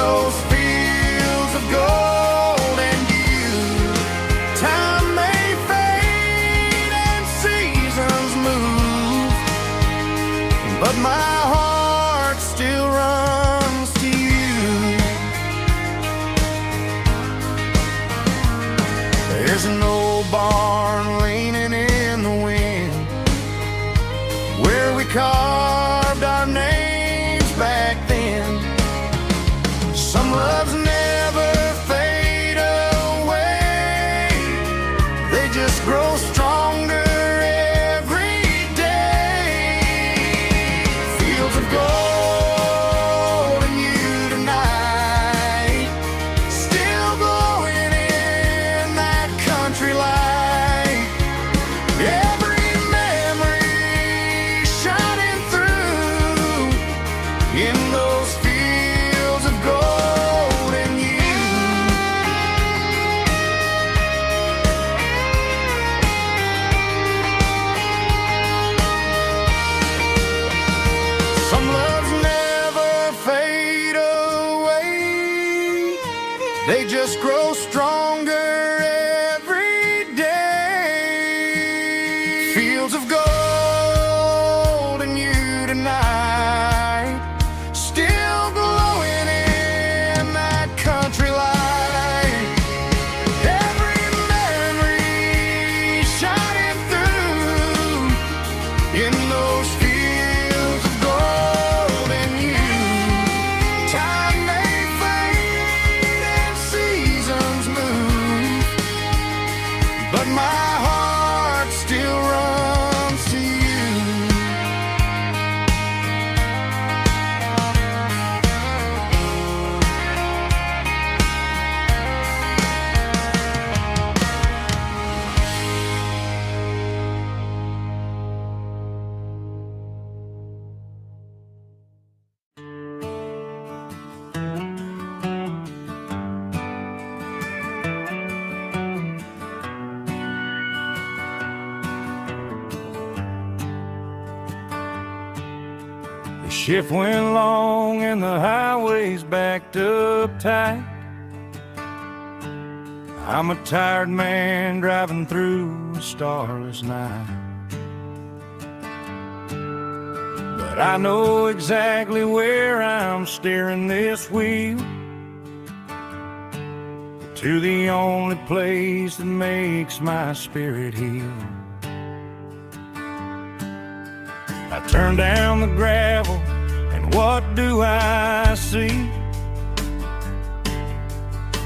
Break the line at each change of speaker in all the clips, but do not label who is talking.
those fields of gold and you. Time may fade and seasons move, but my heart still runs to you. There's an old barn leaning in the wind where we carved our names back then. Some loves never fade away, they just grow stronger every day. Fields of gold and you tonight, still glowing in that country light. Every memory shining through in those fields of gold and you. Some loves never fade away, they just grow stronger every day. Fields of gold and you tonight, still glowing in that country light. Every memory shining through in those fields of gold and you. Time may fade and seasons move, but my heart still runs to you.
The shift went long and the highway's backed up tight. I'm a tired man driving through a starless night, but I know exactly where I'm steering this wheel, to the only place that makes my spirit heal. I turn down the gravel, and what do I see?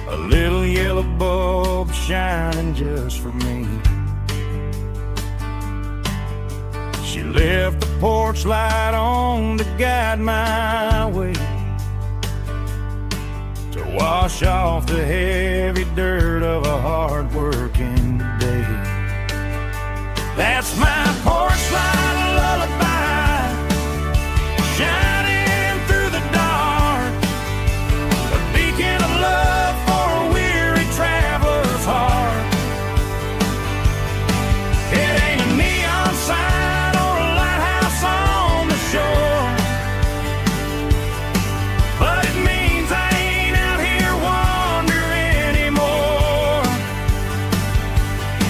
A little yellow bulb shining just for me. She left the porch light on to guide my way, to wash off the heavy dirt of a hard-working day. That's my porch light lullaby, shining through the dark, a beacon of love for a weary traveler's heart. It ain't a neon sign or a lighthouse on the shore, but it means I ain't out here wandering anymore.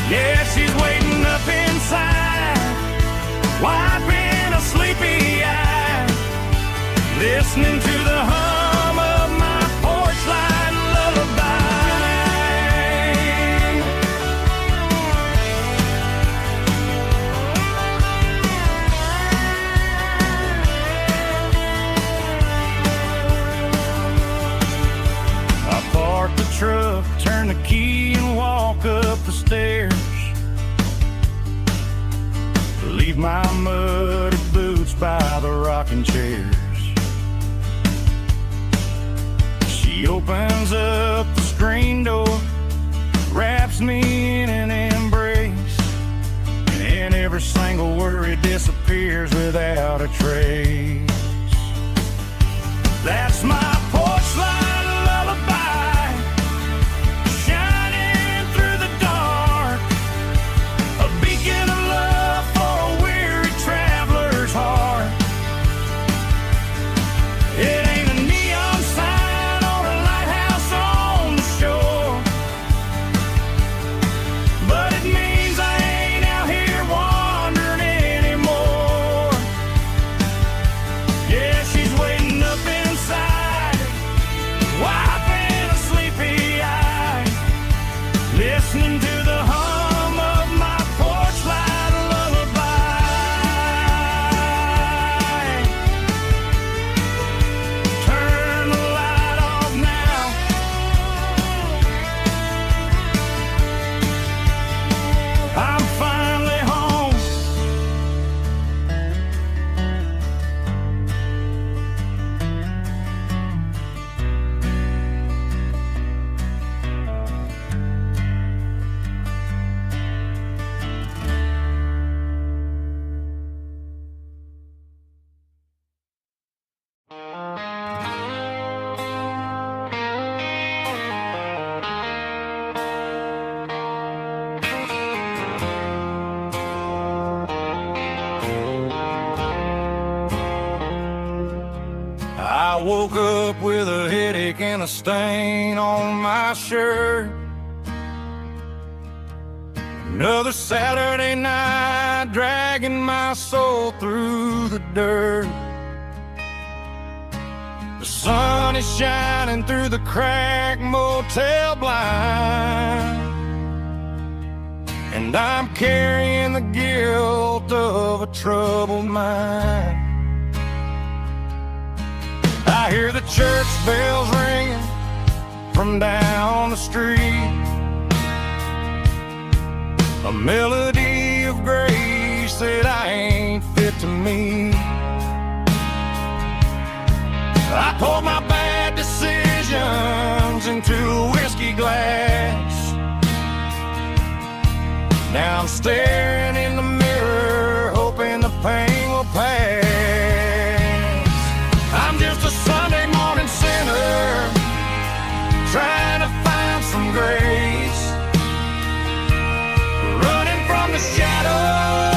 Yeah, she's waiting up inside, wiping a sleepy eye, listening to the hum of my porch light lullaby. I park the truck, turn the key and walk up the stairs, leave my muddy boots by the rocking chairs. She opens up the screen door, wraps me in an embrace, and every single worry disappears without a trace. That's my porch light lullaby, shining through the dark, a beacon of love for a weary traveler's heart. It ain't a neon sign or up with a headache and a stain on my shirt. Another Saturday night, dragging my soul through the dirt. The sun is shining through the cracked motel blind, and I'm carrying the guilt of a troubled mind. I hear the church bells ringing from down the street, a melody of grace that I ain't fit to meet. I poured my bad decisions into a whiskey glass. Now I'm staring in the mirror, hoping the pain will pass. I'm just a Sunday morning sinner, trying to find some grace, running from the shadows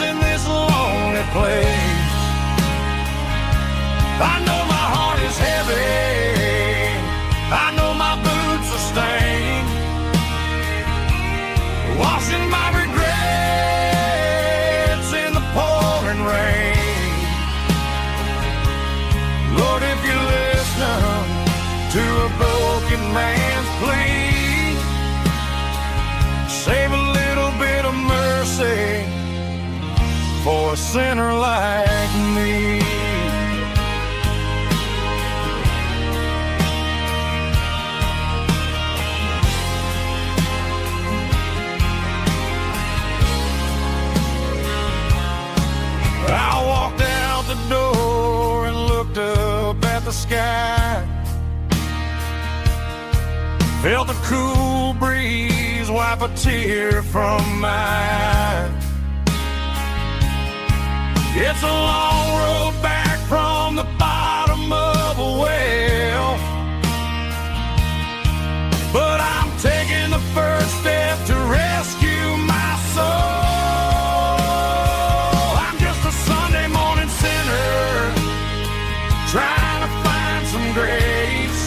in this lonely place. I know my heart is heavy, I know my boots are stained, washing my regrets in the pouring rain. Lord, if you listen to a broken man's plea, save a little bit of mercy for a sinner like me. I walked out the door and looked up at the sky, felt the cool breeze wipe a tear from my eye. It's a long road back from the bottom of a well, but I'm taking the first step to rescue my soul. Trying to find some grace,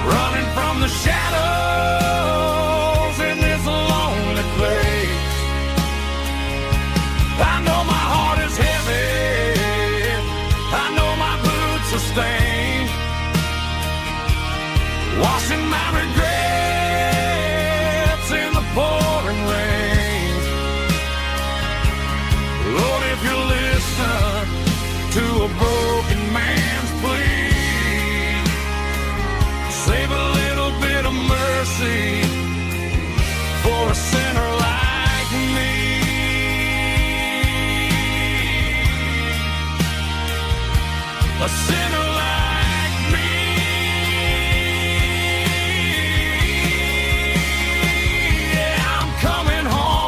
running from the shadows in this lonely place. I know my heart is heavy, I know my boots are stained, washing my regrets in the pouring rain. Lord, if you listen to a broken man's plea, save a little bit of mercy for a sinner like me. A sinner like me. Yeah, I'm coming home.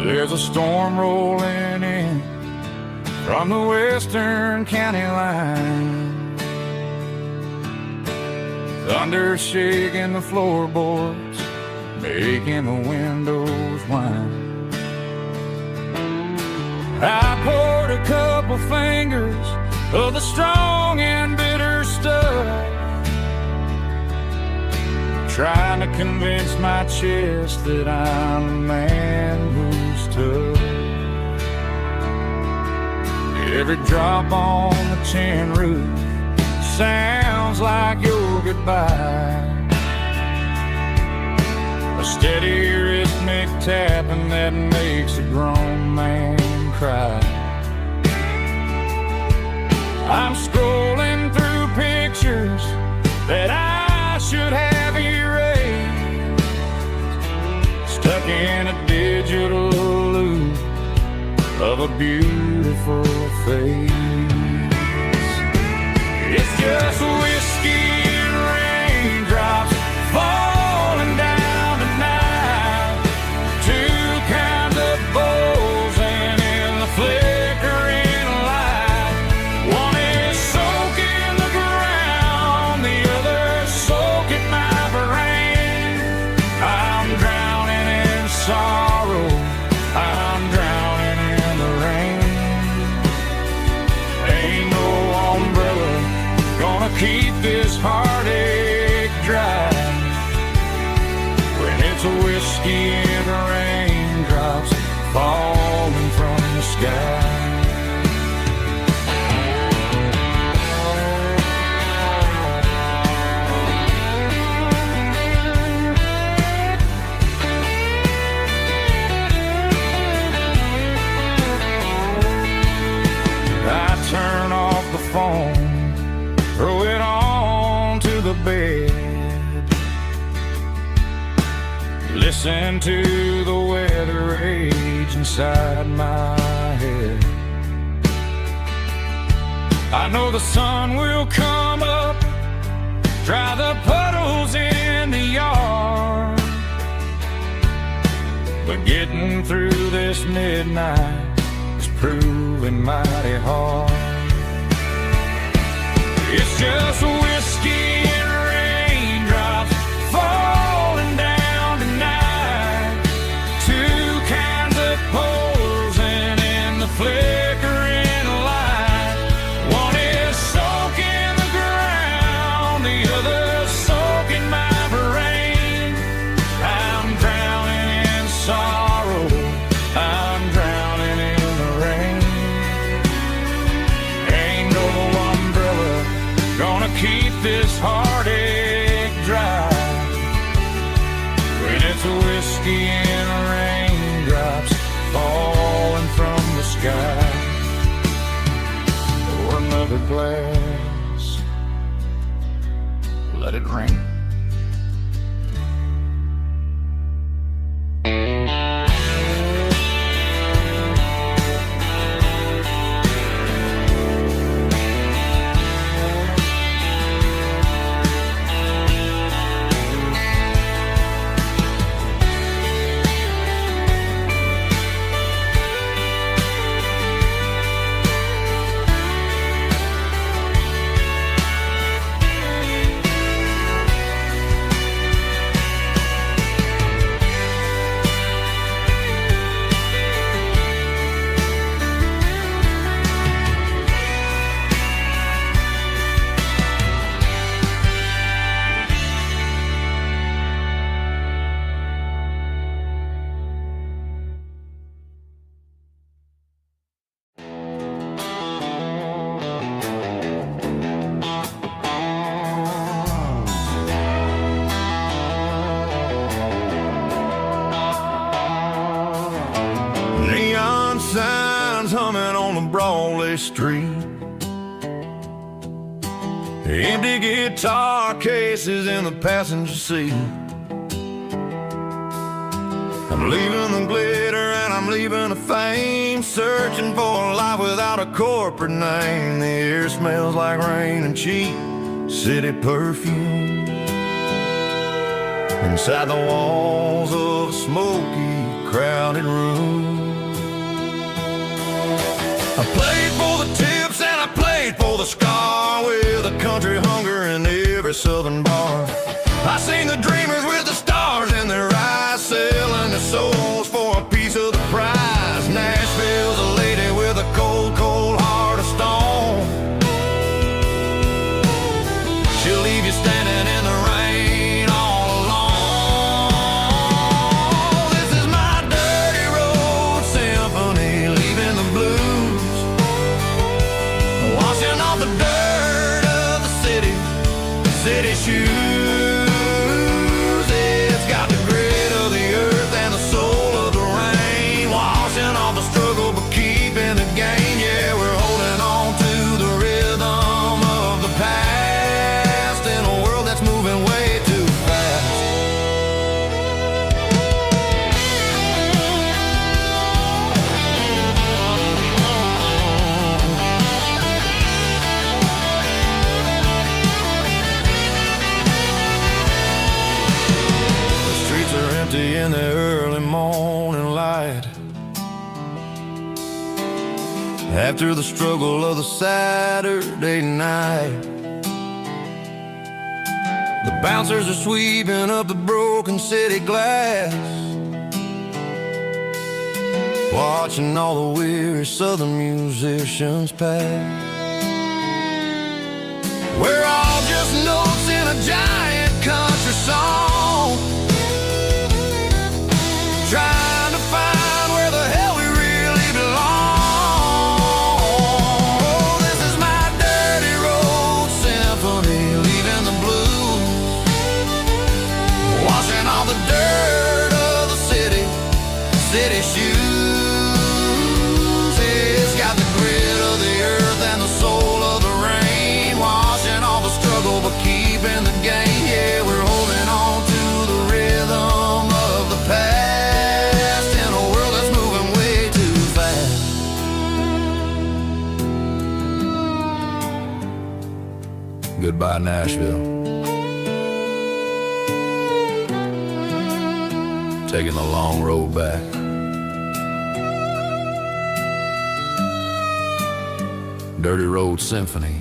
There's a storm rolling in from the western county line, thunder shaking the floorboards, making the windows whine. I poured a couple fingers of the strong and bitter stuff, trying to convince my chest that I'm a man who's tough. Every drop on the tin roof sounds like your goodbye, a steady rhythmic tapping that makes a grown man cry. I'm scrolling through pictures that I should have erased, stuck in a digital loop of a beautiful face. It's just whiskey and raindrops falling down tonight. Two kinds of bowls and in the flickering light. One is soaking the ground, the other soaking my brain. I'm drowning in sorrow, I'm drowning in the rain. Ain't no umbrella gonna keep this heartache dry when it's a whiskey and raindrops falling from the sky. I turn off the phone, throw it on to the bed, listen to the weather rage inside my head. I know the sun will come up, dry the puddles in the yard, but getting through this midnight is proving mighty hard. It's just whiskey and raindrops falling down tonight. Two kinds of poles and in the flickering light. One is soaking the ground, the other soaking my brain. I'm drowning in sorrow, I'm drowning in the rain. Ain't no umbrella gonna keep this heartache dry when it's a whiskey and raindrops falling from the sky. Pour another glass, let it rain.
Neon signs humming on the Broadway street. Empty guitar cases in the passenger seat. I'm leaving the glitter and I'm leaving the fame, searching for a life without a corporate name. The air smells like rain and cheap city perfume. Inside the walls of a smoky, crowded room. I played for the tips and I played for the scar, with a country hunger in every southern bar. I seen the dreamers with the stars in their eyes, selling their souls for a piece of the prize. Nashville's a lady with a cold, cold heart of stone. She'll leave you standing in the rain all alone. This is my dirty road symphony, leaving the blues, washing off the dirt of the city shoes. It's got the grit of the earth and the soul of after the struggle of the Saturday night. The bouncers are sweeping up the broken city glass, watching all the weary southern musicians pass. We're all just notes in a giant country song, trying to find where the hell we really belong. Oh, this is my dirty road symphony, leaving the blues, washing all the dirt of the city shoes. It's got the grit of the earth and the soul of the rain, washing all the struggle but keeping the game. Yeah, we're holding on to the rhythm of the past in a world that's moving way too fast. Goodbye, Nashville. Taking the long road back. Dirty Road Symphony.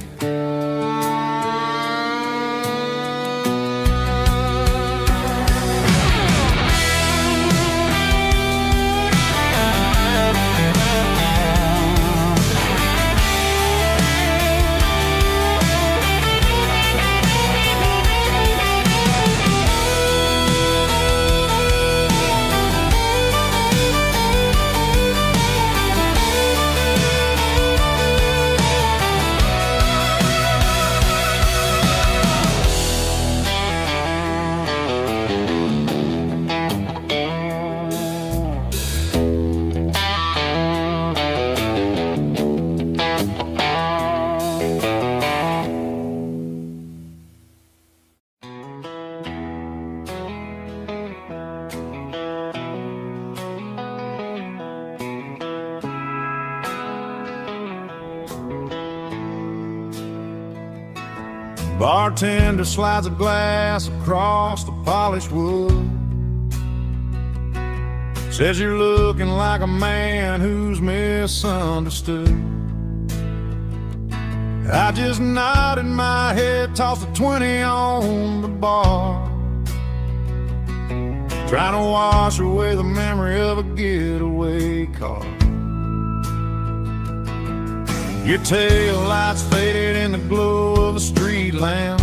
Bartender slides a glass across the polished wood, says you're looking like a man who's misunderstood. I just nodded my head, tossed a 20 on the bar, trying to wash away the memory of a getaway car. Your tail lights faded in the glow of a street lamp,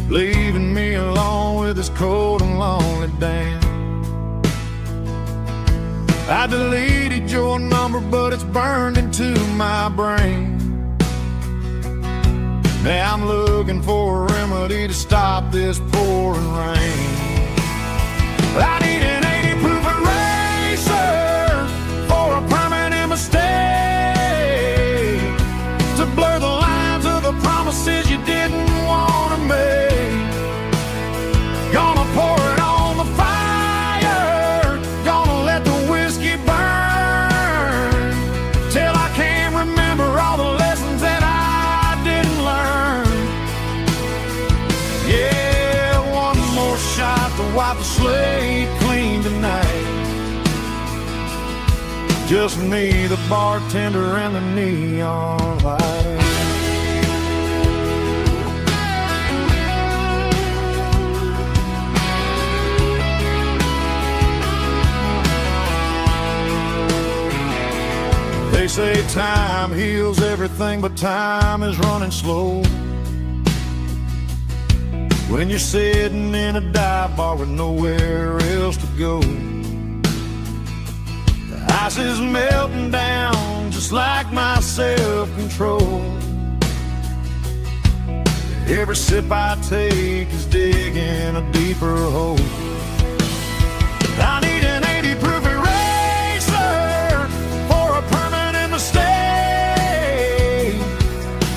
leaving me alone with this cold and lonely damn. I deleted your number, but it's burned into my brain. Now I'm looking for a remedy to stop this pouring rain. I need an 80 proof eraser for a permanent mistake, to blur the lines of the promises you didn't want to make. Gonna pour it on the fire, gonna let the whiskey burn, till I can't remember all the lessons that I didn't learn. Yeah, one more shot to wipe the slate clean tonight. Just me, the bartender, and the neon light. They say time heals everything, but time is running slow when you're sitting in a dive bar with nowhere else to go. Ice is melting down just like my self-control. Every sip I take is digging a deeper hole. I need an 80 proof eraser for a permanent mistake,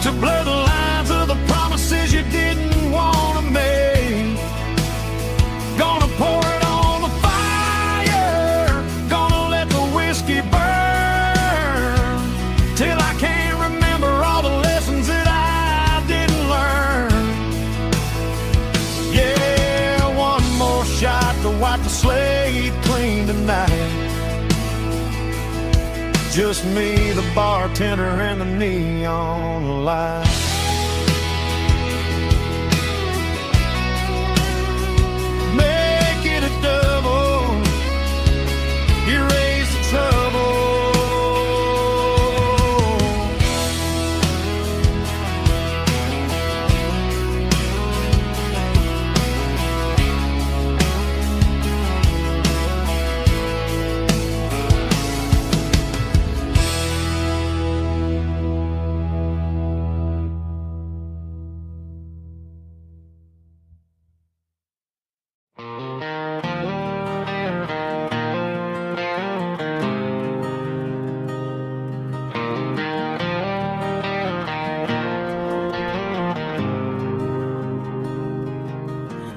to blur the lines of the promises you didn't want to make. Gonna pour it on the fire, gonna let the whiskey burn, till I can't remember all the lessons that I didn't learn. Yeah, one more shot to wipe the slate clean tonight.
Just me, the bartender, and the neon light. Make it a double, erase the trouble.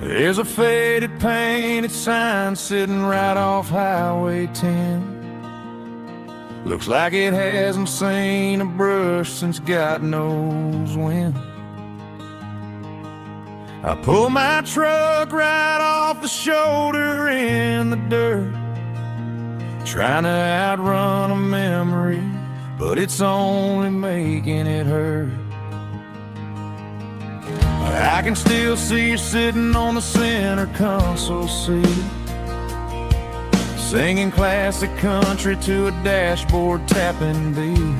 There's a faded painted sign sitting right off Highway 10. Looks like it hasn't seen a brush since God knows when. I pull my truck right off the shoulder in the dirt, trying to outrun a memory, but it's only making it hurt. I can still see you sitting on the center console seat, singing classic country to a dashboard tapping beat.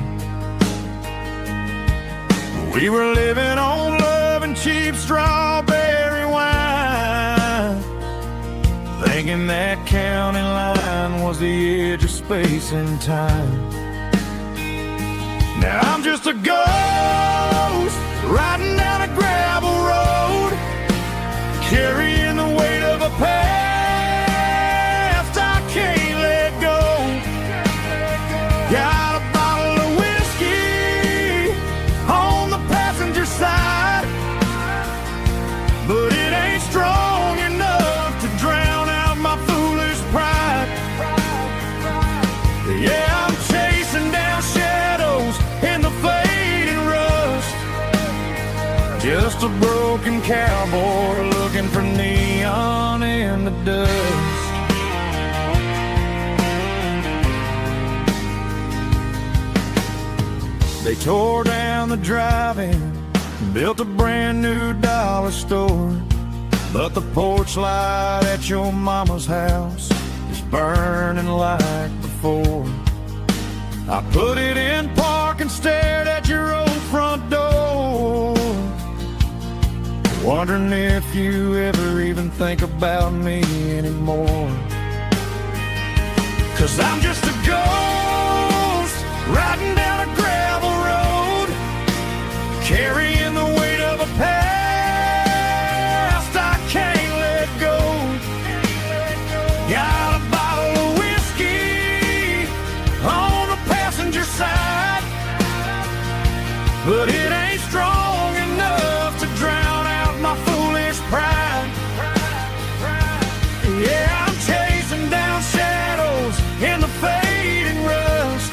We were living on love and cheap strawberry wine, thinking that county line was the edge of space and time. Now I'm just a ghost riding down a gravel road, carrying the weight of a past I can't let go. Got a bottle of whiskey on the passenger side, but it ain't strong enough to drown out my foolish pride. Yeah, I'm chasing down shadows in the fading rust, just a broken cowboy looking for neon in the dust. They tore down the drive-in, built a brand new dollar store, but the porch light at your mama's house is burning like before. I put it in park and stared at your old front door, wondering if you ever even think about me anymore. 'Cause I'm just a ghost riding down a gravel road, carrying the weight of a past I can't let go. Got a bottle of whiskey on the passenger side, but it ain't strong enough to drown out my foolish pride. Yeah, I'm chasing down shadows in the fading rust,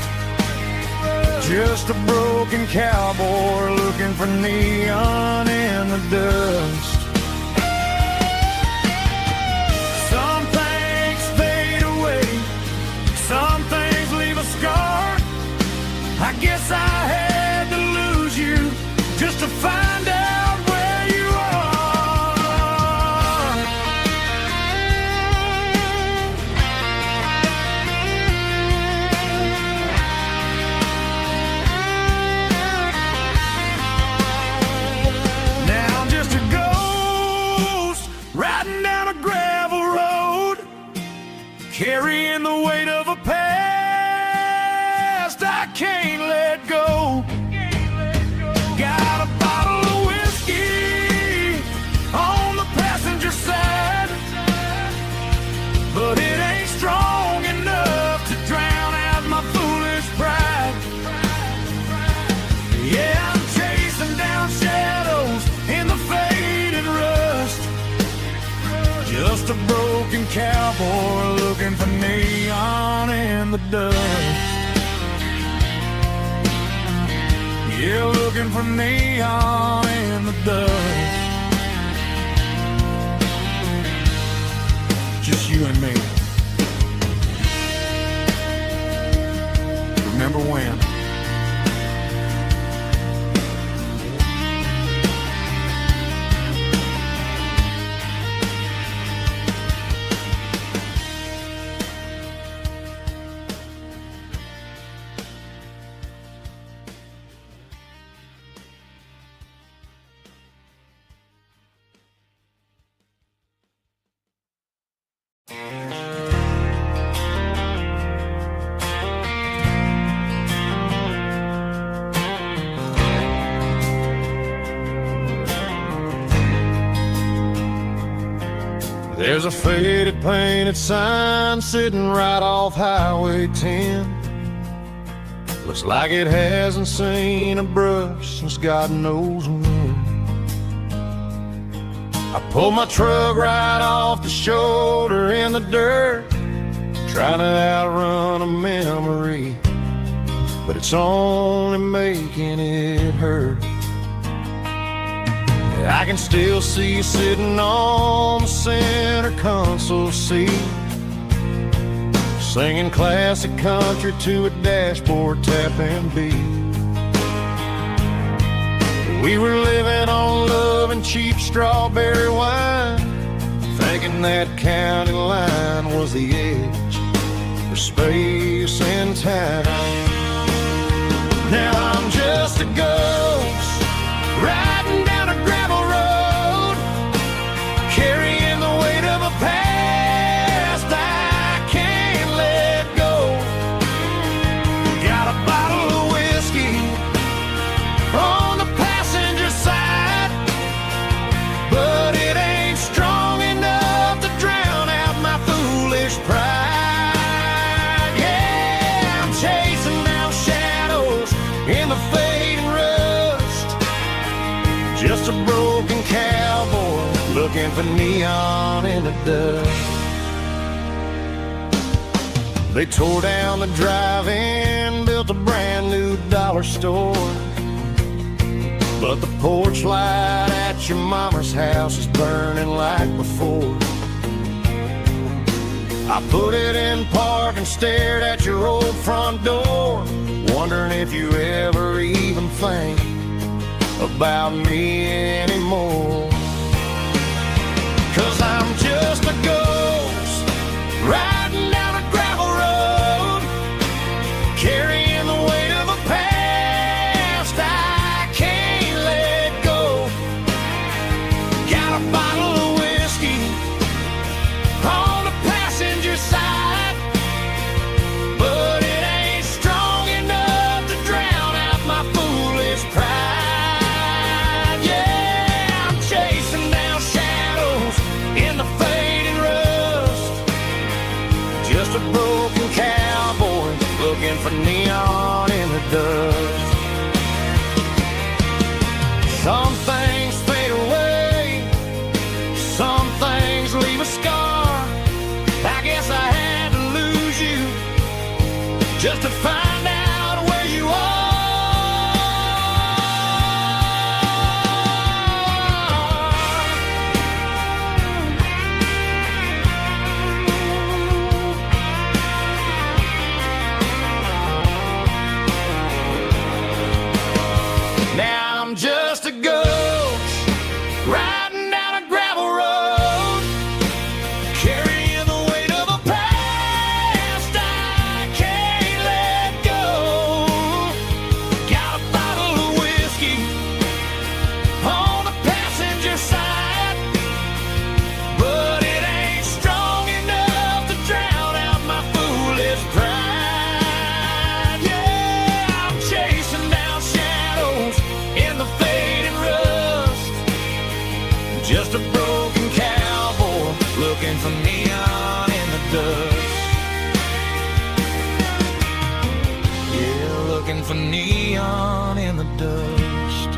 just a broken cowboy looking for neon in the dust. Some things fade away, some things leave a scar. I guess I had to lose you just to find out where you are. Now I'm just a ghost riding down a gravel road, carrying the weight of a past I can't let go. Got a bottle of whiskey on the passenger side, but it ain't strong enough to drown out my foolish pride. Yeah, I'm chasing down shadows in the fading rust, just a broken cowboy looking for neon in the dust. Yeah, looking for neon in the dust. Just you and me. Remember
remember when.
There's a faded painted sign sitting right off Highway 10. Looks like it hasn't seen a brush since God knows when. I pulled my truck right off the shoulder in the dirt, trying to outrun a memory, but it's only making it hurt. I can still see you sitting on the center console seat, singing classic country to a dashboard tapping beat. We were living on love and cheap strawberry wine, thinking that county line was the edge for space and time. Now I'm just a ghost riding down a gravel road, carrying the weight of a past I can't let go. Got a bottle of whiskey on the passenger side, but it ain't strong enough to drown out my foolish pride. Yeah, I'm chasing down shadows in the fading rust, just a broken cowboy looking for neon in the dust. They tore down the drive-in, built a brand new dollar store, but the porch light at your mama's house is burning like before. I put it in park and stared at your old front door, wondering if you ever even think about me anymore. 'Cause I'm just a ghost riding down a gravel road, carrying the weight of a past I can't let go. Got a bottle of whiskey on the passenger side, but it ain't strong enough to drown out my foolish pride. Yeah, I'm chasing down shadows in the fading rust, just a broken cowboy looking for neon in the dust. Some things fade away, some things leave a scar. I guess I had to lose you just to find out where you are. Now I'm just a ghost riding down a gravel road, carrying the weight of a past I can't let go. Got a bottle of whiskey on the passenger side, but it ain't strong enough to drown out my foolish pride. Yeah, I'm chasing down shadows in the fading rust, just a broken cowboy looking for neon in the dust. Yeah, looking for neon in the dust.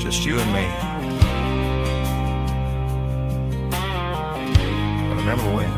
Just you and me. I remember when.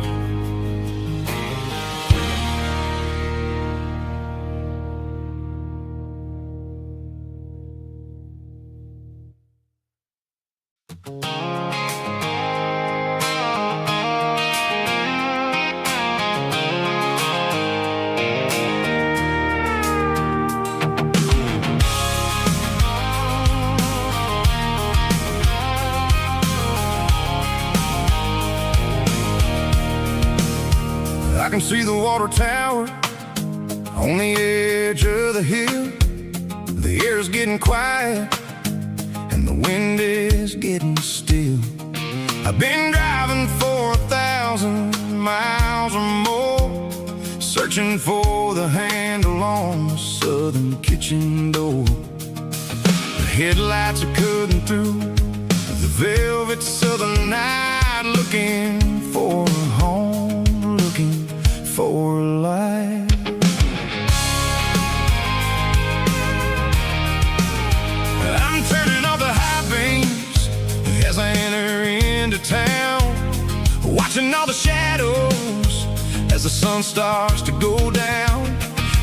I can see the water tower on the edge of the hill. The air's getting quiet and the wind is getting still. I've been driving for 1,000 miles or more, searching for the handle on the southern kitchen door. The headlights are cutting through the velvet southern night, looking for a home, looking for a life. I'm turning off the high beams as I enter into town, watching all the shadows as the sun starts to go down.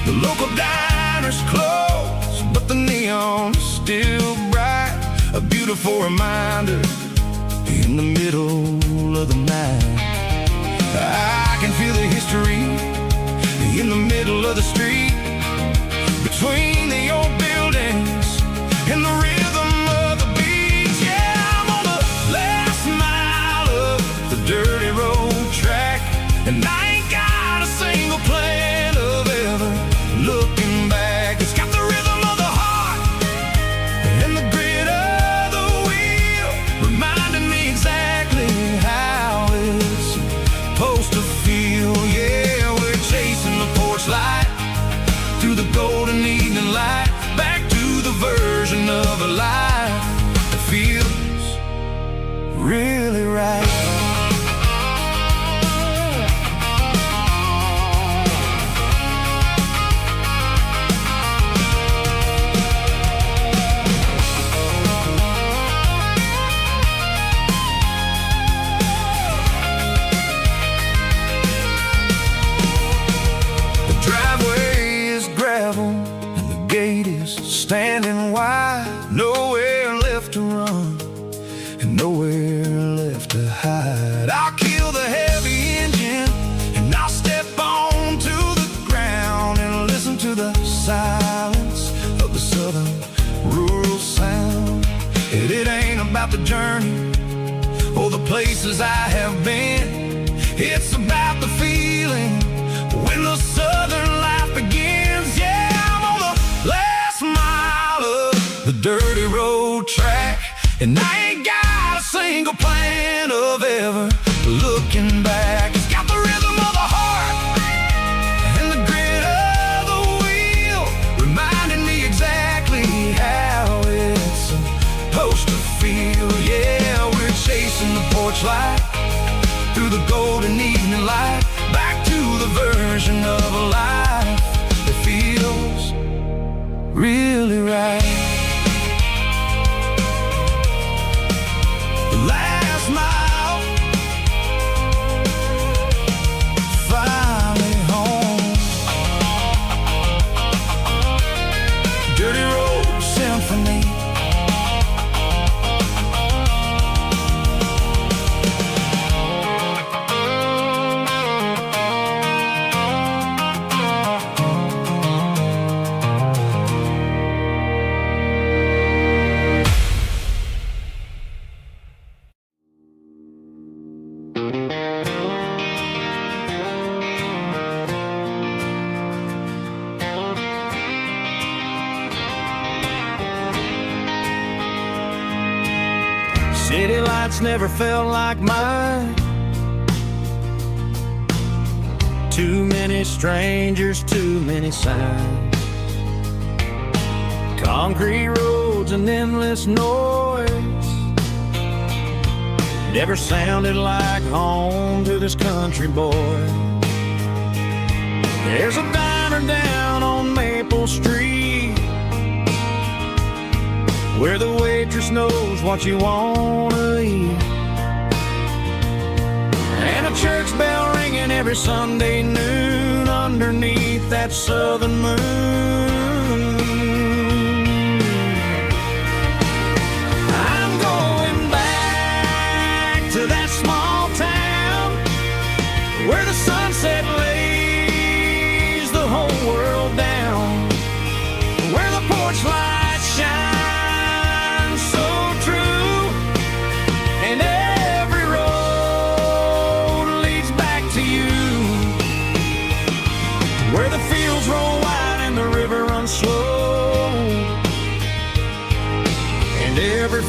The local diner's closed, but the neon's still bright, a beautiful reminder in the middle of the night. I can feel the history in the middle of the street, between the old buildings and the rhythm of the beats. Yeah, I'm on the last mile of the dirty road track, and I ain't got a single plan of ever looking back. It's got the rhythm of the heart and the grit of the wheel, reminding me exactly how it's supposed to feel. Yeah, we're chasing the porch light through the golden evening light, back to the version of a life that feels really right. The driveway is gravel and the gate is standing wide. Nowhere left to run and nowhere left to hide. I'll kill the heavy engine and I'll step onto the ground and listen to the silence of the southern rural sound. It ain't about the journey or the places I have been, it's about the feeling when the southern life begins. Yeah, I'm on the last mile of the dirty road track, and I ain't got a single plan of ever looking back. It's got the rhythm of the heart and the grit of the wheel, reminding me exactly how it's supposed to feel. Yeah, we're chasing the porch light through the golden evening light, back to the version of a life that feels really right. The last mile, finally home. Dirty Road Symphony. City lights never felt like mine. Too many strangers, too many signs. Concrete roads and endless noise never sounded like home to this country boy. There's a diner down on Maple Street where the waitress knows what you wanna eat, and a church bell ringing every Sunday noon underneath that southern moon. I'm going back to that small town where the sunset lays the whole world down, where the porch lights shine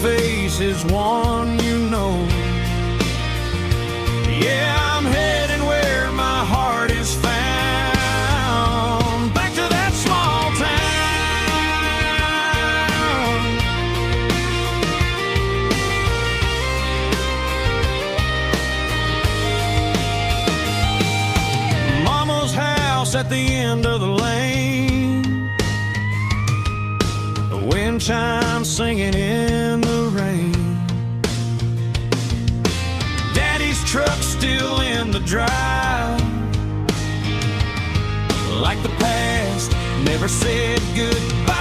face is one you know. Yeah, I'm heading where my heart is found, back to that small town. Mama's house at the end of the lane, the wind chimes singing in the rain. Daddy's truck still in the drive, like the past never said goodbye.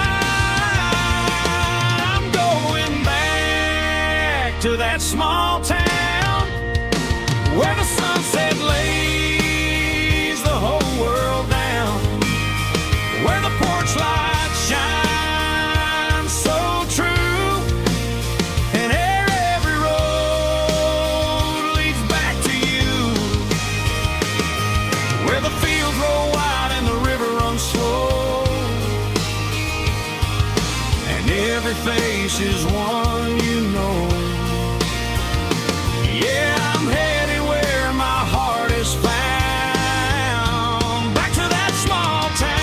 I'm going back to that small town where the sunset lays the whole world down, where the porch lights shine so true, and every road leads back to you, where the fields roll wide and the river runs slow, and every face is one you know. Yeah, I'm headed where my heart is found, back to that small town.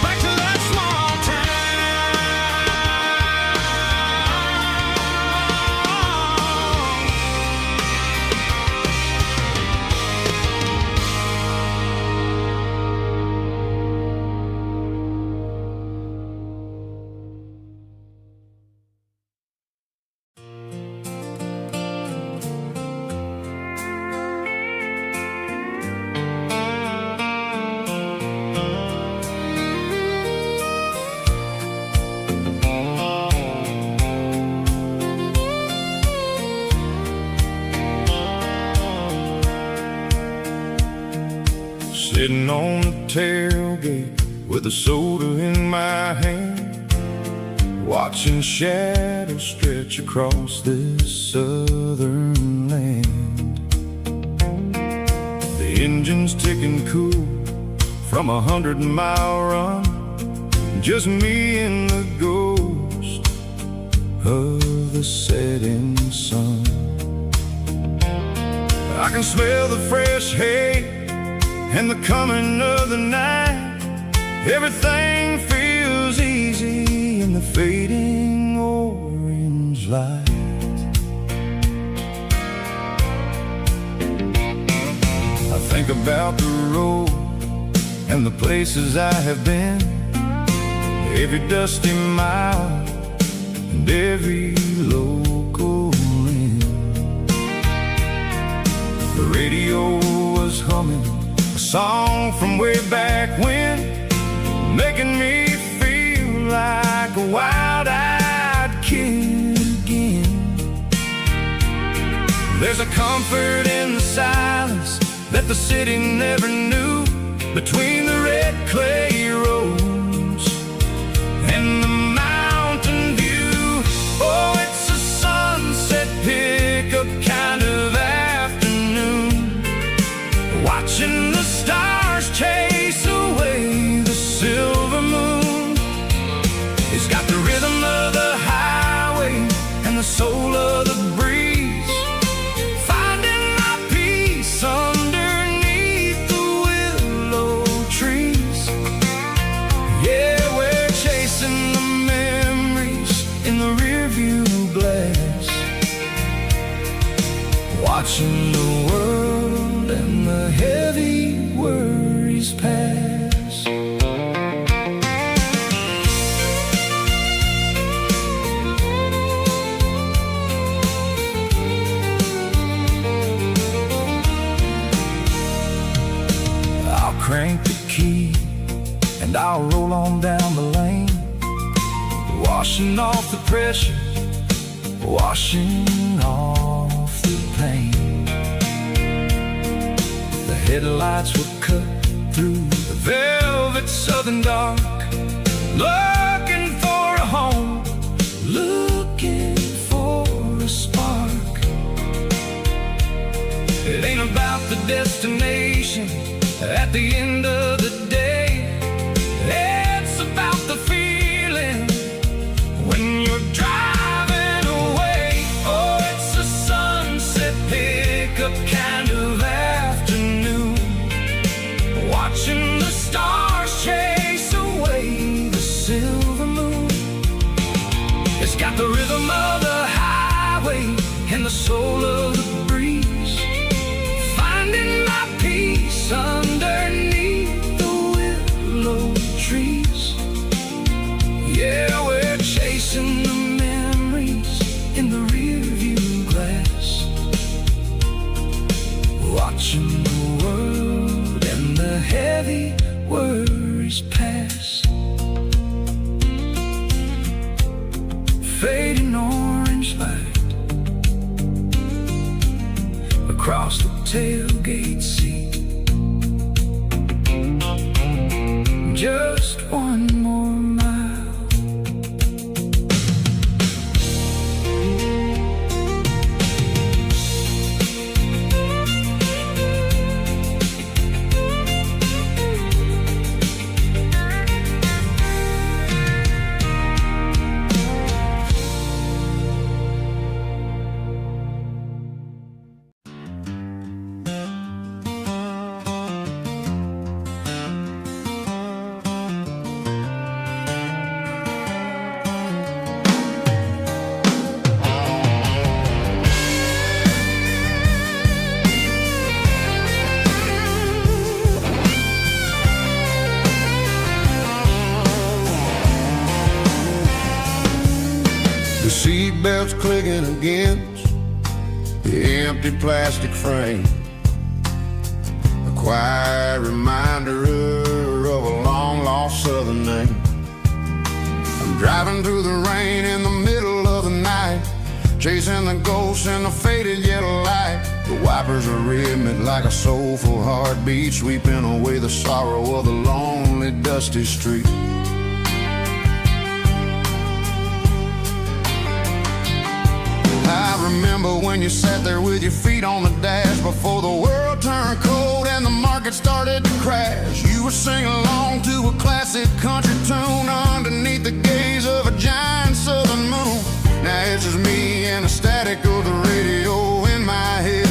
Back to that small
Sitting on the tailgate with a soda in my hand, watching shadows stretch across this southern land. The engine's ticking cool from 100-mile run, just me and the ghost of the setting sun. I can smell the fresh hay and the coming of the night. Everything feels easy in the fading orange light. I think about the road and the places I have been, every dusty mile and every local inn. The radio was humming a song from way back when, making me feel like a wild-eyed kid again. There's a comfort in the silence that the city never knew, between the red clay roads and the mountain view. Oh, it's a sunset pickup kind of afternoon, watching the stars chase away the silver moon. It's got the rhythm of the highway and the soul of the breeze, finding my peace underneath the willow trees. Yeah, we're chasing the memories in the rearview glass, watching the world and the heavy worries pass. I'll crank the key and I'll roll on down the lane, washing off the pressure, washing off the pain. The headlights will cut through the velvet southern dark, looking for a home, looking for a spark. It ain't about the destination,
At the end of the day, it's about the feeling when you're driving away. Oh, it's a sunset pickup kind of afternoon, watching the stars chase away the silver moon. It's got the rhythm of the highway and the soul of the breeze, finding my peace underneath the willow trees. Yeah, we're chasing the memories in the rearview glass, watching the world and the heavy worries pass. Fading orange light across the tailgate seat. Just one more mile.
The seatbelt's clicking against the empty plastic frame, a quiet reminder of a long-lost southern name. I'm driving through the rain in the middle of the night, chasing the ghosts in the faded yellow light. The wipers are rhythmic like a soulful heartbeat, sweeping away the sorrow of the lonely, dusty street. I remember when you sat there with your feet on the dash before the world turned cold and the market started to crash. You were singing along to a classic country tune underneath the gaze of a giant southern moon. Now it's just me and the static of the radio in my head,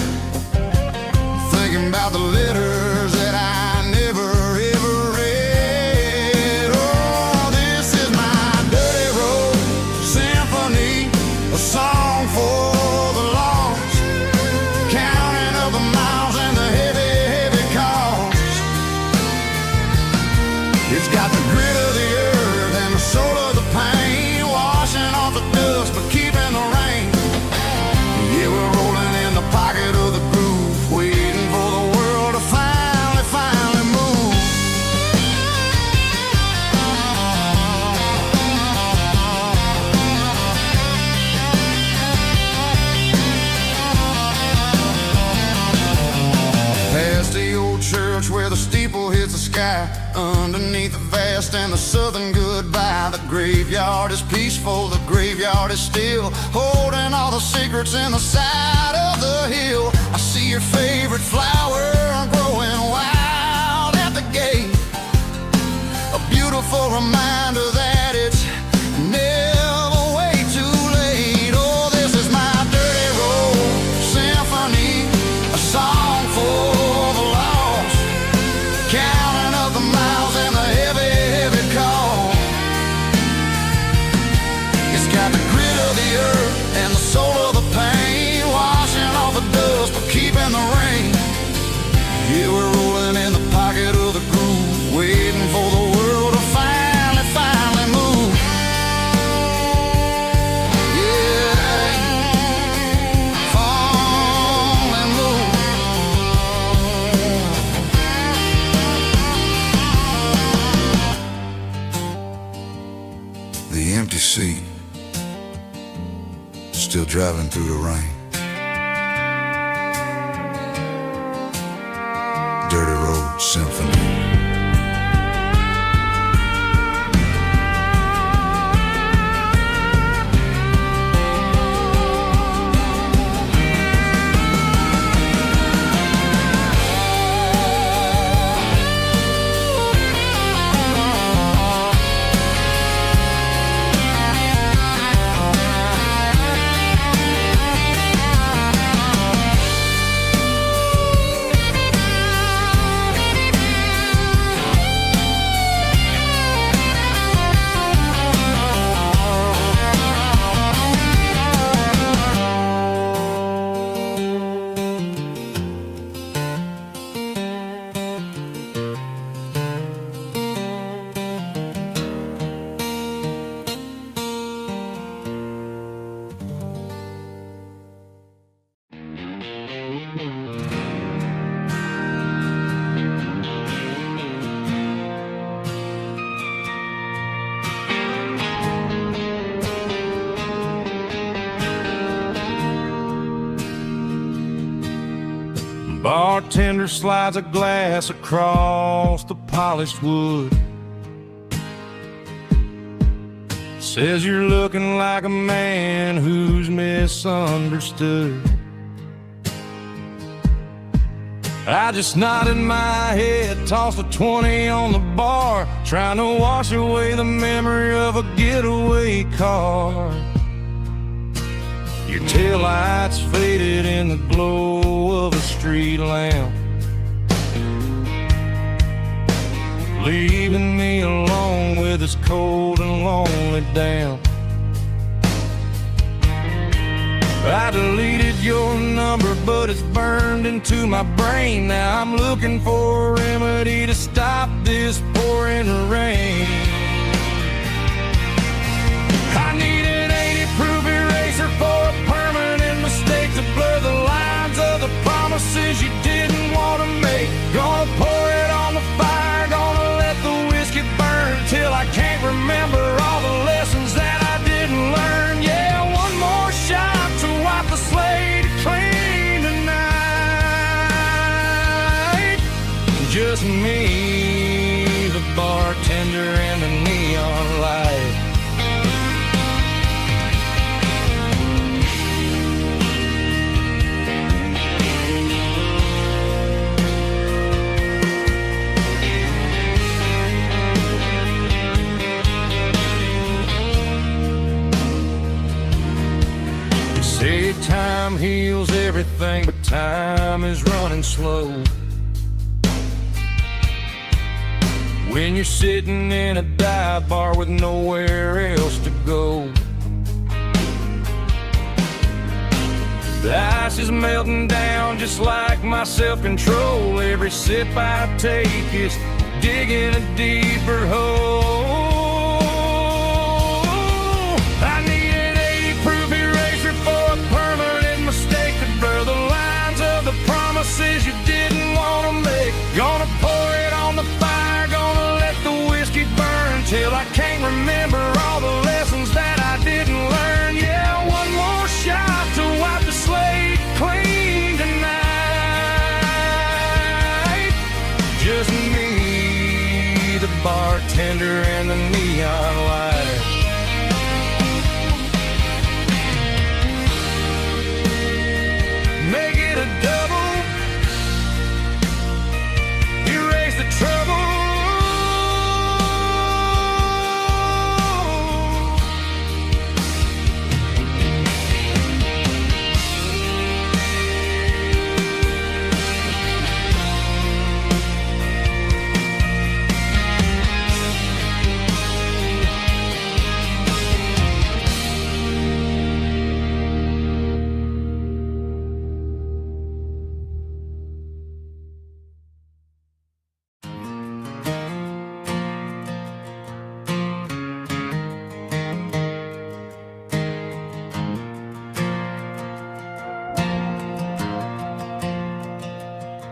thinking about the letters that I never ever read. Oh, this is my dirty road symphony, a song for the lost, counting up the miles and the heavy, heavy cost. It's got the grit of the earth and the soul of the pain, washing off the dust but keeping the rain. Yeah, we're rolling in the pocket of the groove, waiting for the world to finally move. Past the old church where the steeple hits the sky, underneath the vast and the southern goodbye. The graveyard is peaceful, the graveyard is still, holding all the secrets in the side of the hill. I see your favorite flower growing wild at the gate, a beautiful reminder that it's never way too late. Oh, this is my dirty road symphony, a song for the lost, counting up the miles and the heavy, heavy call. It's got the grit of the earth and the soul of the pain, washing off the dust but keeping the rain. Yeah, we're rolling in the pocket of the groove, waiting for the world to finally move. Yeah, fall and move. The empty seat, still driving through the rain. Dirty Road Symphony.
bartender slides a glass across the polished wood. Says you're looking like a man who's misunderstood. I just nodded my head, tossed a 20 on the bar, trying to wash away the memory of a getaway car. Your taillights faded in the glow of a street lamp, leaving me alone with this cold and lonely damp. I deleted your number, but it's burned into my brain. Now I'm looking for a remedy to stop this pouring rain. I need an 80-proof eraser for a permanent mistake to blur the lines of the promises you didn't want to make. Gonna pour it on the fire, gonna let the whiskey burn till I can't remember all the lessons that I didn't learn. Yeah, one more shot to wipe the slate clean tonight. Just me, the bartender, and the neon light. Say time heals everything, but time is running slow. When you're sitting in a dive bar with nowhere else to go, the ice is melting down just like my self-control. Every sip I take is digging a deeper hole. I need an 80-proof eraser for a permanent mistake to blur the lines of the promises you didn't want to make. Gonna pour it on the fire, gonna let the whiskey burn till I can't remember all the lessons that I didn't learn. Yeah, one more shot to wipe the slate clean tonight. Just me, the bartender, and the neon light. Make it a double, erase the trouble.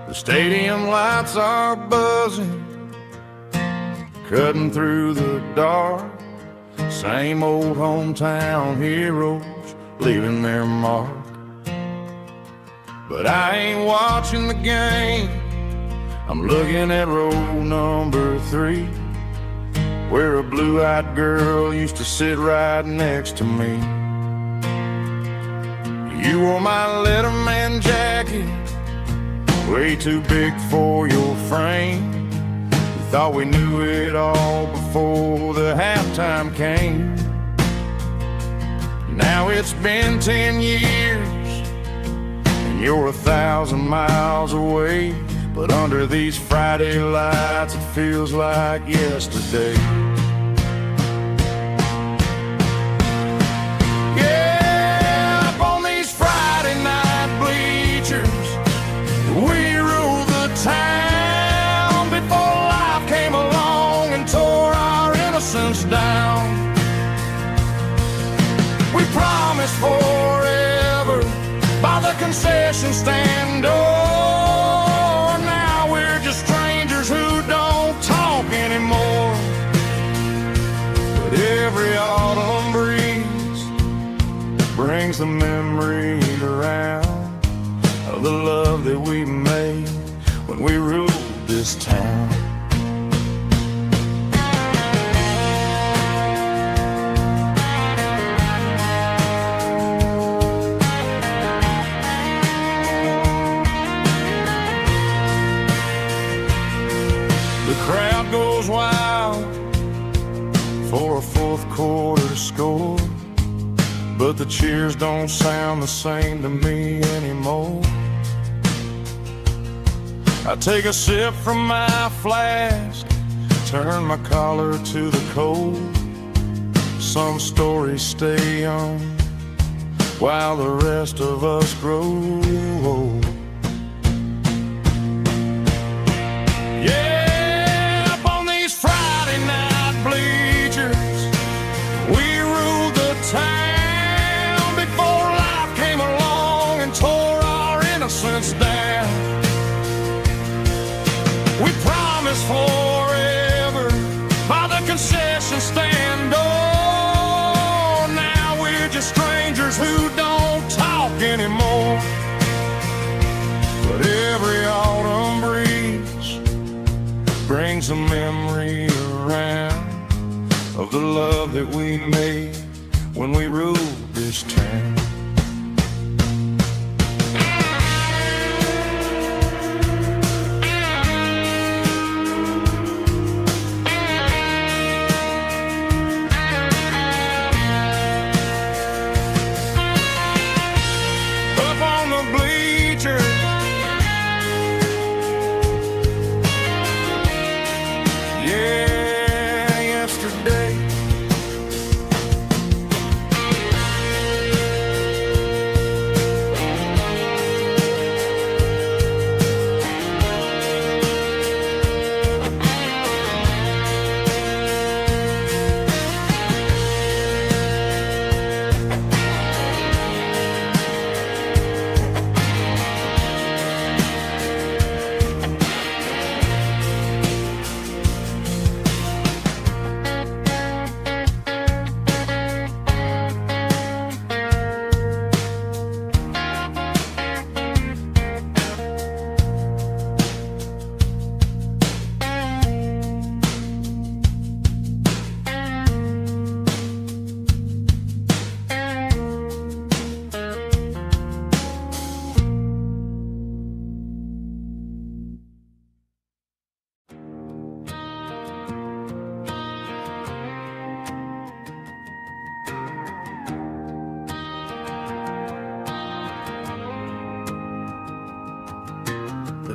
The stadium lights are buzzing, cutting through the dark. Same old hometown heroes leaving their mark. But I ain't watching the game, I'm looking at row number 3, where a blue-eyed girl used to sit right next to me. You wore my Letterman jacket, way too big for your frame. We thought we knew it all before the halftime came. Now it's been 10 years and you're 1,000 miles away, but under these Friday lights it feels like yesterday. Yeah, up on these Friday night bleachers, we rule the town before life came along and tore our innocence down. We promised forever by the concession stand door. Now we're just strangers who don't talk anymore. But every autumn breeze brings the memories around of the love that we made when we ruled this town. The crowd goes wild for a fourth quarter score, but the cheers don't sound the same to me anymore. I take a sip from my flask, turn my collar to the cold. Some stories stay young while the rest of us grow old. Yeah, up on these Friday night bleachers, we ruled the town before life came along and tore our innocence down. We promised forever by the concession stand door. Now we're just strangers who don't talk anymore. But every autumn breeze brings a memory around of the love that we made when we ruled this town.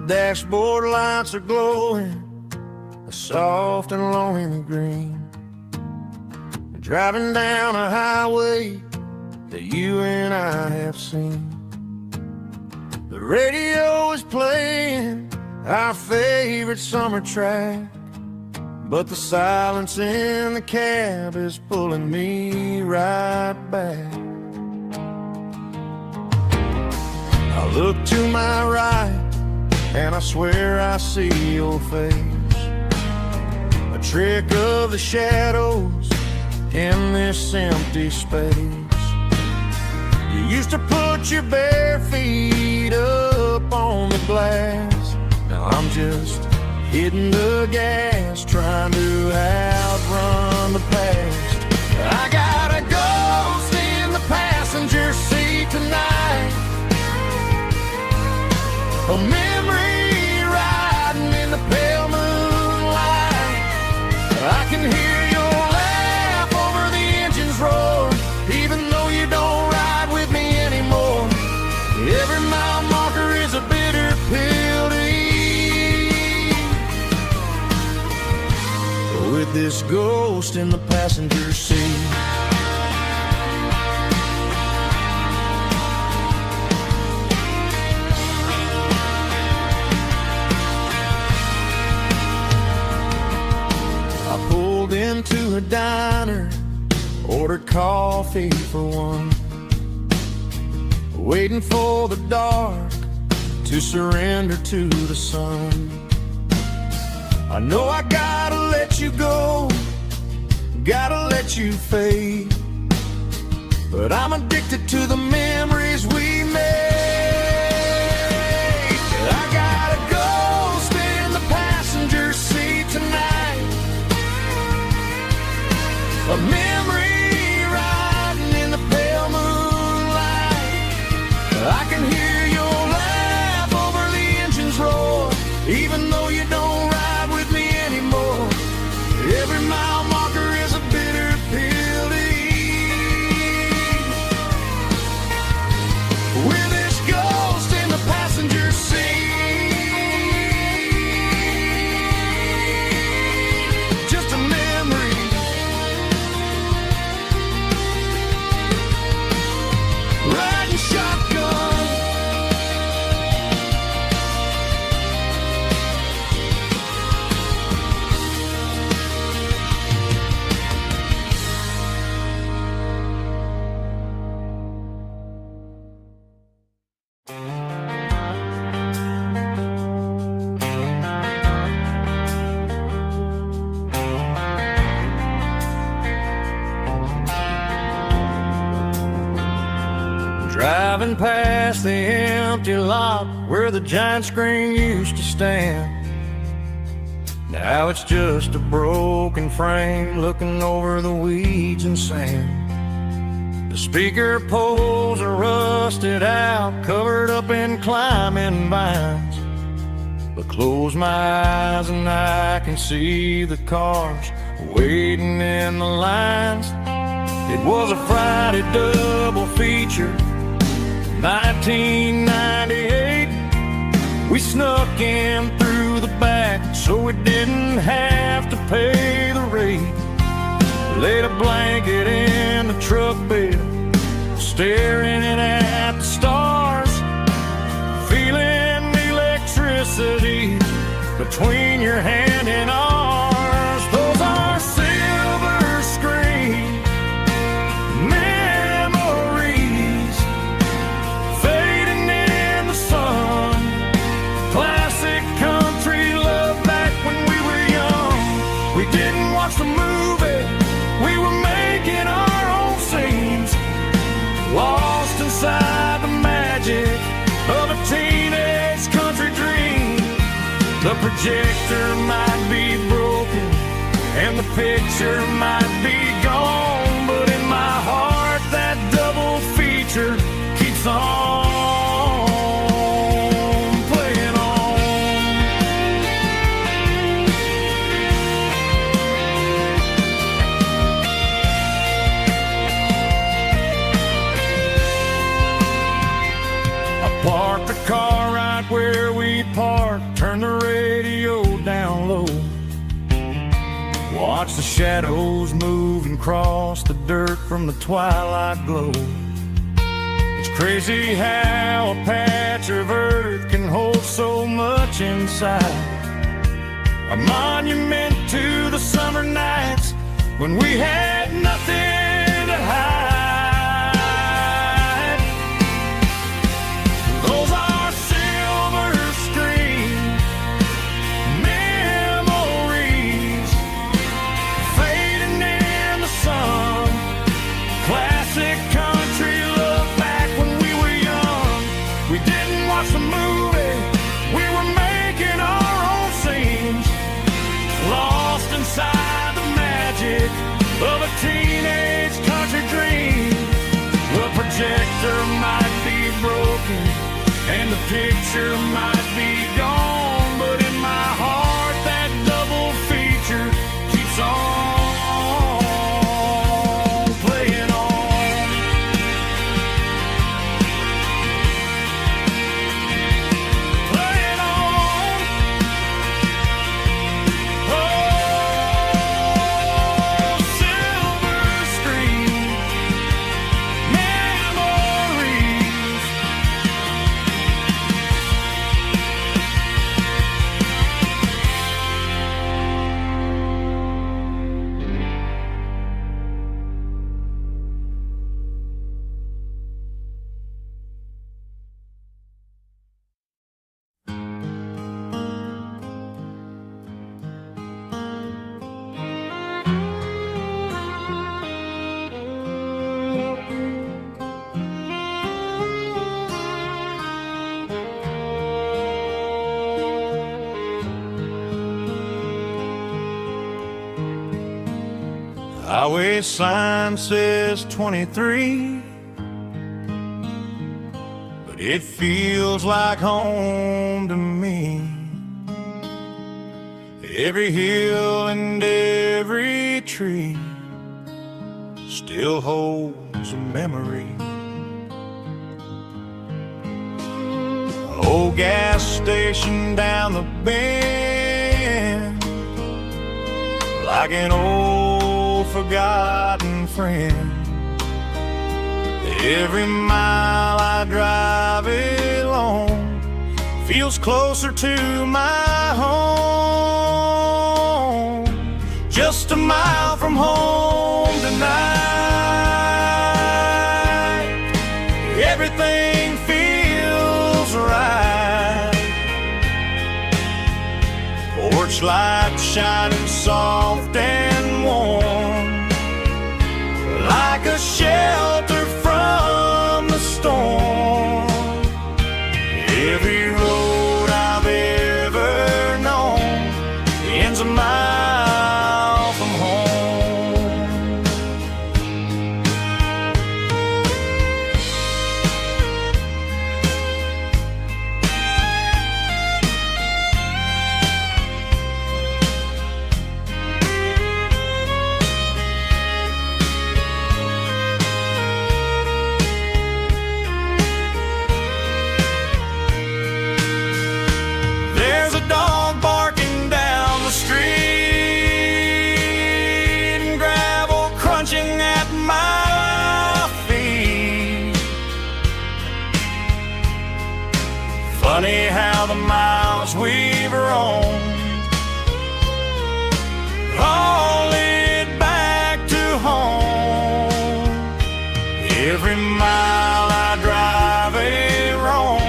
Dashboard lights are glowing a soft and lonely green. Driving down a highway that you and I have seen. The radio is playing our favorite summer track, but the silence in the cab is pulling me right back. I look to my right and I swear I see your face, a trick of the shadows in this empty space. You used to put your bare feet up on the glass. Now I'm just hitting the gas, trying to outrun the past. I got a ghost in the passenger seat tonight, a memory riding in the pale moonlight. I can hear your laugh over the engine's roar, even though you don't ride with me anymore. Every mile marker is a bitter pill to eat, with this ghost in the passenger seat. Into a diner, ordered coffee for one, waiting for the dark to surrender to the sun. I know I gotta let you go, gotta let you fade, but I'm addicted to the memories we made. I got a ghost
A memory riding in the pale moonlight. I can hear your laugh over the engine's roar, even though you don't ride with me anymore. Every mile marker is a bitter pill to eat. We're this ghost in the passenger seat. Just a memory. Riding shotgun. Driving past the empty lot where the giant screen used to stand. Now it's just a broken frame looking over the weeds and sand. The speaker poles are rusted out, covered up in climbing vines. But close my eyes and I can see the cars waiting in the lines. It was a Friday double feature, 1998. We snuck in through the back so we didn't have to pay the rate. Laid a blanket in the truck bed, staring at the stars, feeling the electricity between your hand and ours. Those are silver screen memories fading in the sun. Classic country love back when we were young. We didn't watch the movie, we were making our own scenes, lost inside the magic of a teenage country dream. The projector might be broken and the picture might be gone, but in my heart that double feature keeps on playing on. I parked the car right where we parked, turned the radio down low, watch the shadows move and cross the dirt from the twilight glow. It's crazy how a patch of earth can hold so much inside. A monument to the summer nights when we had nothing to hide. Those are silver screen memories fading in the sun. Classic country love back when we were young. We didn't watch the movie, we were making our own scenes, lost inside the magic of a teenage
highway sign says 23, but it feels like home to me. Every hill and every tree still holds a memory. Old gas station down the bend, like an old forgotten friend. Every mile I drive along feels closer to my home. Just a mile from home tonight, everything feels right. Porch light shining soft and warm, like a shelter from the storm. Every road I've ever known ends a mile from home. There's a dog barking down the street, and gravel crunching at my feet. Funny how the miles we've roamed all lead back to home. Every mile I drive roam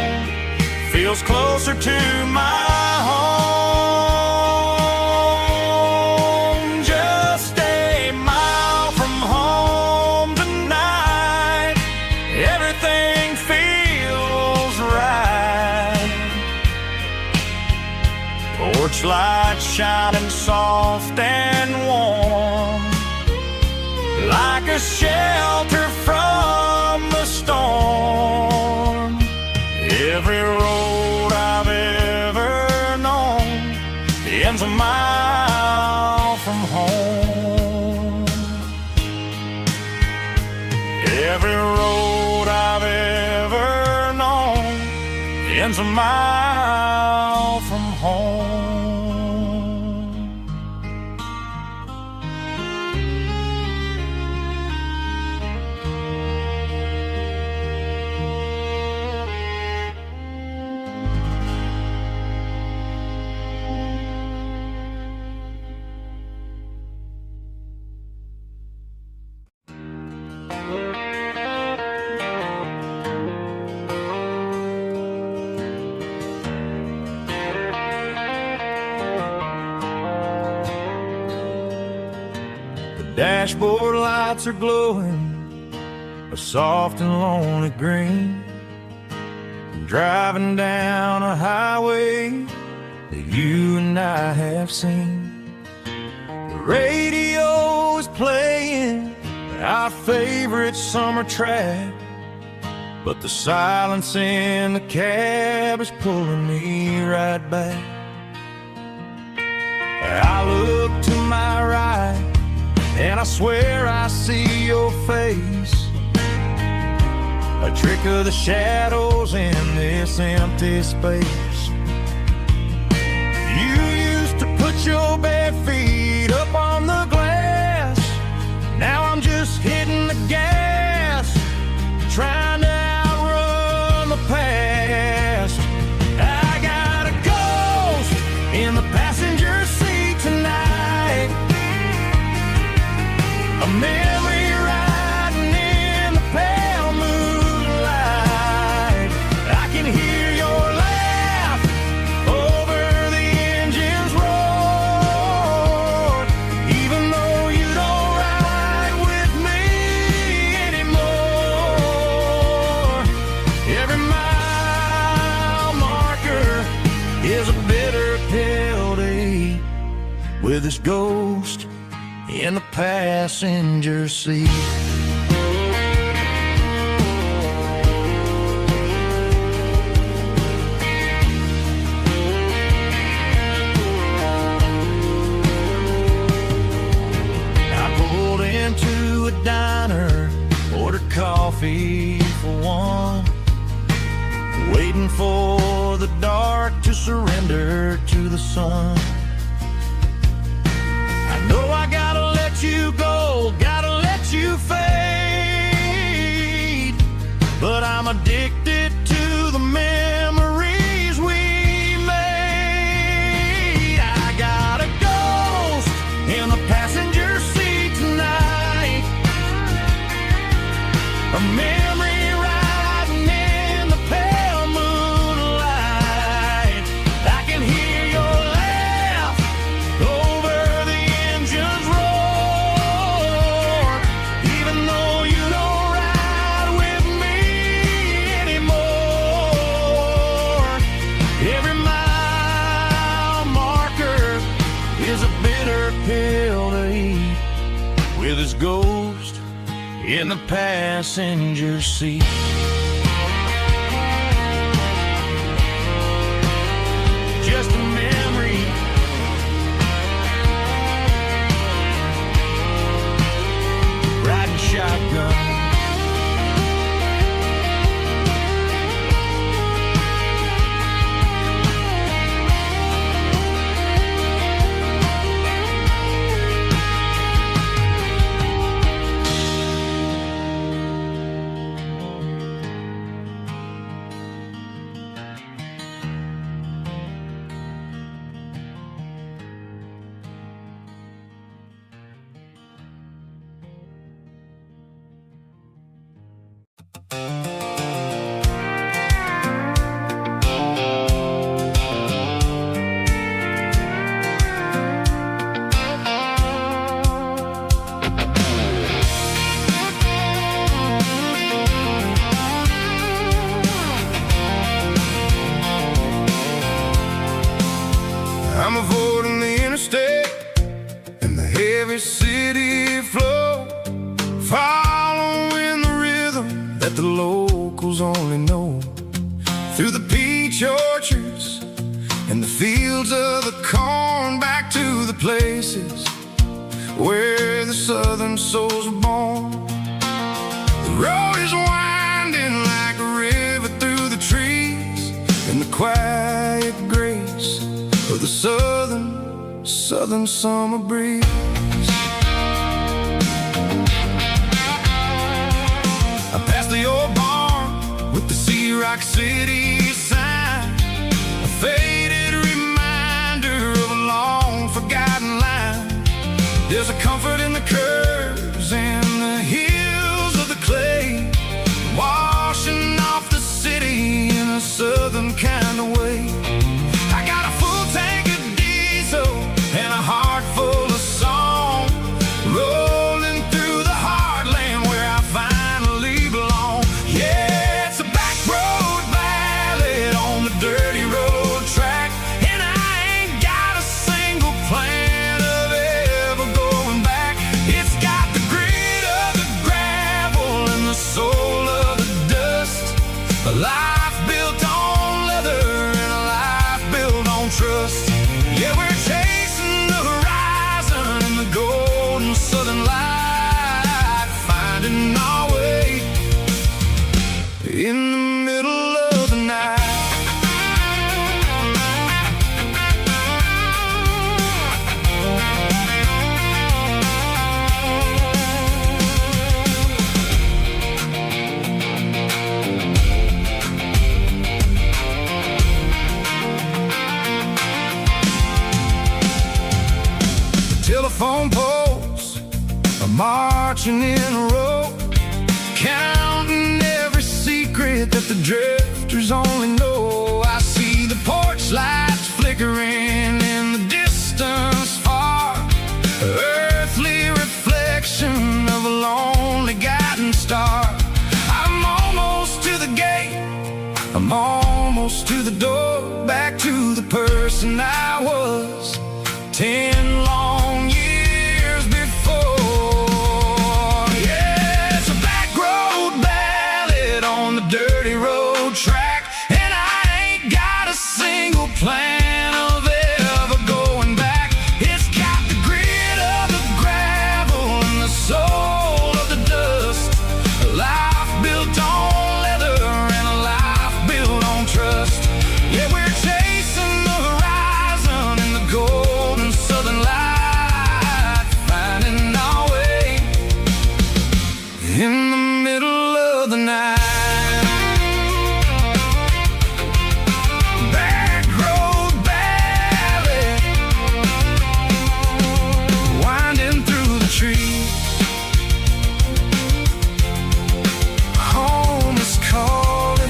feels closer to my home. Just a mile from home tonight, everything feels right. Porch light shining soft and warm, like a shelter from the storm. Every road I've ever known ends a mile from home. Every road I've ever known ends a mile from home. Dashboard lights are glowing a soft and lonely green. I'm driving down a highway that you and I have seen. The radio is playing our favorite summer track, but the silence in the cab is pulling me right back. I look to my right and I swear I see your face, a trick of the shadows in this empty space. You used to put your bare feet up on the glass. Now I'm just hitting the gas, trying to outrun the past. I got a ghost in the passenger seat tonight, a memory riding in the pale moonlight. I can hear your laugh over the engine's roar, even though you don't ride with me anymore. Every mile marker is a bitter pill to eat with this ghost
in the passenger seat. Into a diner, ordered coffee for one, waiting for the dark to surrender to the sun. I know I gotta let you go, gotta let you fade, but I'm addicted to the memories we made. I got a ghost in the passenger seat tonight, a memory riding in the pale moonlight. I can hear your laugh over the engine's roar, even though you don't ride with me anymore. Every mile marker is a bitter pill to eat, with his ghost in the passenger seat. Just a memory, riding shotgun. I'm avoiding the interstate and the heavy city flow, following the rhythm that the locals only know, through the peach orchards and the fields of the corn, back to the places where the southern souls were born. The road is winding like a river through the trees, in the quiet grace of the southern summer breeze. I passed the old barn with the Sea Rock City sign, a faded reminder of a long forgotten line. There's a comfort in the curves and the hills of the clay, washing off the city in a southern kind of way. I got a full tank of diesel and a heart full of song, rolling through the heartland where I finally belong. Yeah, it's a back road ballad on the dirty road track, and I ain't got a single plan of ever going back. It's got the grit of the gravel and the soul of the dust, a life built on leather and a life built on trust. Yeah, we're chasing the horizon in the golden southern light, finding our way in the middle of the night. Telephone poles are marching in a row, counting every secret that the drifters only know. I see the porch lights flickering in the distance far, earthly reflection of a lonely guiding star. I'm almost to the gate, I'm almost to the door, back to the person I was 10 long years before. middle of the night. Back road ballad, winding through the trees. Home is calling.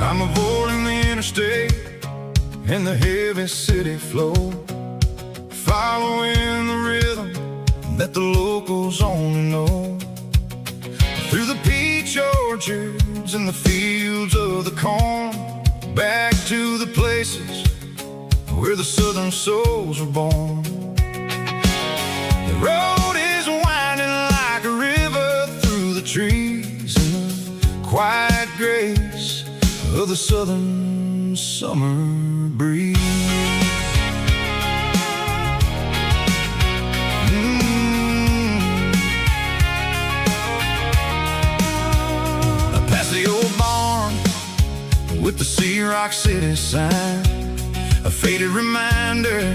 I'm avoiding the interstate and the heavy city flow, following the rhythm that the locals only know. Through the peach orchards and the fields of the corn, back to the places where the southern souls were born. The road is winding like a river through the trees in the quiet grace of the southern summer breeze. I pass the old barn with the Sea Rock City sign, a faded reminder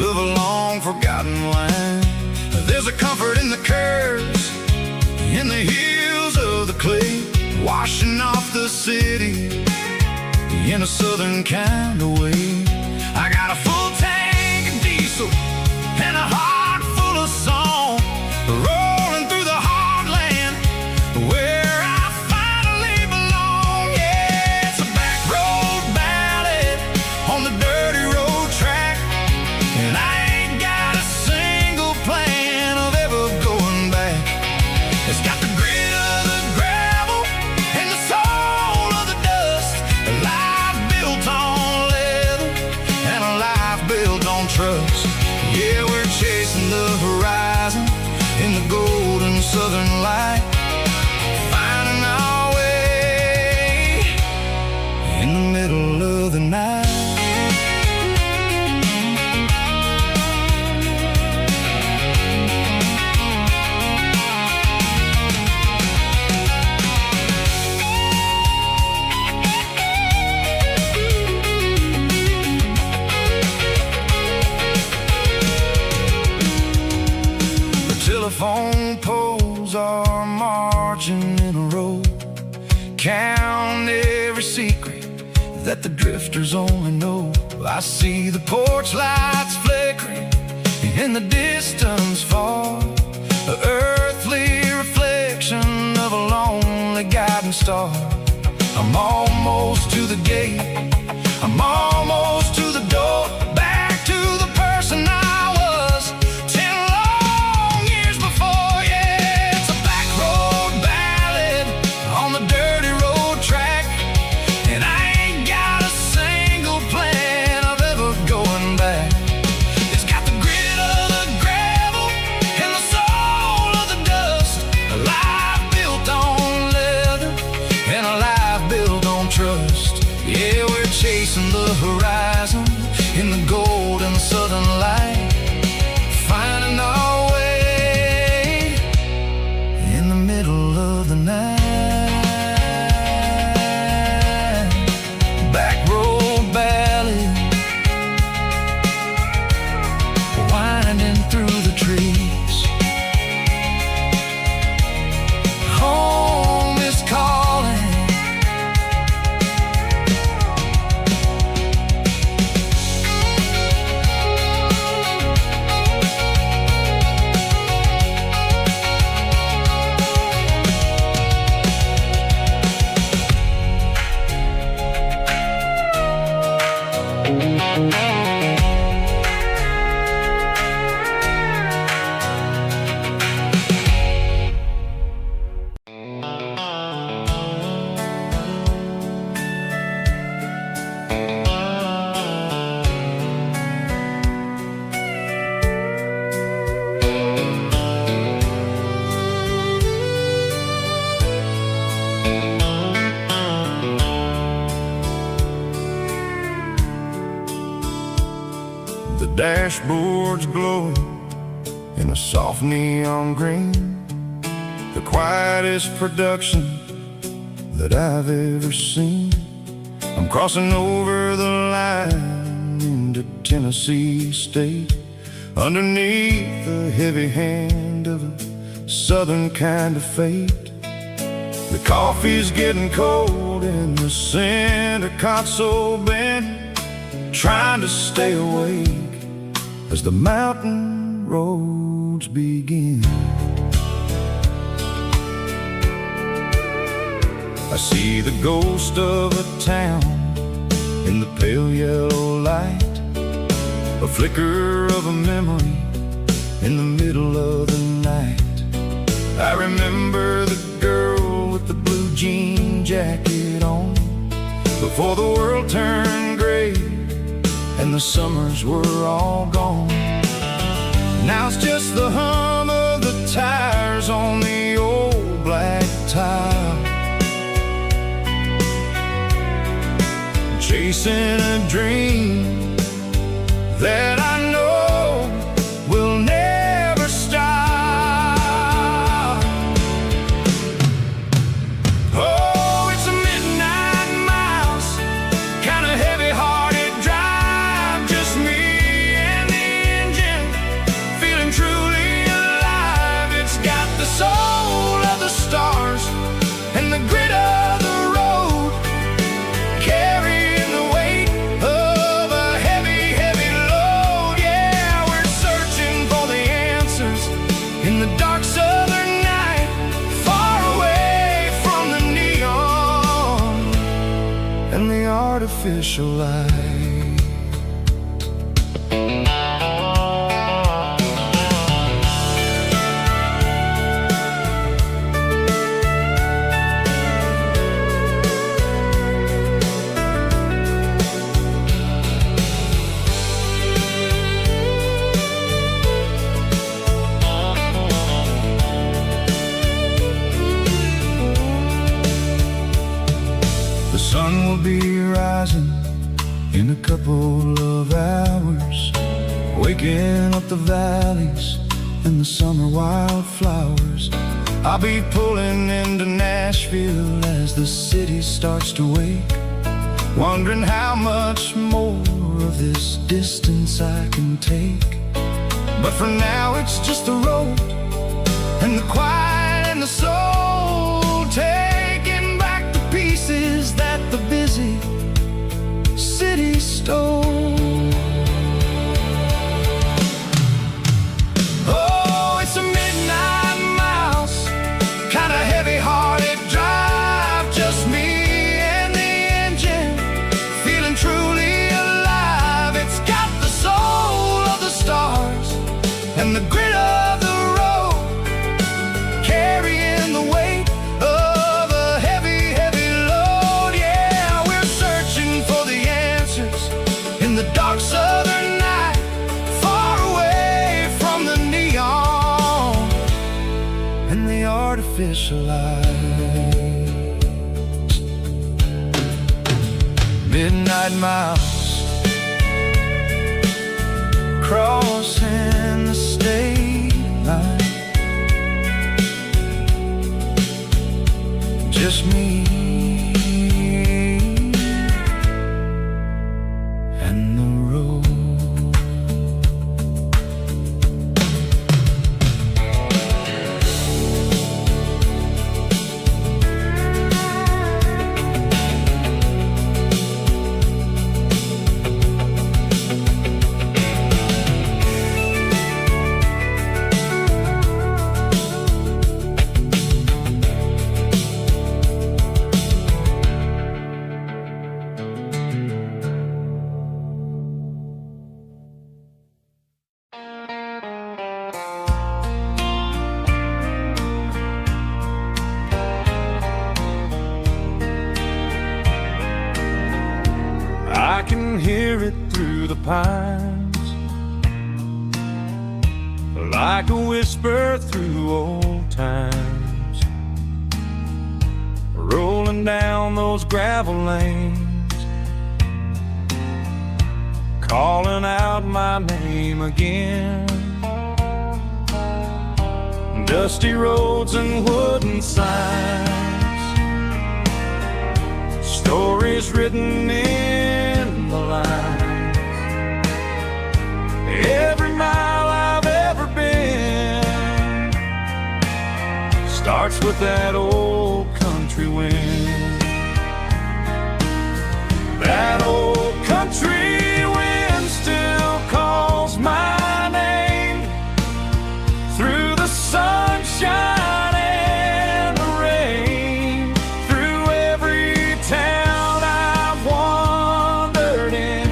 of a long forgotten line. There's a comfort in the curves, in the hills of the clay, washing off the city in a southern kind of way. I got a full tank of diesel and a heart full of song, rolling through the heartland where I finally belong. Yeah, it's a back road ballad on the dirty road track, and I ain't got a single plan of ever going back. It's got the grit of the gravel and the soul of the dust, a life built on leather and a life built on trust. Yeah, we're chasing the horizon in the golden southern light, finding our way in the middle of the night. Telephone poles are marching in a row, count every secret that the drifters only know. I see the porch lights flickering in the distance far, an earthly reflection of a lonely guiding star. I'm almost to the gate, I'm almost to the door, back to the person I was 10 long years before. Yeah, it's a back road ballad on the dirty road track, and I ain't got a single plan of ever going back. It's got the grit of the gravel and the soul of the dust, a life built on leather and a life built on trust. Yeah, dashboard's glowing in a soft neon green, the quietest production that I've ever seen. I'm crossing over the line into Tennessee State, underneath the heavy hand of a southern kind of fate. The coffee's getting cold in the center console bin, trying to stay awake as the mountain roads begin. I see the ghost of a town in the pale yellow light, a flicker of a memory in the middle of the night. I remember the girl with the blue jean jacket on, before the world turned gray and the summers were all gone. Now it's just the hum of the tires on the old black tile, chasing a dream that I know will never stop. Oh, it's a midnight miles, kind of heavy-hearted drive, just me and the engine, feeling truly alive. It's got the soul of the stars and the grit of the road, carrying the weight of a heavy, heavy load. Yeah, we're searching for the answers in the dark southern night, far away from the neon and the artificial light. The sun will be rising in a couple of hours, waking up the valleys and the summer wildflowers. I'll be pulling into Nashville as the city starts to wake, wondering how much more of this distance I can take. But for now it's just the road and the quiet and the soul, taking back the pieces that the busy city stole. Oh, it's a midnight miles, kind of heavy-hearted drive, just me and the engine, feeling truly alive. It's got the soul of the stars and the grit of the road, carrying the weight of a heavy, heavy load. Yeah, we're searching for the answers in the dark southern night, far away from the neon and the artificial light. Midnight miles, crossing the state line, just me and the road. I can hear it through the pines, like a whisper through old times, rolling down those gravel lanes,
calling out my name again. Dusty roads and wooden signs, stories written in the lines. Every mile I've ever been starts with that old country wind. That old country wind still calls my name through the sunshine and the rain, through every town I've wandered in,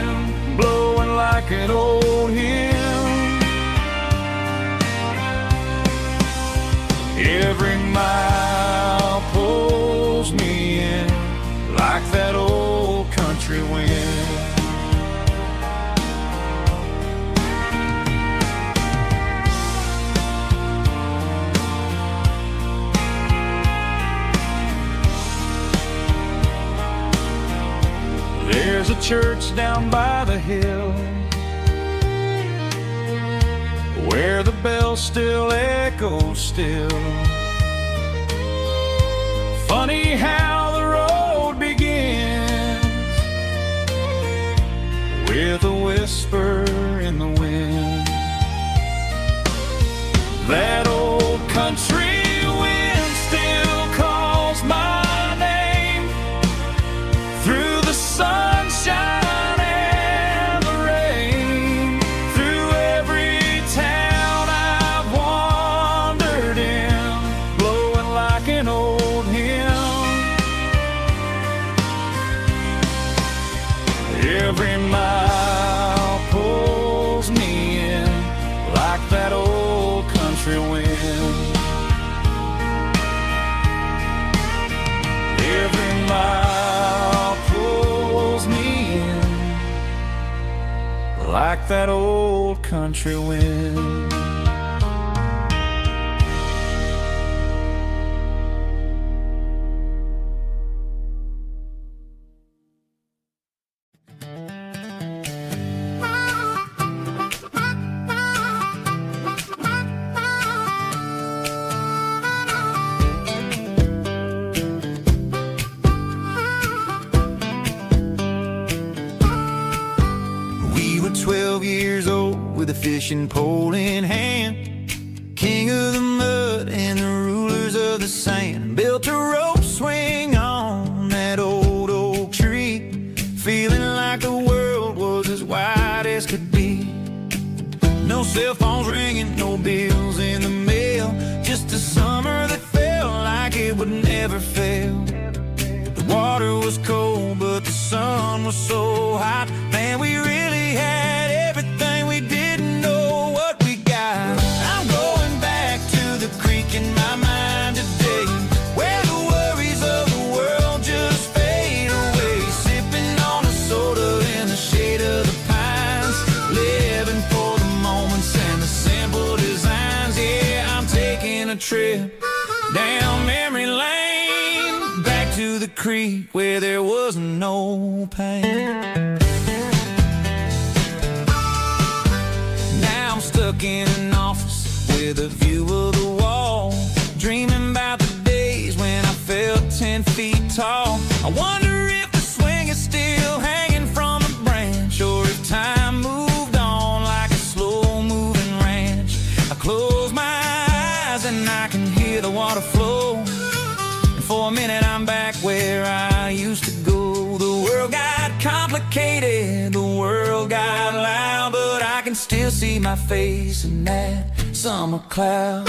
blowing like an old hymn. Every mile pulls me in like that old country wind. There's a church down by the hill where the bell still echoes still. Funny how the road begins with a whisper in the wind. That old country wind still calls my name through the sunshine and the rain, through every town I've wandered in, blowing like an old hymn. Every mile pulls me in like that old country wind. Every mile pulls me in like that old country wind.
We were 12 years old with a fishing pole in hand, king of the mud and the rulers of the sand. Built a rope swing on that old oak tree, feeling like the world was as wide as could be. No cell phones ringing, no bills in the mail, just a summer that felt like it would never fail. The water was cold, but the sun was so hot. Man, we really had everything, we didn't know what we got. I'm going back to the creek in my mind today, where the worries of the world just fade away. Sipping on a soda in the shade of the pines, living for the moments and the simple designs. Yeah, I'm taking a trip down memory lane, back to the creek where there was no pain. Now I'm stuck in an office with a view of the wall, dreaming about the days when I felt 10 feet tall. I wonder if the swing is still hanging from a branch, or if time moved on like a slow-moving ranch. I close my eyes and I can hear the water flow, and for a minute I'm back where I used to go. The world got complicated, the world got loud, but I can still see my face in that summer cloud.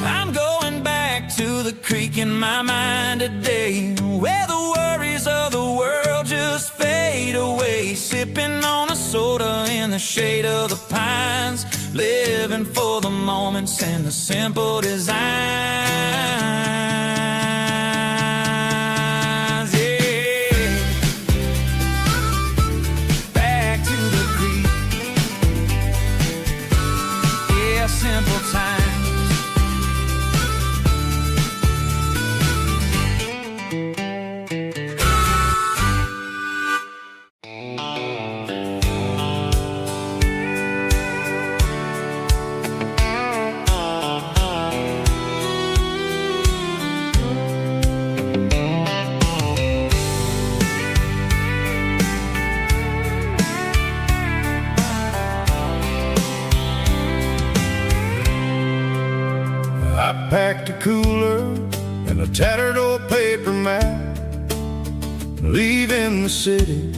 I'm going back to the creek in my mind today, where the worries of the world just fade away. Sipping on a soda in the shade of the pines, living for the moments and the simple designs. Yeah.
simple times.
I packed a cooler and a tattered old paper map, leaving the city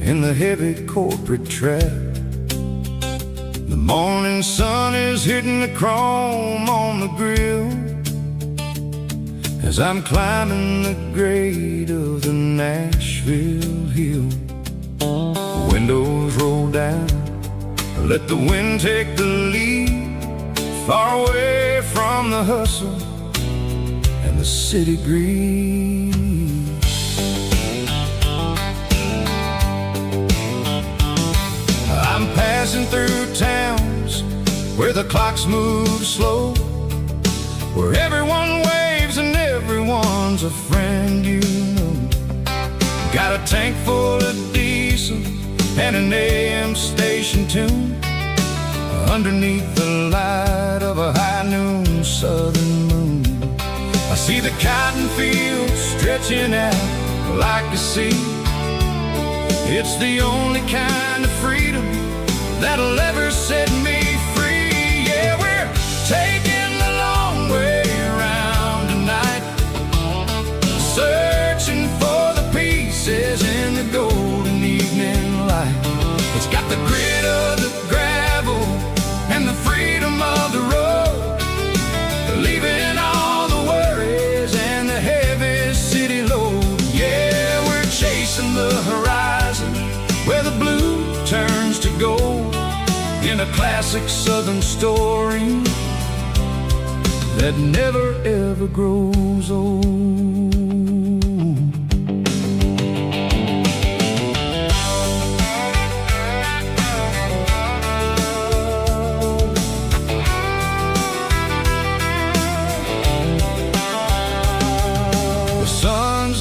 in the heavy corporate trap. The morning sun is hitting the chrome on the grill as I'm climbing the grade of the Nashville hill. The windows roll down, let the wind take the lead, far away from the hustle and the city breeze. I'm passing through towns where the clocks move slow, where everyone waves and everyone's a friend you know. Got a tank full of diesel and an AM station tune underneath the light of a high noon southern moon. I see the cotton fields stretching out like a sea. It's the only kind of freedom that'll ever set me free. Yeah, we're taking the long way around tonight, searching for the pieces in the golden evening light. It's got the grit of the gravel and the freedom of the road, leaving all the worries and the heavy city load. Yeah, we're chasing the horizon where the blue turns to gold, in a classic southern story that never ever grows old.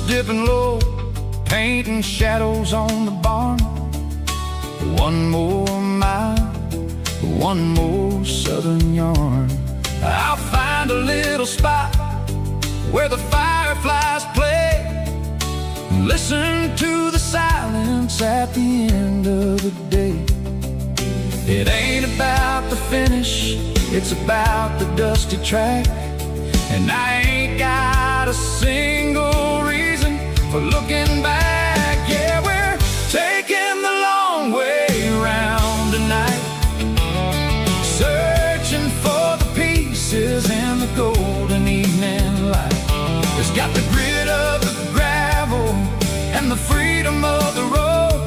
Dipping low, painting shadows on the barn. One more mile, one more southern yarn. I'll find a little spot where the fireflies play, and listen to the silence at the end of the day. It ain't about the finish, it's about the dusty track. And I ain't got a single reason for looking back. Yeah, we're taking the long way around tonight, searching for the pieces in the golden evening light. It's got the grit of the gravel and the freedom of the road,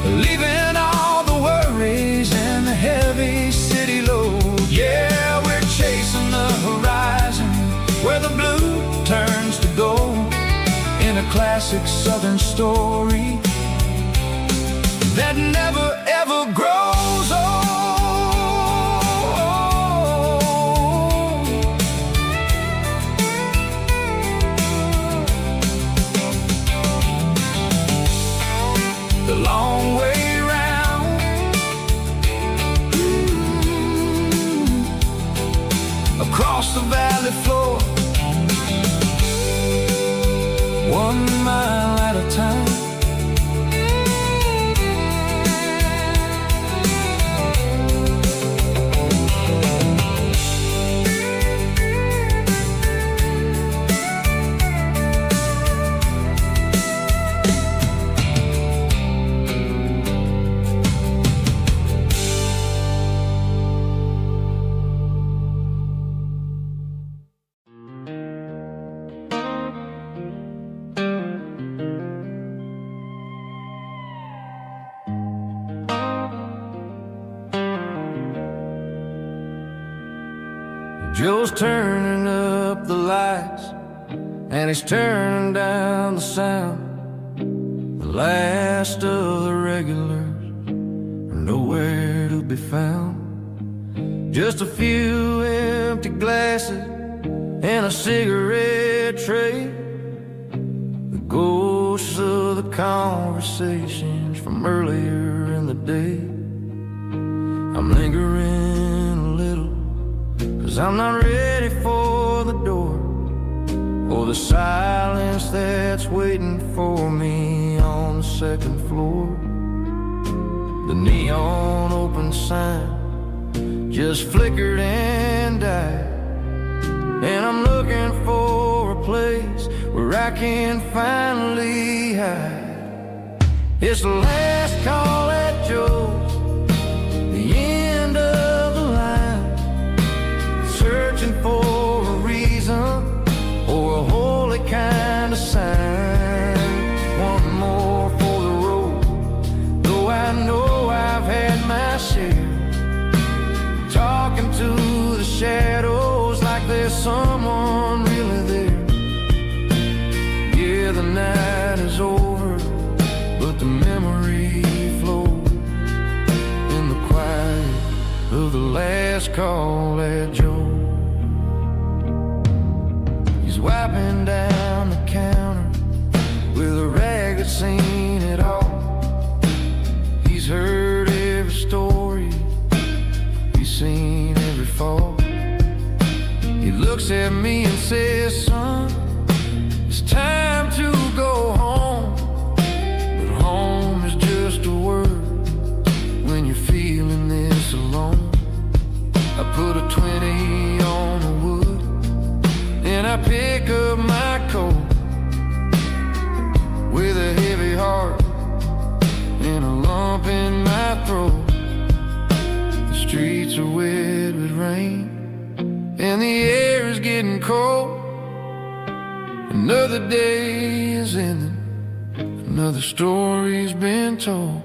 leaving all the worries and the heavy city load. Yeah, we're chasing the horizon where the blue turns to gold, in a classic southern story that never ever grows old. The long way round, across the valley floor, 1 mile at a time. Joe's turning up the lights and he's turning down the sound. The last of the regulars are nowhere to be found. just a few empty glasses and a cigarette tray. The ghosts of the conversations from earlier in the day. I'm lingering a little, 'cause I'm not ready for the door, or the silence that's waiting for me on the second floor. The neon open sign just flickered and died, and I'm looking for a place where I can finally hide. It's the last call at Joe's, the end of the line, searching for a reason or a holy kind of sign. One more for the road, though I know I've had my share. Talking to the shadows like there's someone really there. Yeah, the night is over, but the memory flows in the quiet of the last call at Joe. He's wiping down the counter with a rag that's seen it all. He's heard every story, he's seen every fall. He looks at me and says, son, it's time to go home. But home is just a word when you're feeling this alone. I put a 20 on the wood, and I pick up my coat with a heavy heart and a lump in my throat. The streets are wet with rain, and the air is getting cold. Another day is ending, another story's been told.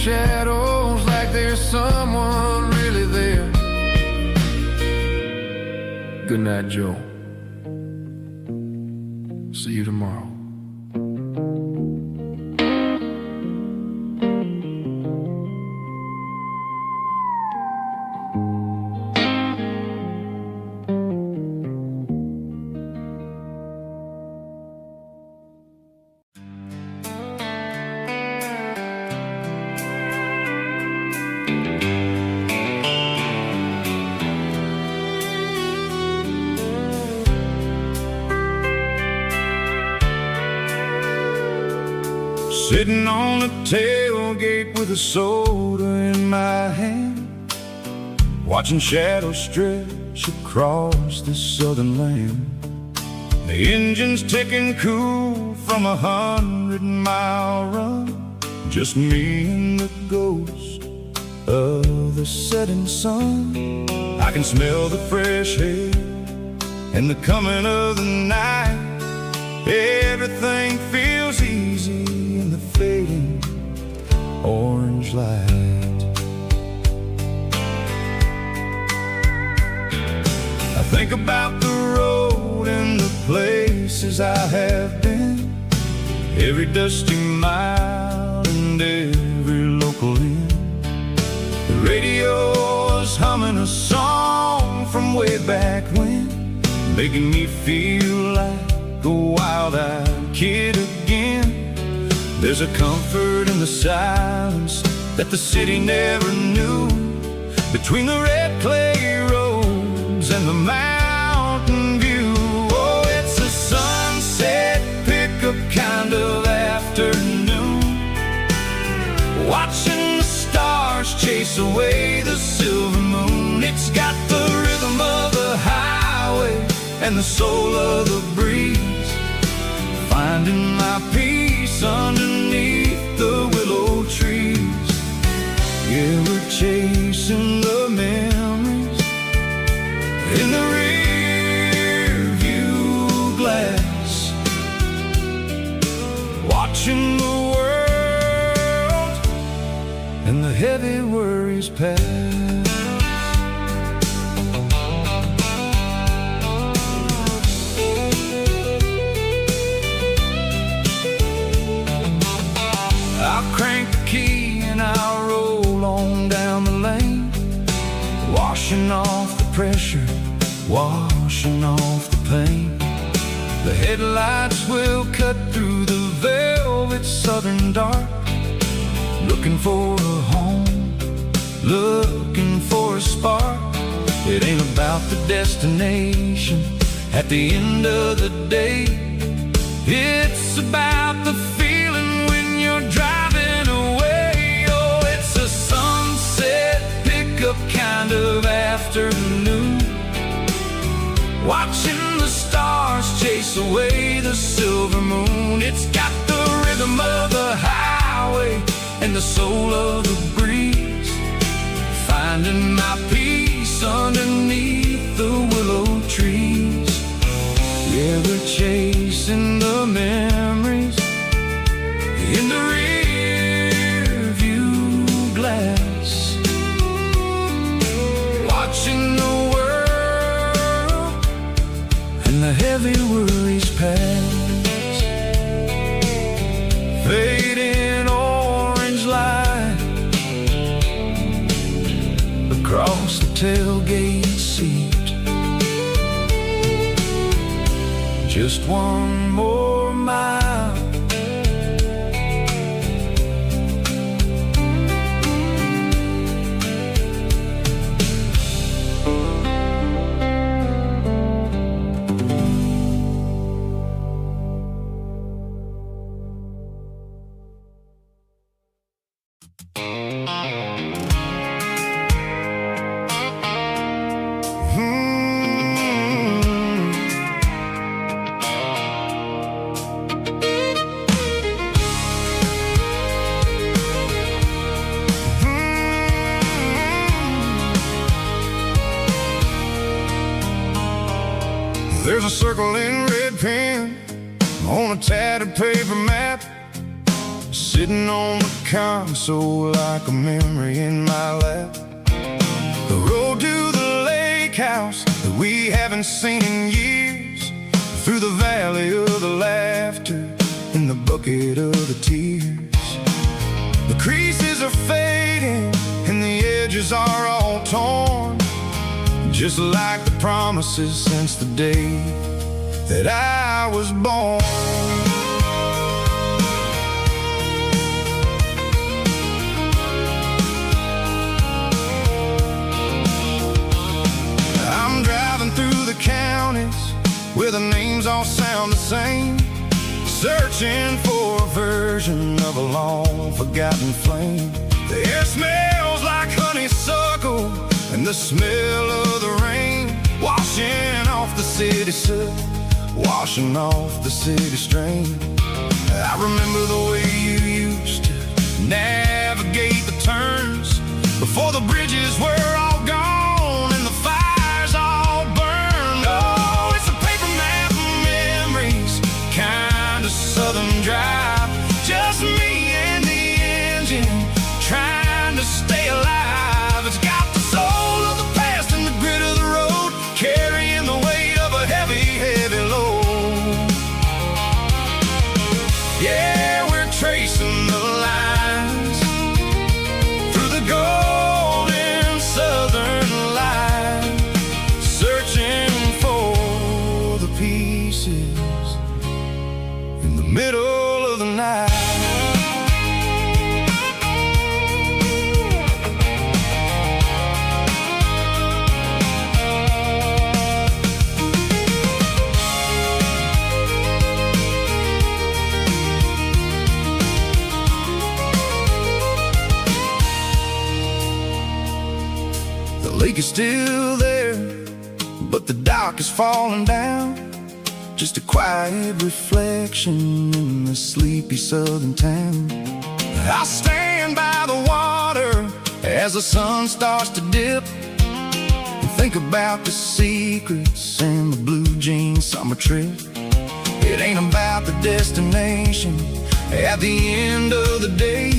Shadows like there's someone really there. Good night, Joe. See you tomorrow.
Sitting on the tailgate with a soda in my hand, watching shadows stretch across this southern land. The engine's ticking cool from 100-mile run, just me and the ghost of the setting sun. I can smell the fresh air and the coming of the night. Everything feels easy in the fading orange light. I think about the road and the places I have been, every dusty mile and every local inn. The radio is humming a song from way back when, making me feel like a wild-eyed kid again. There's a comfort in the silence that the city never knew, between the red clay roads and the mountain view. Oh, it's a sunset pickup kind of afternoon, watching the stars
chase away the silver moon. It's got the rhythm of the highway and the soul of the breeze, finding my peace underneath the willow trees. Yeah, we're chasing the memories in the rear view glass, watching the world and the heavy worries pass. I'll crank the key and I'll roll on down the lane, washing off the pressure, washing off the pain. The headlights will cut through the velvet southern dark, looking for a home, looking for a spark. It ain't about the destination at the end of the day. It's about the feeling when you're driving away. Oh, it's a sunset pickup kind of afternoon, watching the stars chase away the silver moon. It's got the rhythm of the highway and the soul of the breeze, finding my peace underneath the willow trees. Yeah, we're chasing the memories in the rear view glass, watching the world and the heavy worries pass. Fading orange light across the tailgate seat, just one more mile. There's a circle in red pen on a tattered paper map, sitting on the console like a memory in my lap. The road to the lake house that we haven't seen in years, through the valley of the laughter and the bucket of the tears. The creases are fading and the edges are all torn, just like the promises since the day that I was born. I'm driving through the counties where the names all sound the same, searching for a version of a long forgotten flame. The air smells like honeysuckle and the smell of the rain, washing off the city soot, washing off the city strain. I remember the way you used to navigate the turns before the bridges were all gone and the fires all burned. Oh, it's a paper map of memories, kind of southern drive, just me and the engine trying to stay alive. It's got the soul of the past and the grit of the road, carrying the weight of a heavy, heavy load. Yeah, we're tracing the lines through the golden sun. lake is still there, but the dock is falling down. Just a quiet reflection in the sleepy southern town. I stand by the water as the sun starts to dip, and think about the secrets and the blue jean summer trip. It ain't about the destination at the end of the day.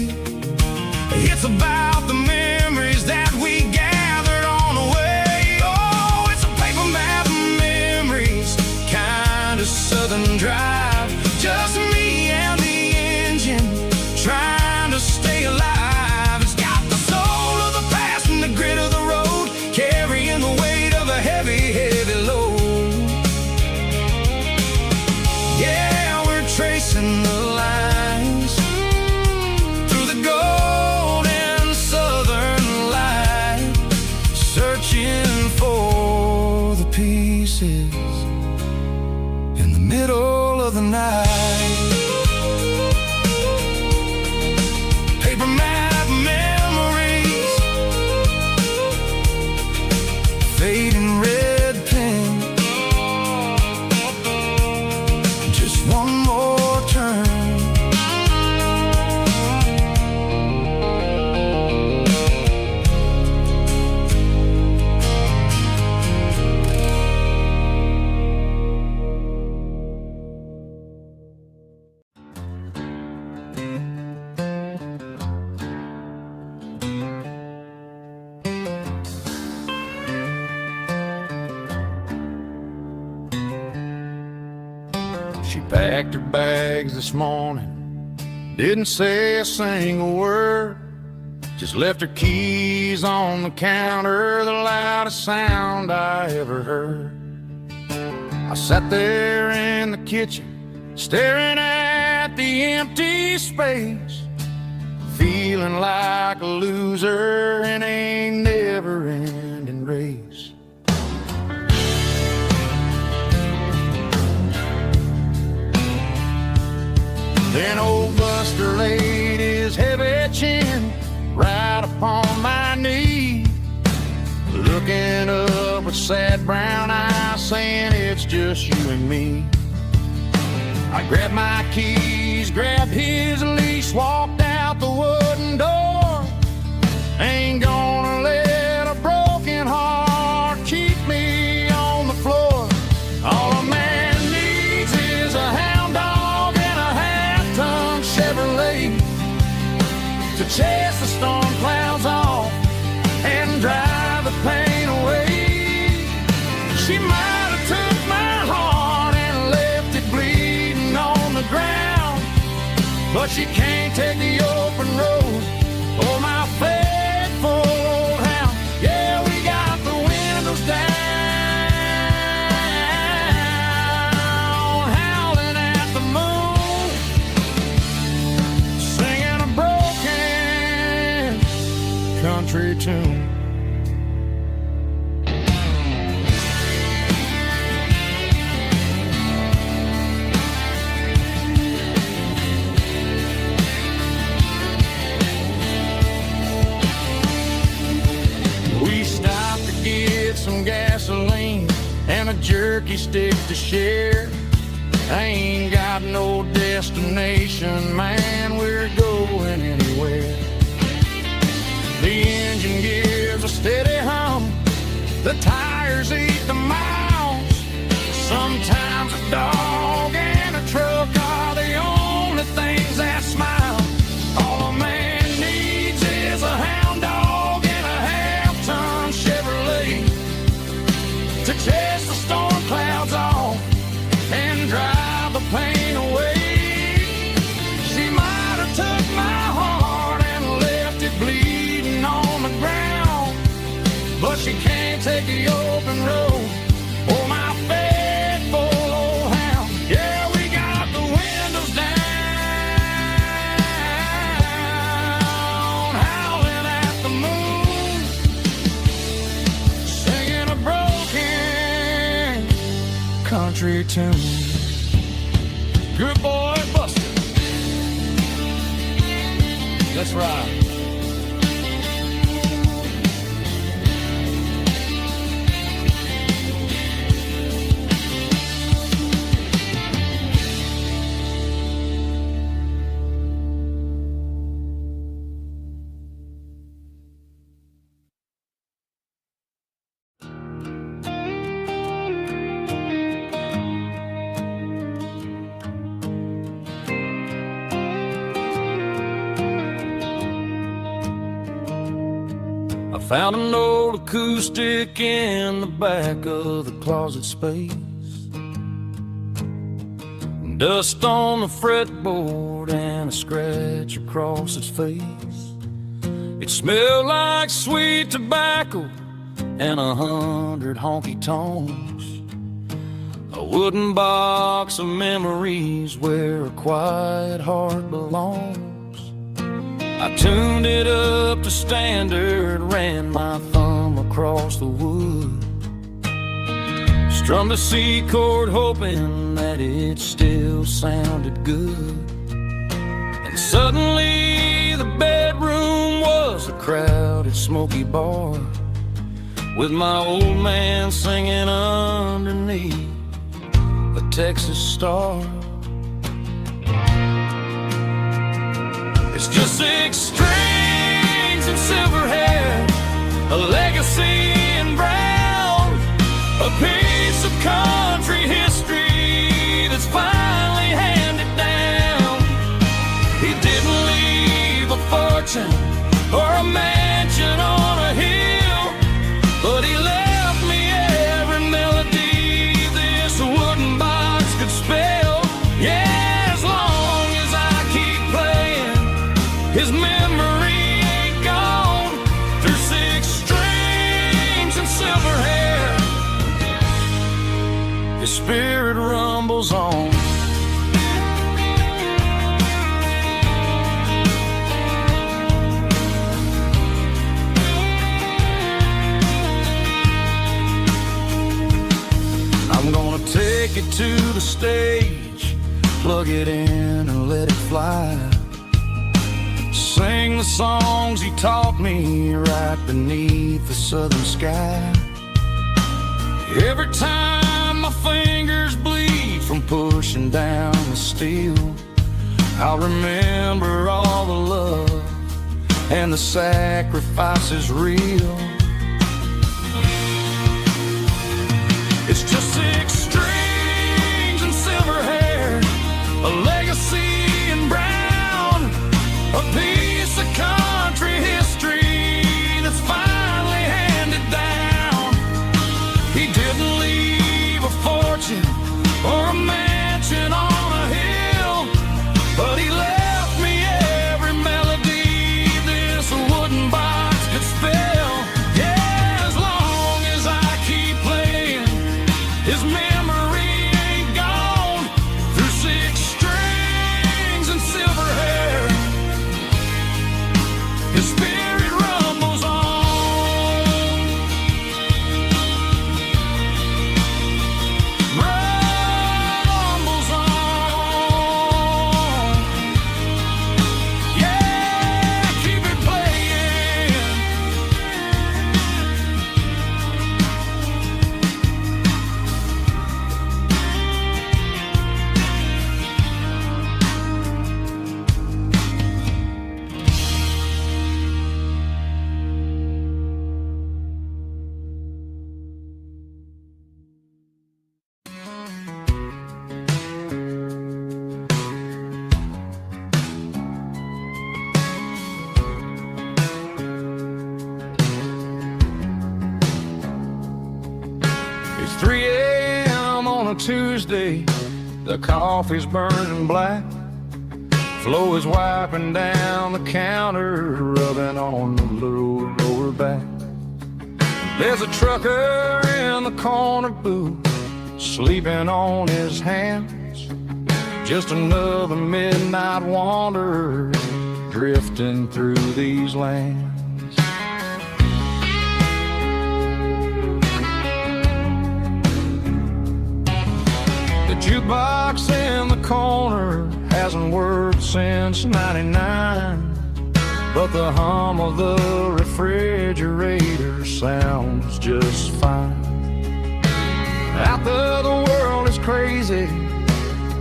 It's about the memories that we gathered on the way. Oh, it's a paper map of memories, kind of southern drive. Just me and the engine, trying to stay alive. It's got the soul of the past and the grit of the road, carrying the weight of a heavy, heavy load. Yeah, we're tracing the lines through the golden southern light, searching for the pieces in the middle of the night. Paper map memories, fading red pen, just one more turn.
She packed her bags this morning, didn't say a single word, just left her keys on the counter, the loudest sound I ever heard. I sat there in the kitchen, staring at the empty space, feeling like a loser in a never-ending race. Then old Buster laid his heavy chin right upon my knee, looking up with sad brown eyes, saying it's just you and me. I grabbed my keys, grabbed his leash, walked out the wooden door. Ain't gonna let a broken heart keep me on the floor. All a man needs is a hound dog and a half-ton Chevrolet to chase the storm clouds off and drive the pain away. She might have took my heart and left it bleeding on the ground, but she can't take the open road or my faithful old hound. Yeah, we got the windows down, howling at the moon, singing a broken country tune. We stopped to get some gasoline and a jerky stick to share. I ain't got no destination, man, we're going anywhere. The engine gives a steady hum, the tires eat the miles. Sometimes a dog and a truck are the only things that smile. All a man needs is a hound dog and a half-ton Chevrolet to chase the storm clouds off and drive the pain away. She might have took my heart and left it bleeding on the ground, but she can't take the open road or my faithful old hound. Yeah, we got the windows down, howling at the moon, singing a broken country tune. Good boy, Buster. Let's ride.
I found an old acoustic in the back of the closet space. Dust on the fretboard and a scratch across its face. It smelled like sweet tobacco and 100 honky-tonks. A wooden box of memories where a quiet heart belongs. I tuned it up to standard, ran my thumb across the wood. Strummed a C chord hoping that it still sounded good. And suddenly the bedroom was a crowded smoky bar, with my old man singing underneath a Texas star. It's just 6 strings and silver hair, a legacy in brown, a piece of country history that's finally handed down. He didn't leave a fortune or a mansion on a hill, but he left me every melody this wooden box could spell. Yeah, as long as I keep playing, his memory ain't gone. Through 6 strings and silver hair, his spirit rumbles on. I'm gonna take it to the stage, plug it in and let it fly. Sing the songs he taught me right beneath the southern sky. Every time my fingers bleed from pushing down the steel, I'll remember all the love and the sacrifices real. It's just 6 strings and silver hair, a legacy in brown, a piece of country history that's finally handed down. He didn't leave a fortune or a mansion on a hill, but he left me every melody this wooden box could spell. Yeah, as long as I keep playing, his memory ain't gone. Through 6 strings and silver hair, his spirit rumbles on. Rumbles on. Yeah, keep it playing. It's 3 a.m. on a Tuesday, the coffee's burning black. Flo is wiping down the counter, rubbing on the lower back. There's a trucker in the corner booth, sleeping on his hands. Just another midnight wanderer, drifting through these lands. The jukebox in the corner hasn't worked since '99, but the hum of the refrigerator sounds just fine. Out there the world is crazy,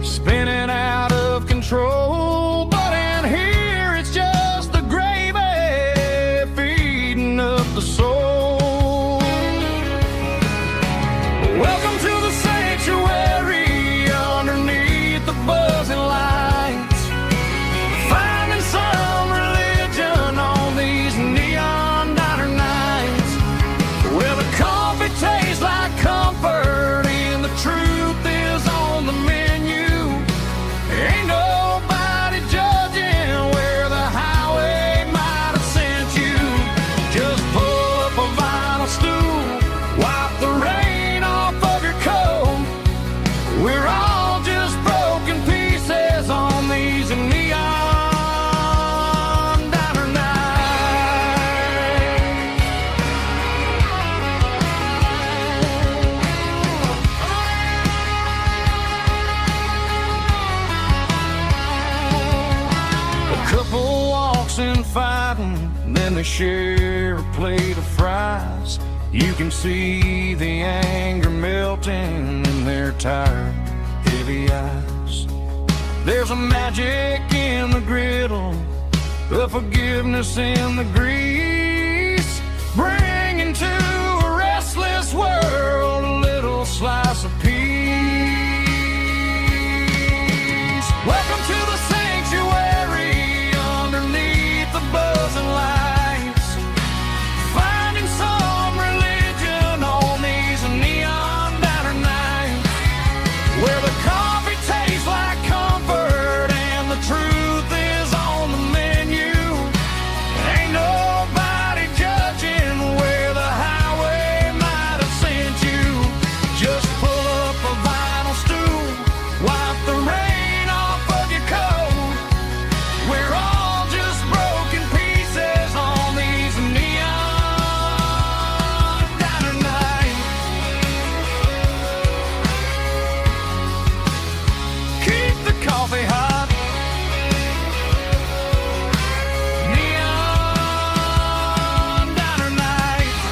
spinning out of control, but in here it's just the gravy feeding up the soul. Welcome to the sanctuary underneath the buzzing lights, finding some religion on these neon diner nights.
then they share a plate of fries. You can see the anger melting in their tired, heavy eyes. There's a magic in the griddle, a forgiveness in the grease, bringing to a restless world a little slice of peace. Welcome to the sanctuary underneath the buzzing lights, finding some religion on these neon diner nights, where the coffee tastes like comfort and the truth is on the menu. Ain't nobody judging where the highway might have sent you. Just pull up a vinyl stool, wipe the rain off of your coat. We're all just broken pieces on these neon diner nights. Keep the coffee hot. Neon diner nights.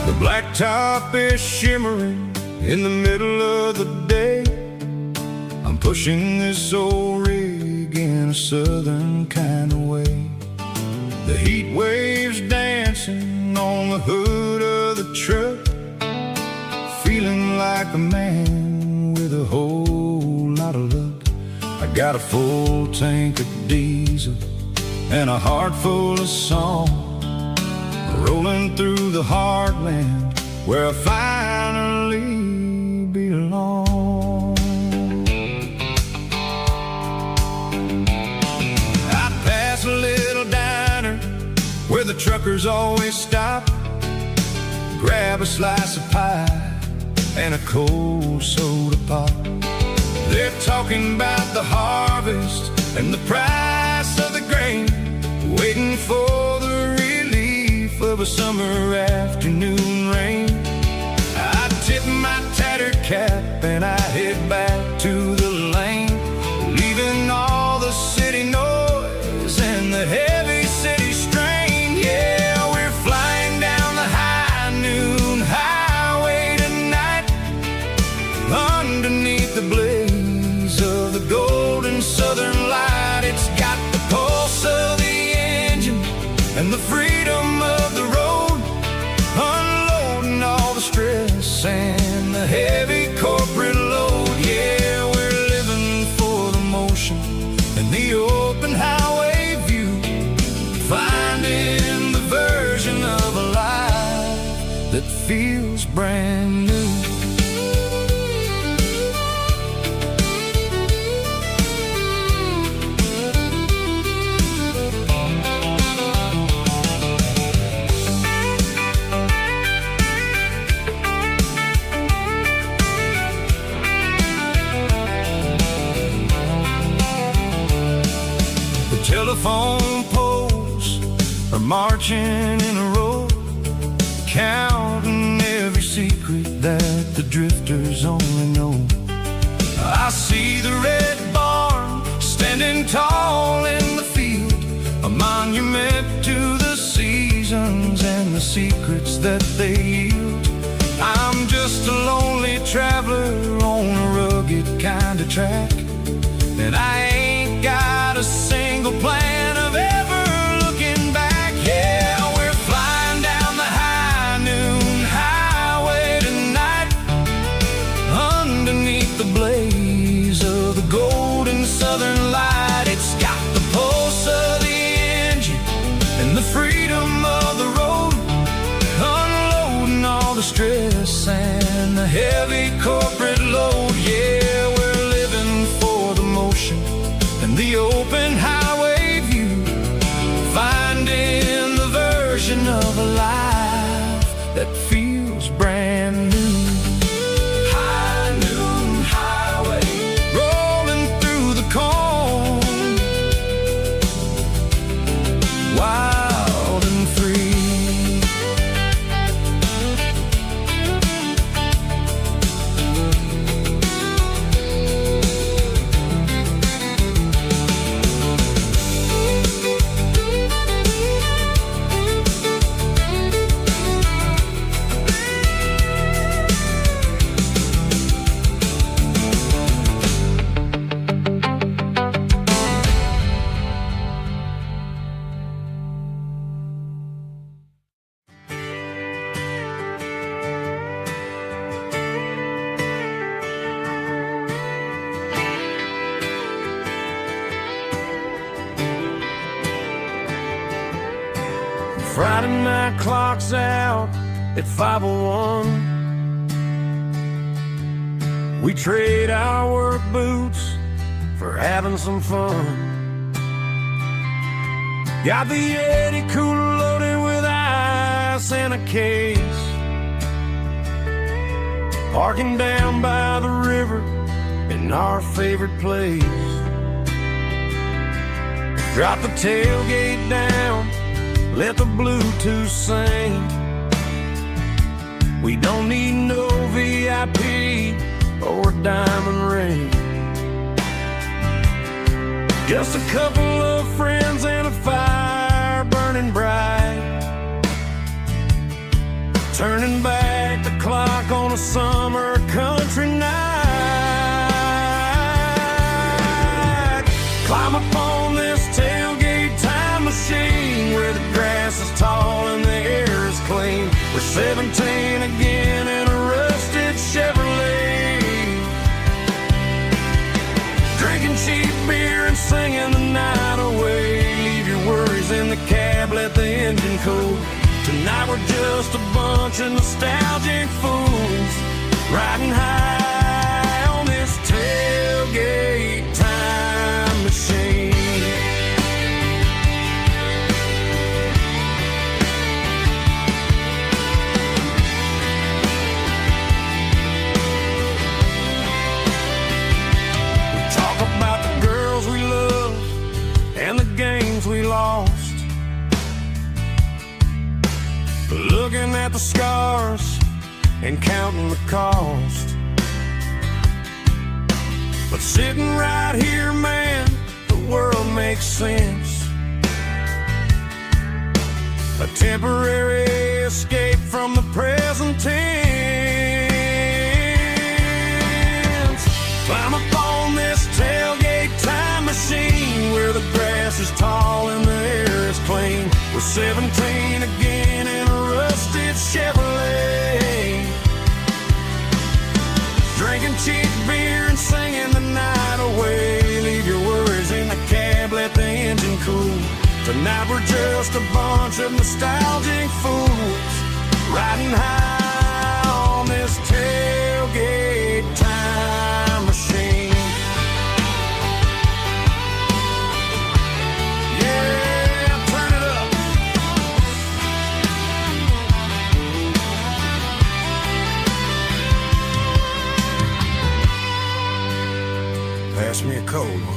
The blacktop is shimmering in the middle of the day. I'm pushing this old rig in a southern kind of way. The heat waves dancing on the hood of the truck, feeling like a man with a whole lot of luck. I got a full tank of diesel and a heart full of song, rolling through the heartland where I finally belong. I pass a little diner where the truckers always stop, grab a slice of pie and a cold soda pop. They're talking about the harvest and the price of the grain, waiting for the relief of a summer afternoon rain. I tip my tattered cap and I head back to the lane, leaving all the city noise and the heavy city strain. Yeah, we're flying down the high noon highway tonight, underneath the blaze of the golden southern light. It's got the pulse of the engine and the freedom of the road, unloading all the stress and the heavy corporate load. Yeah, we're living for the motion and the open highway view, finding the version of a life that feels brand new. Telephone poles are marching in a row, counting every secret that the drifters only know. I see the red barn standing tall in the field, a monument to the seasons and the secrets that they yield. I'm just a lonely traveler on a rugged kind of track, and I ain't got a single plan of ever looking back. Yeah, we're flying down the high noon highway tonight, underneath the blaze of the golden southern light. It's got the pulse of the engine and the freedom of the road, unloading
all the stress and the heavy corporate load. Yeah, we're living for the motion and the open highway view, finding the version of a life that feels brand new. High noon highway, rolling through the corn, wild and free. Friday night clock's out at 5:01. We trade our work boots for having some fun. Got the Yeti cooler loaded with ice and a case, parking down by the river in our favorite place. Drop the tailgate down, let the Bluetooth sing. We don't need no VIP or a diamond ring. Just a couple of friends and a fire burning bright, turning back the clock on a summer country night. Climb up on this tailgate time machine where the grass is tall and the air is clean. We're 17 again in a rusted Chevrolet, drinking cheap beer and singing the night away. Leave your worries in the cab, let the engine cool. Tonight we're just a bunch of nostalgic fools, riding high on this tailgate time machine. We lost, looking at the scars and counting the cost. But sitting right here, man, the world makes sense. A temporary escape from the present tense. Climb up on this tailgate time machine where the grass is tall and the air is clean. We're 17 again in a rusted Chevrolet, drinking cheap beer and singing the night away. Leave your worries in the cab, let the engine cool. Tonight we're just a bunch of nostalgic fools, riding high on this tailgate time machine. Pass me a cold one.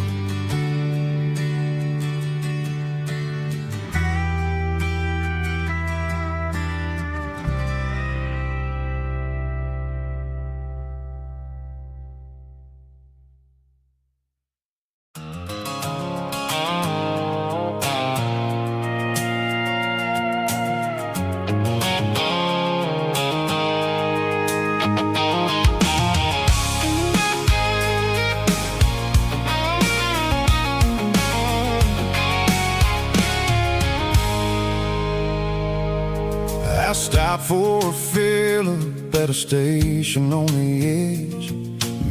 I stopped for a fill-up at a station on the edge.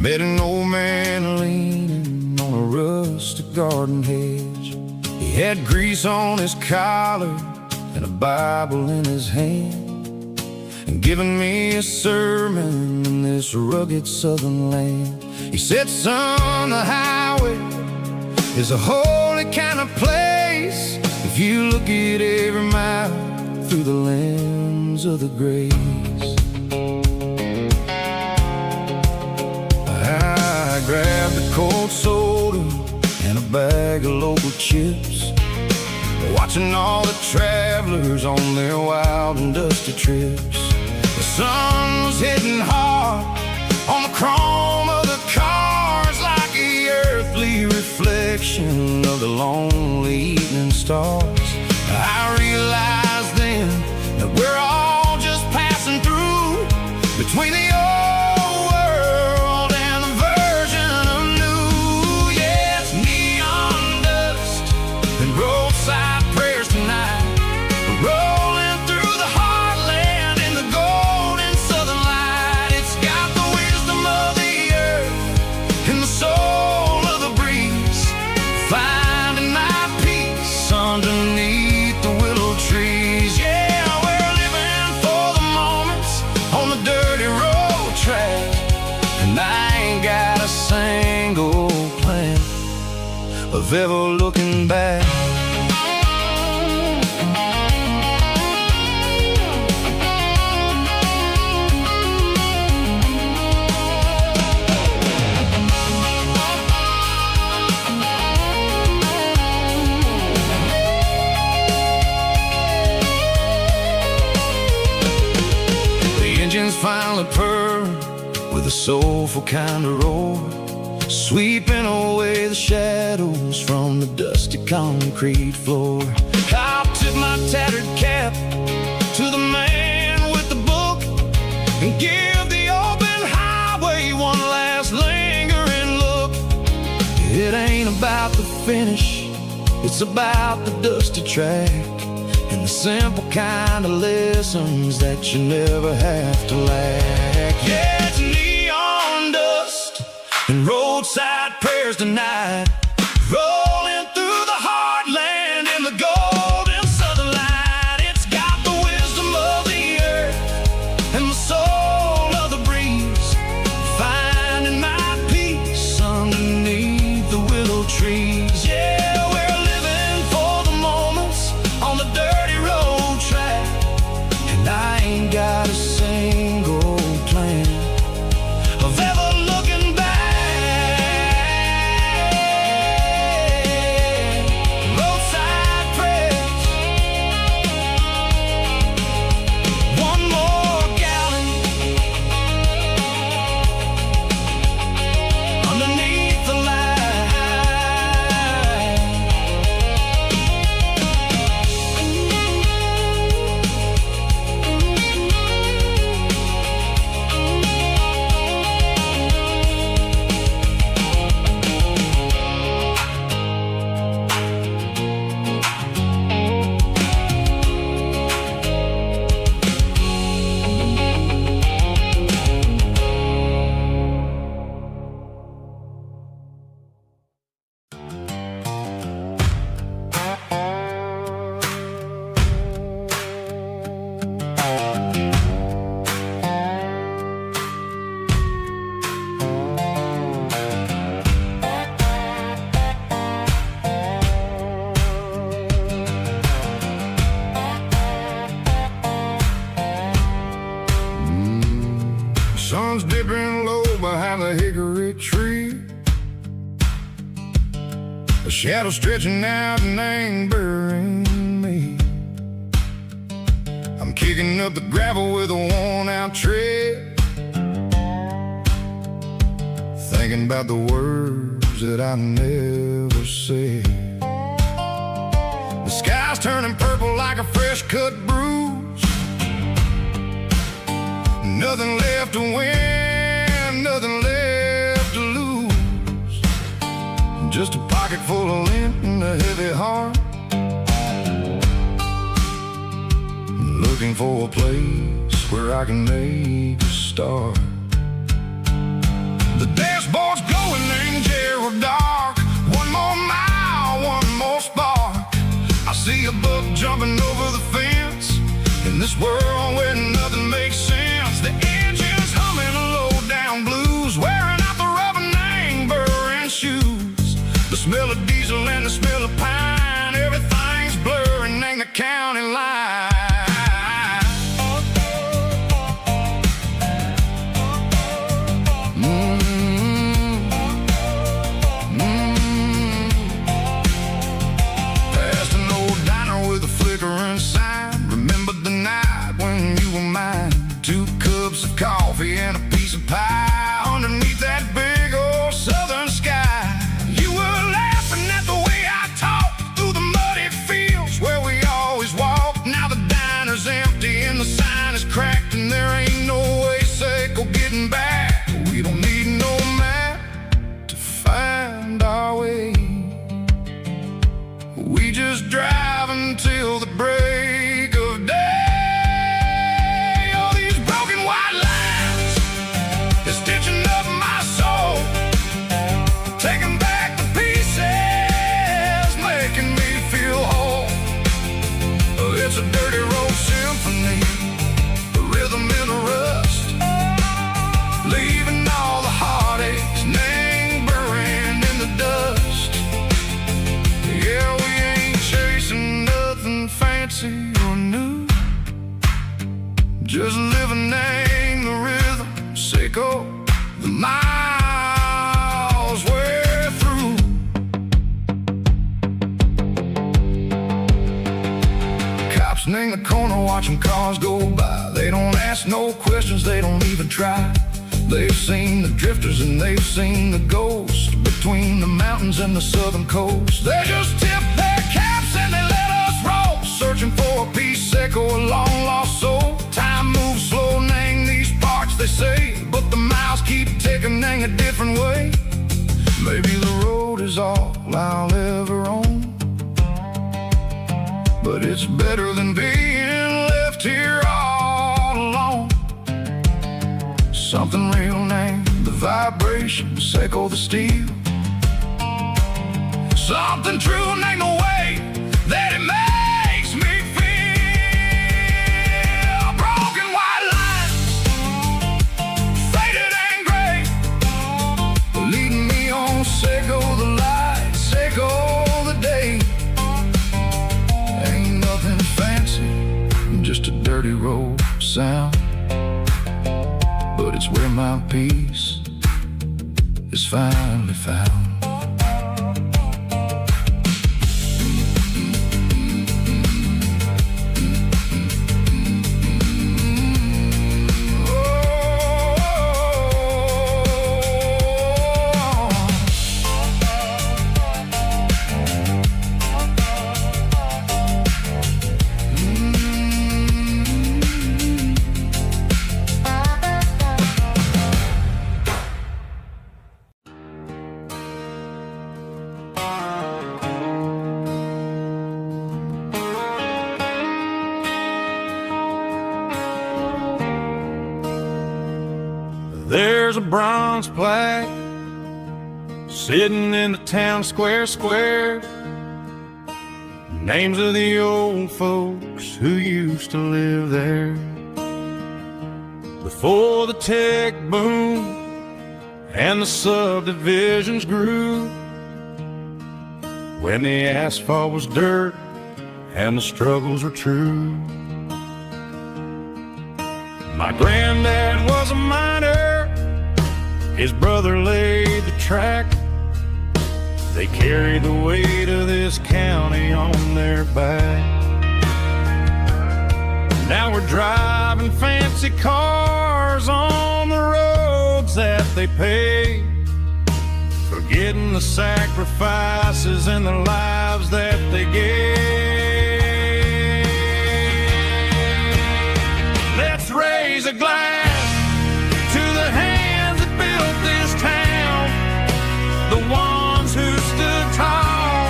Met an old man leaning on a rustic garden hedge. He had grease on his collar and a Bible in his hand,
and giving me a sermon in this rugged southern land. He said, son, the highway is a holy kind of place if you look at every mile through the lens of the grace. I grabbed a cold soda and a bag of local chips, watching all the travelers on their wild and dusty trips. The sun was hitting hard on the chrome of the cars, like the earthly reflection of the lonely evening stars. I realized then that we're all just passing through between the old world and the version of new. Yeah, it's neon dust and roadside prayers tonight, rolling through the heartland in the golden southern light. It's got the wisdom of the earth and the soul of the breeze, finding my peace underneath the willow trees. Yeah, we're living for the moments on the dirty road track, and I ain't got a single plan of ever looking back. Finally purr with a soulful kind of roar, sweeping away the shadows from the dusty concrete floor. I'll tip my tattered cap to the man with the book and give the open highway one last lingering look. It ain't about the finish, it's about the dusty track and the simple kind of lessons that you never have to lack. Yeah, it's neon dust and roadside prayers tonight, rolling through the heartland in the golden southern light. It's got the wisdom of the earth and the soul of the breeze, finding my peace underneath the willow trees. Yeah, we're living for the moments on the dirty road track, and I ain't got a single plan of ever looking back. Roadside prayers, one more gallon underneath the light. Sun's dipping low behind the hickory tree, a shadow stretching out and angering me. I'm kicking up the gravel with a worn-out tread, thinking about the words that I never said. The sky's turning purple like a fresh-cut bruise, nothing left to win, nothing left to lose, just a pocket full of lint and a heavy heart, looking for a place where I can make a start. The dashboard's glowing in Gerald dark, one more mile, one more spark. I see a buck jumping over the fence in this world where nothing makes 2 cups of coffee and a piece of pie underneath that big old southern sky. You were laughing at the way I talked through the muddy fields where we always walked. Now the diner's empty and the sign is cracked, and there ain't no way safe or getting back. We don't need no map to find our way. We just drive until the break of day. All these broken white lines is stitching up my soul, taking back the pieces, making me feel whole. It's a dirty road symphony, a rhythm in a rust, leaving all the heartaches lingering in the dust. Yeah, we ain't chasing nothing fancy or new, just living in the rhythm, sicko, the miles we're through. Cops in the corner watching cars go by. They don't ask no questions, they don't even try. They've seen the drifters and they've seen the ghosts between the mountains and the southern coast. They just tip their caps and they let us roll, searching for a piece sick or a long lost soul. Time moves slow in these parts, they say, but the miles keep ticking in a different way. Maybe the road is all I'll ever own, but it's better than being left here all alone. Something real named the vibrations echo the steel. Something true named the way that it makes me feel. Broken white lines, faded and gray, leading me on, sicko the light, sicko the day. Ain't nothing fancy, just a dirty road sound, but it's where my peace is finally found.
There's a bronze plaque sitting in the town square. Names of the old folks who used to live there before the tech boom and the subdivisions grew, when the asphalt was dirt and the struggles were true. My granddad was a miner, his brother laid the track. They carried the weight of this county on their back. Now we're driving fancy cars on the roads that they paved, forgetting the sacrifices and the lives that they gave. Let's raise a glass to the hands that built this town, the ones who stood tall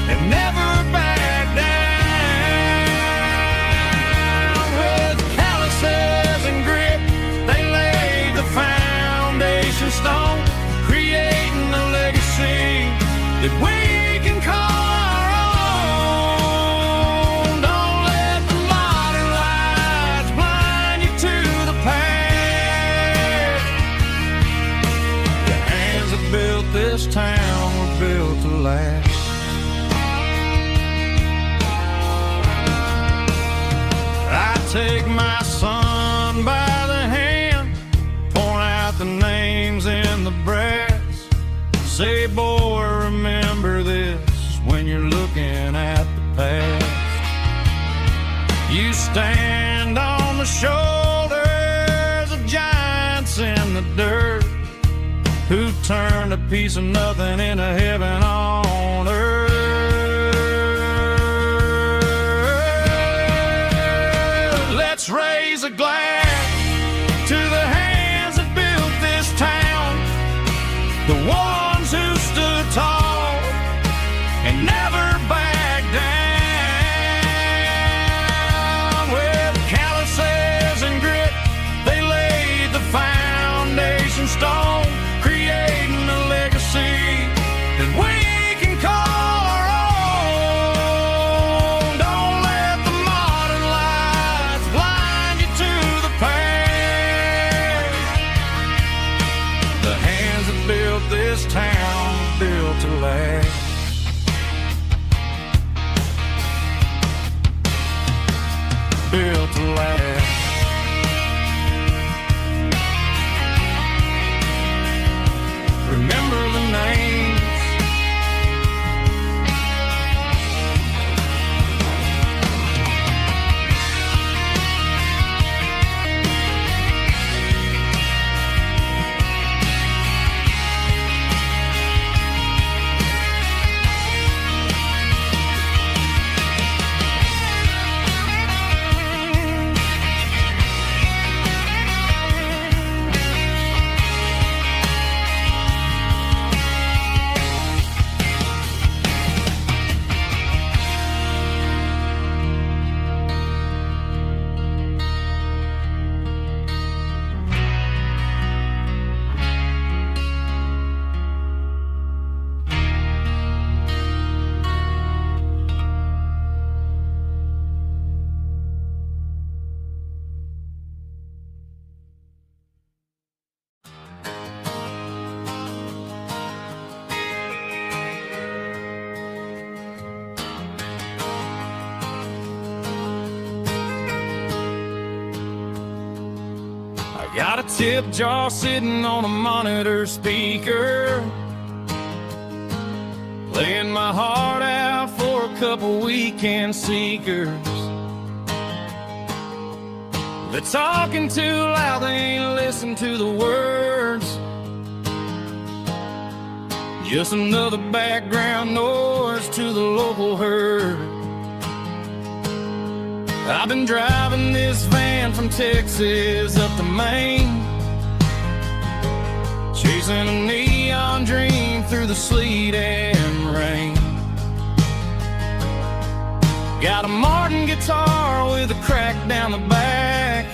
and never backed down. With calluses and grit, they laid the foundation stone, creating a legacy that we can call our own. Don't let the modern lights blind you to the past. The hands that built this town were built to last. I take my son by the hand, point out the names in the brass, say, boy, remember this when you're looking at the past. You stand on the shoulder the dirt, who turned a piece of nothing into heaven on earth. Let's raise a glass to the hands that built this town, the ones who stood tall and never backed down. With calluses and grit, they laid the foundation stone, creating a legacy that we can call our own. Don't let the modern lights blind you to the past. The hands that built this town built to last. Built to last. Remember the names. Got a tip jar sitting on a monitor speaker, playing my heart out for a couple weekend seekers. They're talking too loud, they ain't listen to the words. Just another background noise to the local herd. I've been driving this van from Texas up to Maine, chasing a neon dream through the sleet and rain. Got a Martin guitar with a crack down the back,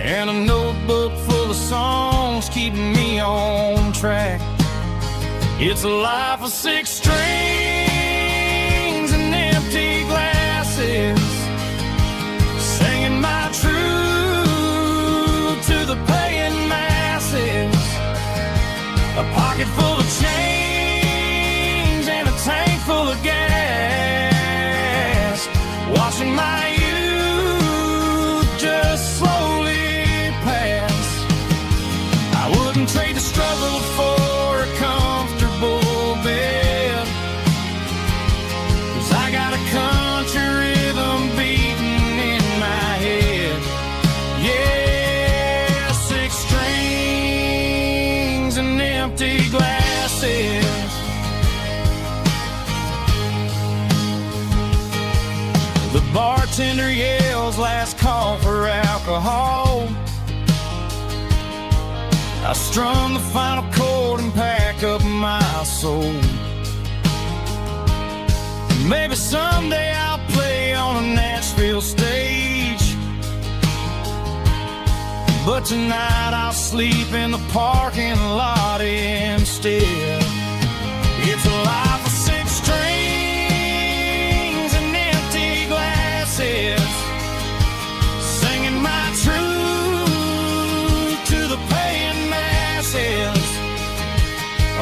and a notebook full of songs keeping me on track. It's a life of 6 strings and empty glasses, singing my truth to the paying masses. A pocket full of change and a tank full of gas, watching my youth just slowly pass. I wouldn't trade the struggle for a comfortable bed, 'cause I got a country rhythm beating in my head. Yeah, 6 strings and empty glasses. The bartender yells last call for alcohol. I strum the final chord and pack up my soul. Maybe someday I'll play on a Nashville stage, but tonight I'll sleep in the parking lot instead. It's a life of 6 strings and empty glasses, singing my truth to the paying masses.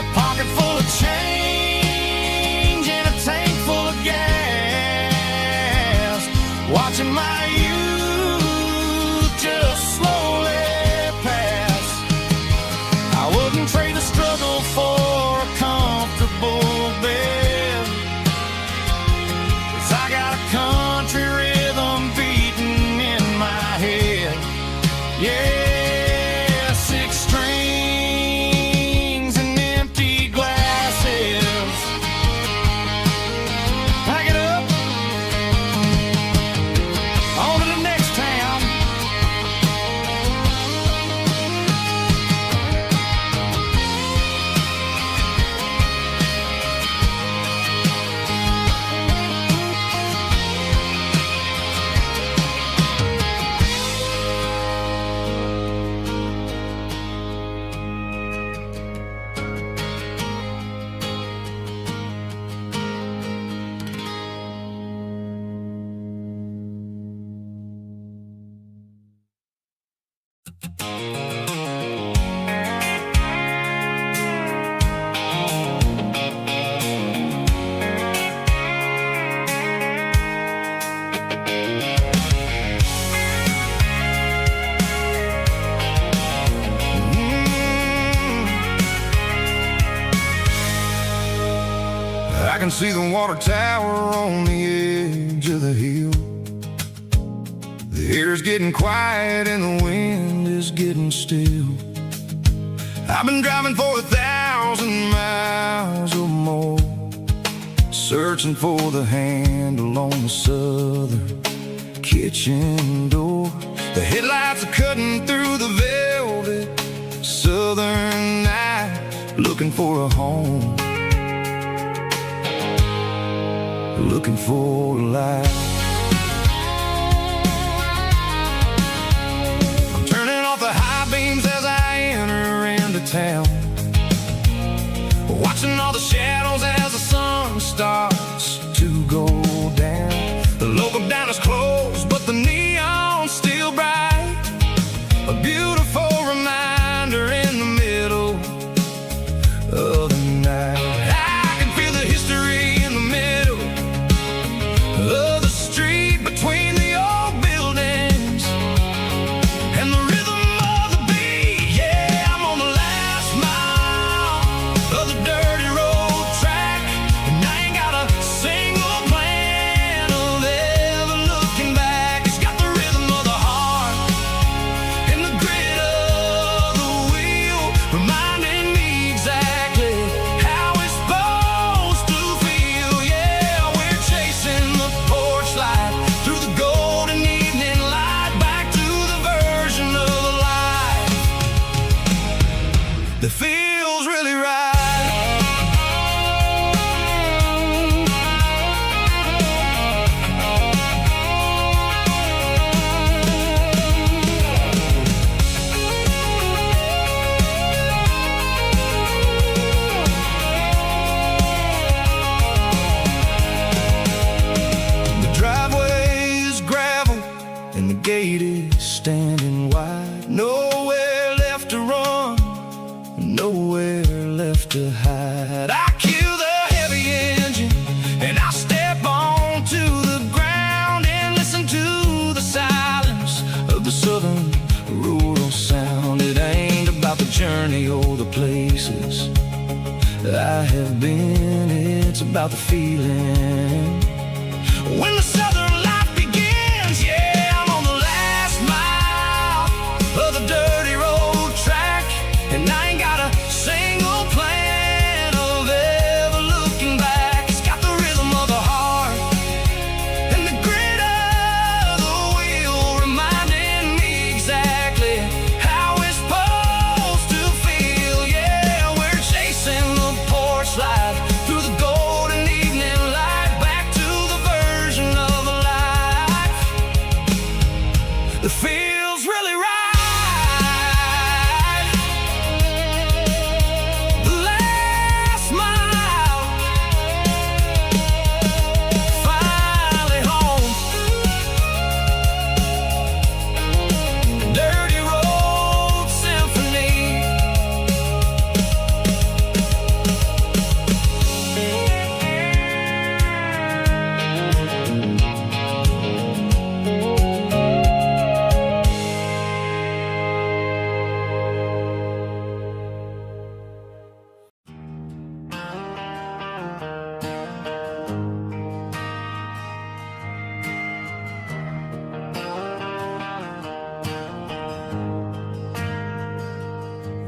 A pocket full of change and a tank full of gas, watching my youth just slowly pass. I wouldn't trade the struggle for
can see the water tower on the edge of the hill. The air's getting quiet and the wind is getting still. I've been driving for 1,000 miles or more, searching for the handle on the southern kitchen door. The headlights are cutting through the velvet southern night, looking for a home, looking for a life. I'm turning off the high beams as I enter into town, watching all the shadows as the sun starts to go down. The local diner's closed, but the neon's still bright, a beautiful reminder in the middle of the night. I can feel the history in the middle of the street, between the old buildings and the rhythm of the beat. Yeah, I'm on the last mile of the dirty road track, and I ain't got a single plan of ever looking back. It's got the rhythm of the heart and the grit of the wheel, reminding me exactly how it's supposed to feel. Yeah, we're chasing the porch light through the golden evening light, back to the version of life that feels really right. The driveway is gravel and the gate is standing wide. Nowhere left to run, nowhere left to hide. I kill the heavy engine and I step onto the ground and listen to the silence of the southern rural sound. It ain't about the journey or the places I have been, it's about the feeling when the southern life begins. Yeah, I'm on the last mile of the dirty road track, and I ain't got a single plan of ever looking back. It's got the rhythm of the heart and the grit of the wheel, reminding me exactly how it's supposed to feel. Yeah, we're chasing the porch light through the golden evening light, back to the version of life that feels really right. The last mile, finally home. Dirty Road Symphony.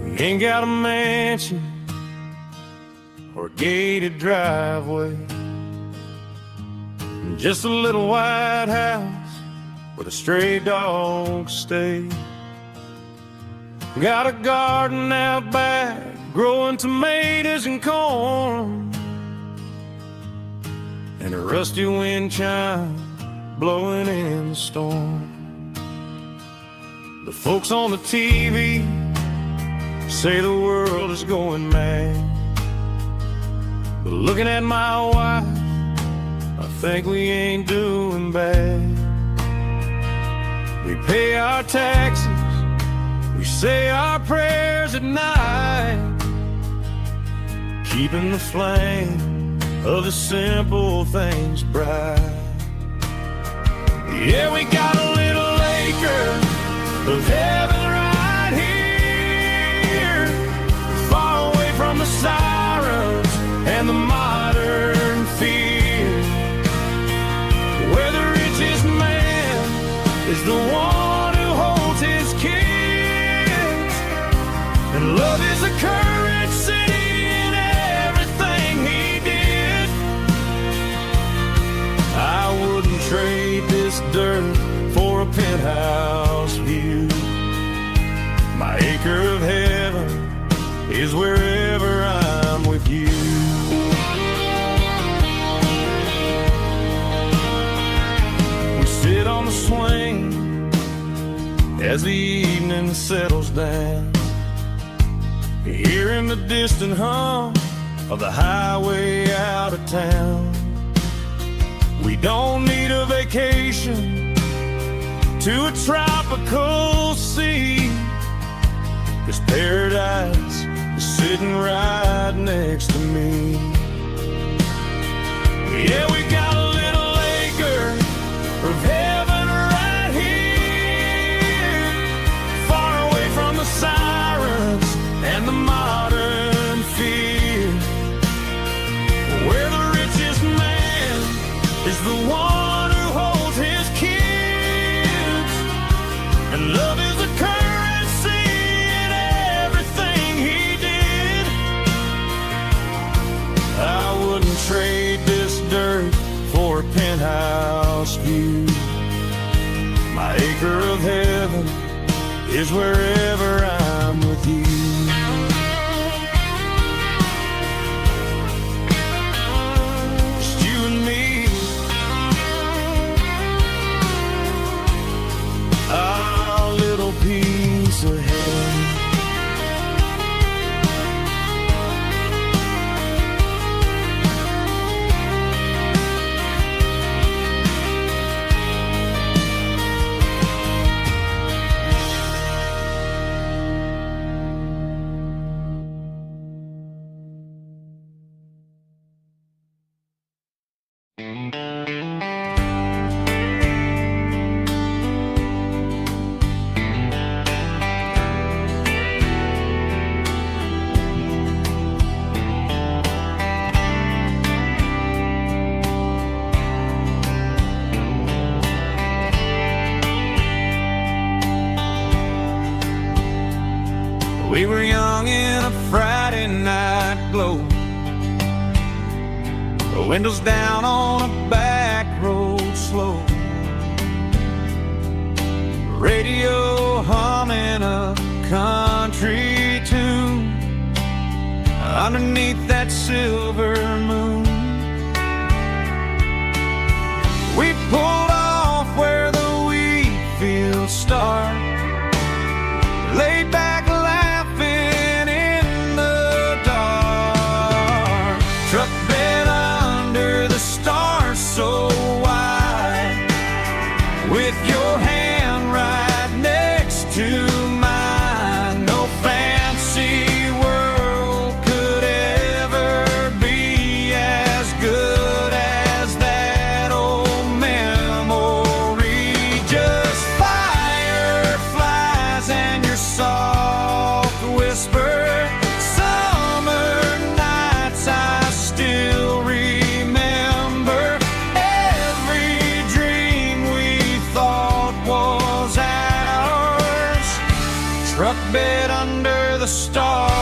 We ain't got a mansion or a gated driveway, just a little white house where the stray dogs stay. Got a garden out back, growing tomatoes and corn, and a rusty wind chime blowing in the storm. The folks on the TV say the world is going mad, but looking at my wife, I think we ain't doing bad. We pay our taxes, we say our prayers at night, keeping the flame of the simple things bright. Yeah, we got a little acre of heaven right here, far away from the sirens and the modern
holds his kids. And love is a currency in everything he did. I wouldn't trade this dirt for a penthouse view. My acre of heaven is wherever I'm with you. We sit on the swing as the evening settles down, hearing the distant hum of the highway out of town. We don't need a vacation to a tropical sea, 'cause paradise is sitting right next to me. Yeah, we got a little acre of heaven right here, far away from the sirens and the modern fear, where the richest man is the one who holds his kids. And love is a currency in everything he did. I wouldn't trade this dirt for a penthouse view. My acre of heaven is wherever I'm with you. Just you and me, our little piece of heaven. We were young in a Friday night glow, windows down on a back road slow, radio humming a country tune underneath that silver moon. We pulled off where the wheat fields start, laid back laughing in the dark, truck bed under the stars so wide, with your hand right next to mine. No fancy world could ever be as good as that old memory. Just fireflies and your soft whisper. Summer nights I still remember. Every dream we thought was ours, truck bed under the stars.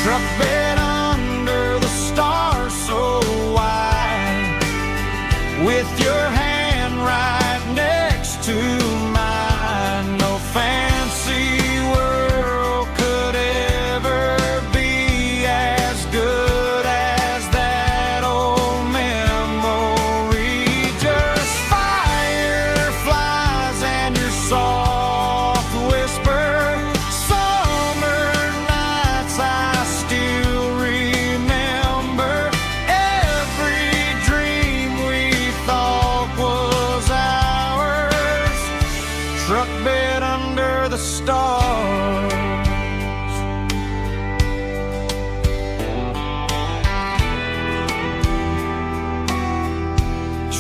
Truck bed under the stars so wide, with your hand right next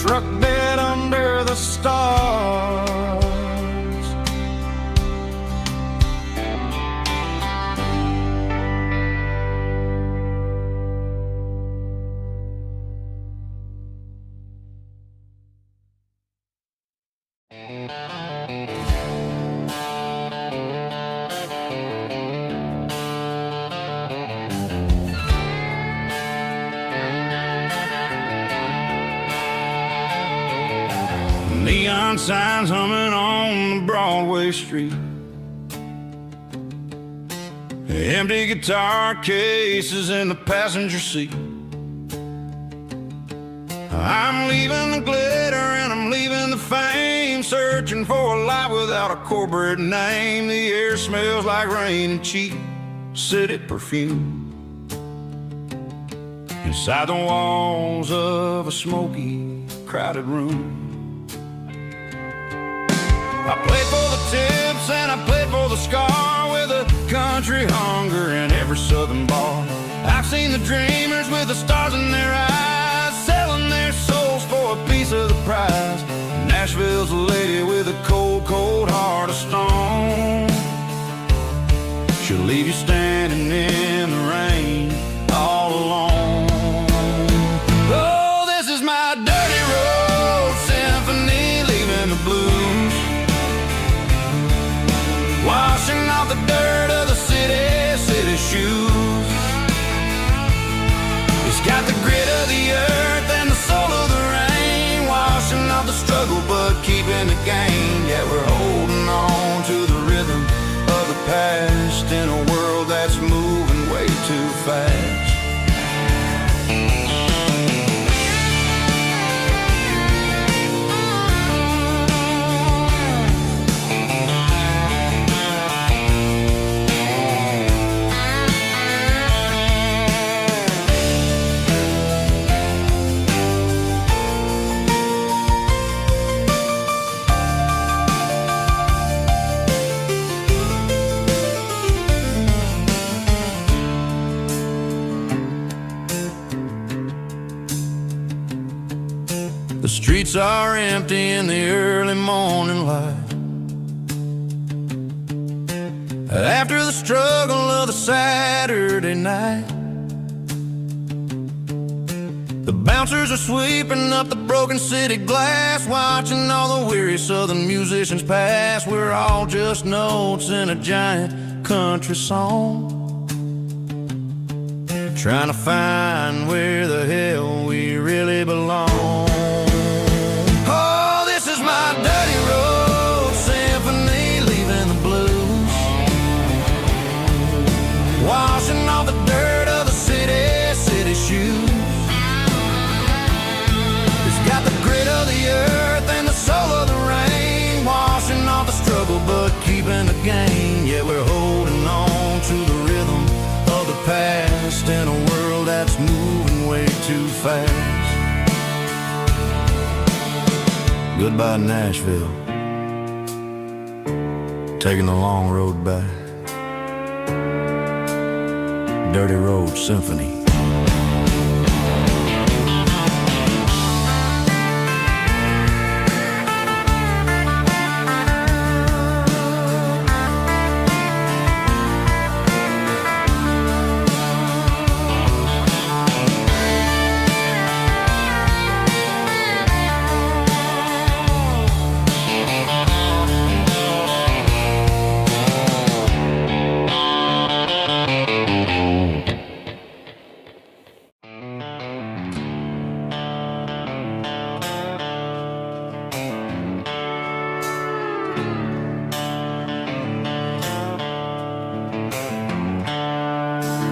struck dead under the stars. Neon signs humming on the Broadway street, empty guitar cases in the passenger seat. I'm leaving the glitter and I'm leaving the fame, searching for a life without a corporate name. The air smells like rain and cheap city perfume inside the walls of a smoky, crowded room. I played for the tips and I played for the scar, with a country hunger in every southern bar. I've seen the dreamers with the stars in their eyes, selling their souls for a piece of the prize. Nashville's a lady with a cold, cold heart of stone. She'll leave you standing in the rain all alone. Oh, this is my dirty road symphony, leaving the blues, washing off the dirt of the city shoes. It's got the grit of the earth and the soul of the rain, washing off the struggle but keeping the gain. Yeah, we're holding on to the rhythm of the past in a world that's moving way too fast. The streets are empty in the early morning light, after the struggle of the Saturday night. The bouncers are sweeping up the broken city glass, watching all the weary southern musicians pass. We're all just notes in a giant country song, trying to find where the hell we really belong. Oh, this is my dirty road symphony, leaving the blues, washing off the dirt of the city shoes. It's got the grit of the earth and the soul of the rain, washing off the struggle but keeping the gain. Yeah, we're holding on to the rhythm of the past in a world that's moving way too fast. Goodbye, Nashville, taking the long road back. Dirty Road Symphony.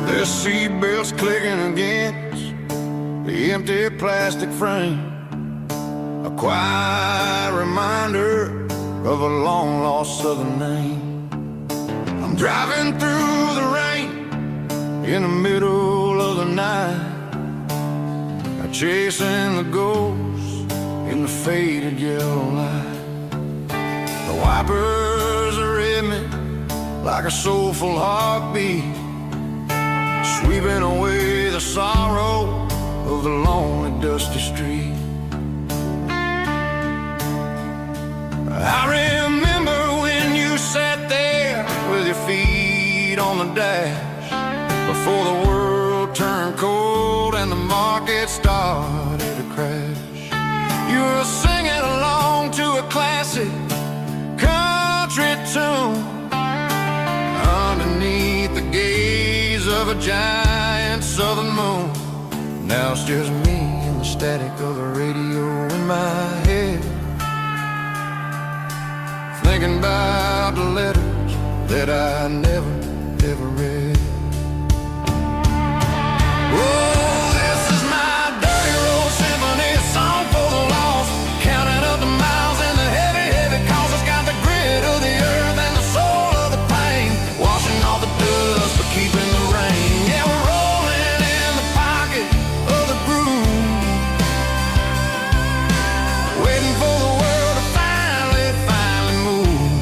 The seatbelt's clicking against the empty plastic frame, a quiet reminder of a long-lost southern name. I'm driving through the rain in the middle of the night, chasing the ghosts in the faded yellow light. The wipers are in me like a soulful heartbeat, sweeping away the sorrow of the lonely, dusty street.
feet on the dash before the world turned cold and the market started to crash. You were singing along to a classic country tune underneath the gaze of a giant southern moon. Now it's just me and the static of the radio in my head, thinking about the letters that I never, ever read. Oh, this is my dirty road symphony, a song for the lost, counting up the miles and the heavy, heavy calls. It's got the grit of the earth and the soul of the pain, washing off the dust but keeping the rain. Yeah, we're rolling in the pocket of the groove, waiting for the world to finally move.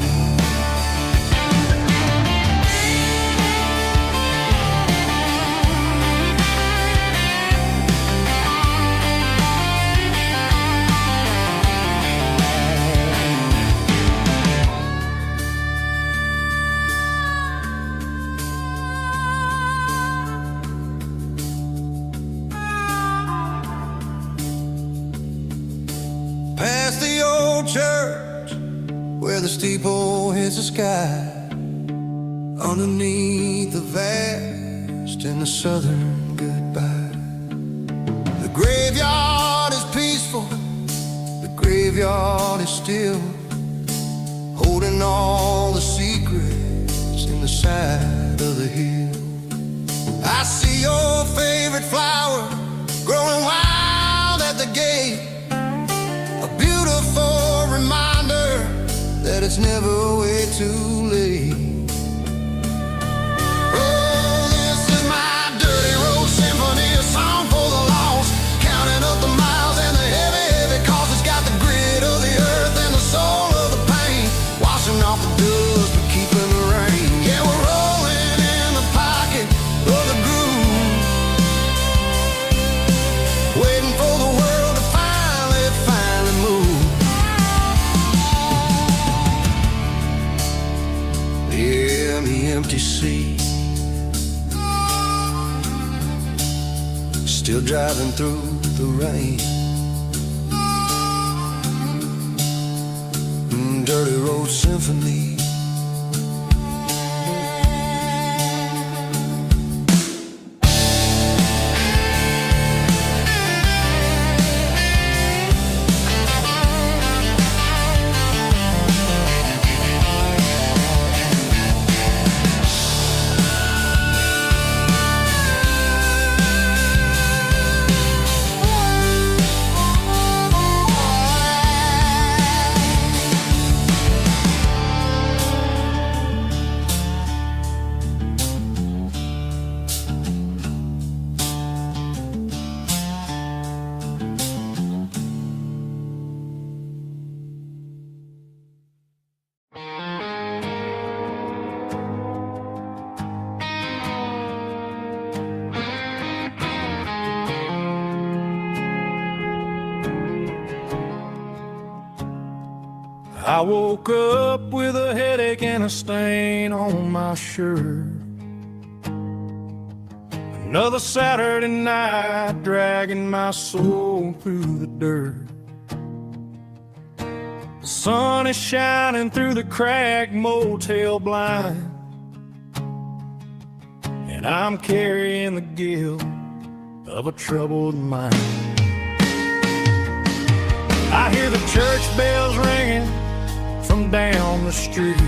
Past the old church where the steeple hits the sky, underneath the vast and the southern goodbye. The graveyard is peaceful, the graveyard is still, holding all the secrets in the side of the hill. I see your favorite flower growing wild at the gate, a beautiful reminder that it's never way too late. Oh, this is my dirty road symphony, a song for the lost, counting up the miles and the heavy, heavy calls. It's got the grit of the earth and the soul of the pain, washing off the dust but keeping the rain. Yeah, we're rolling in the pocket of the groove, waiting for the world to finally move. Yeah, the empty sea, still driving through the rain. Dirty road symphony.
I woke up with a headache and a stain on my shirt. Another Saturday night dragging my soul through the dirt. The sun is shining through the cracked motel blind, and I'm carrying the guilt of a troubled mind. I hear the church bells ringing from down the street,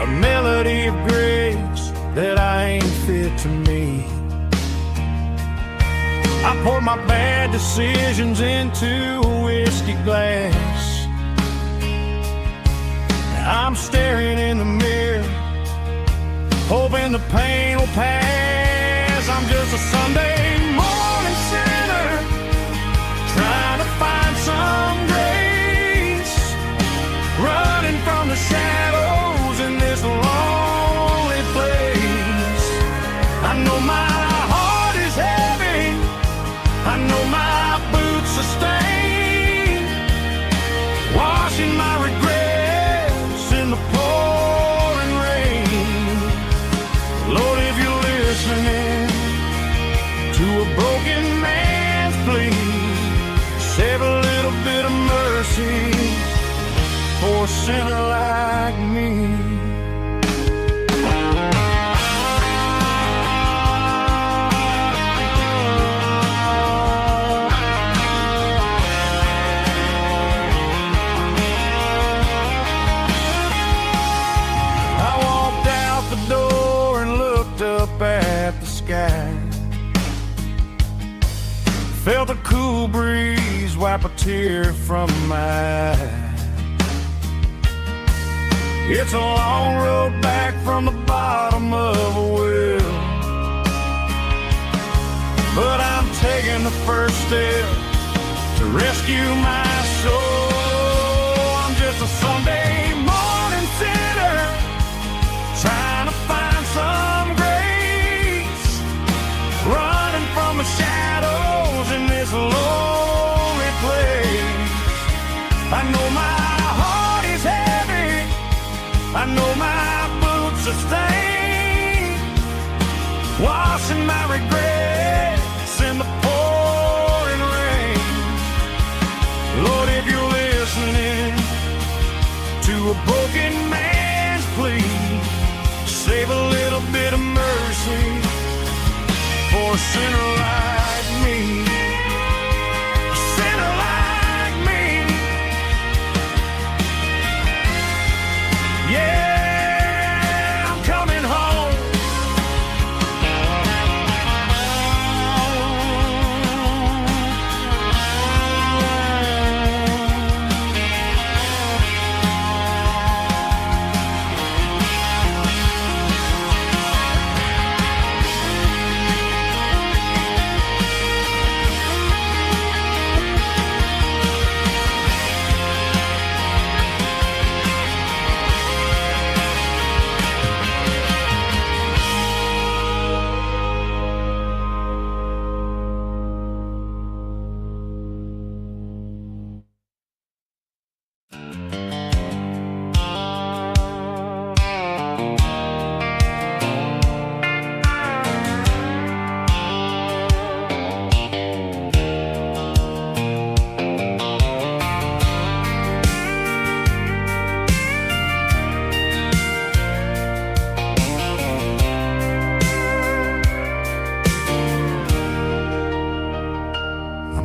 a melody of grace that I ain't fit to meet. I pour my bad decisions into a whiskey glass. I'm staring in the mirror, hoping the pain will pass. I'm just a Sunday morning sinner, trying to find some grace, running from the shadows in this lonely place. I know my heart is heavy, I know my boots are stained, washing my regrets in the pouring
broken man's plea. Save a little bit of mercy for a sinner like me. At the sky, felt a cool breeze wipe a tear from my eye. It's a long road back from the bottom of a well, but I'm taking the first step to rescue my soul. I'm just a Sunday morning sinner trying to find some grace, running from the shadows in this lonely place. I know my heart is heavy, I know my boots are stained, washing my regrets in the pouring rain. Lord, if you're listening to a broken man's plea, save a little bit of mercy for a sinner like me. A sinner like me. Yeah, I'm coming home.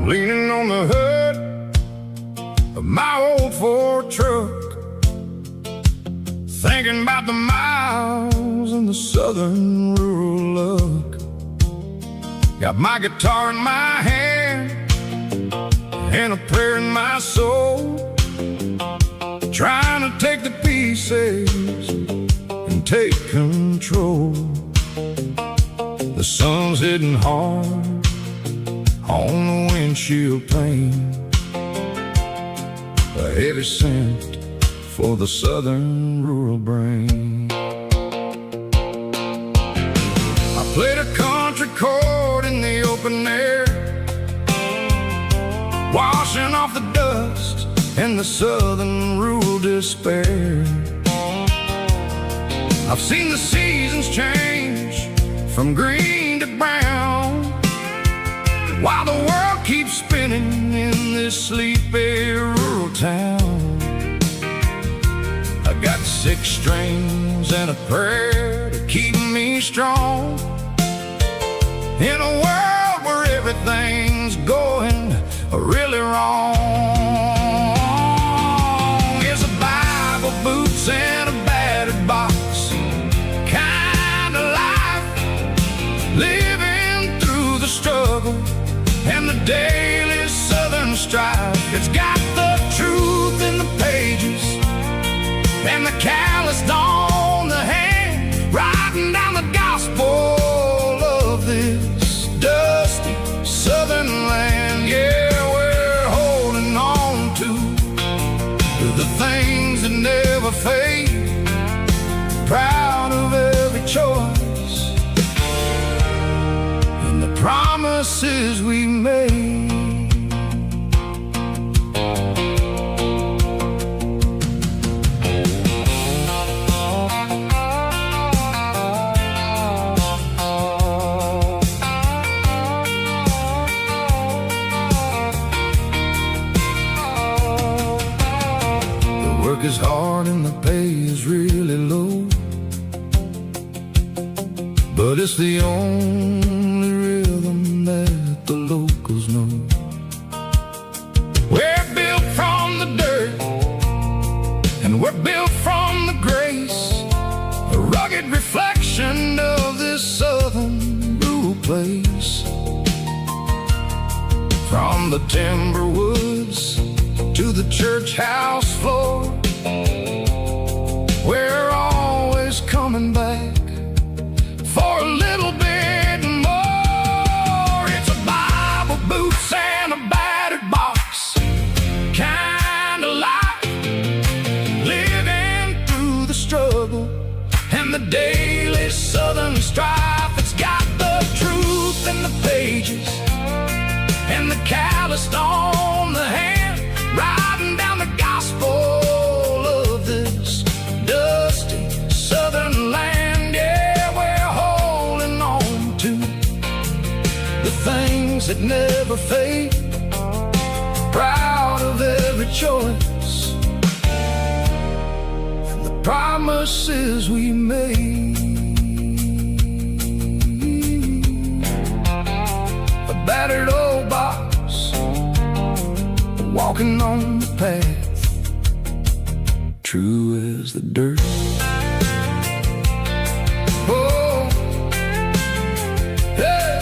Leaning on the hood of my old Ford truck, thinking about the miles and the southern rural look. Got my guitar in my hand and a prayer in my soul, trying to take the pieces and take control. The sun's hitting hard on the windshield pane, a heavy scent for the southern rural brain. I played a country chord in the open air, washing off the dust and the southern rural despair. I've seen the seasons change from green to brown, while the world keeps spinning in this sleepy rural town. I got 6 strings and a prayer to keep me strong, in a world where everything's going really wrong. It's a Bible, boots, and a battered box kind of life, living through the struggle and the daily southern strife. It's got the truth in the pages and the calloused on the hand, writing down the gospel of this dusty southern land. Yeah, we're holding on to the things that never fade, proud of every choice and the promises we made.
Work is hard and the pay is really low, but it's the only rhythm that the locals know. We're built from the dirt, and we're built from the grace, a rugged reflection of this southern rural place. From the timber woods to the church house floor, we're always coming back for a little bit more. It's a Bible, boots, and a battered box kind of life, living through the struggle and the daily southern strife. It's got the truth in the pages and the calloused on the hand, riding down the gospel of this dusty southern land. Yeah, we're holding on to the things that never fade, proud of every choice and the promises we made. A battered old box, walking on the path, true as the dirt. Oh, yeah.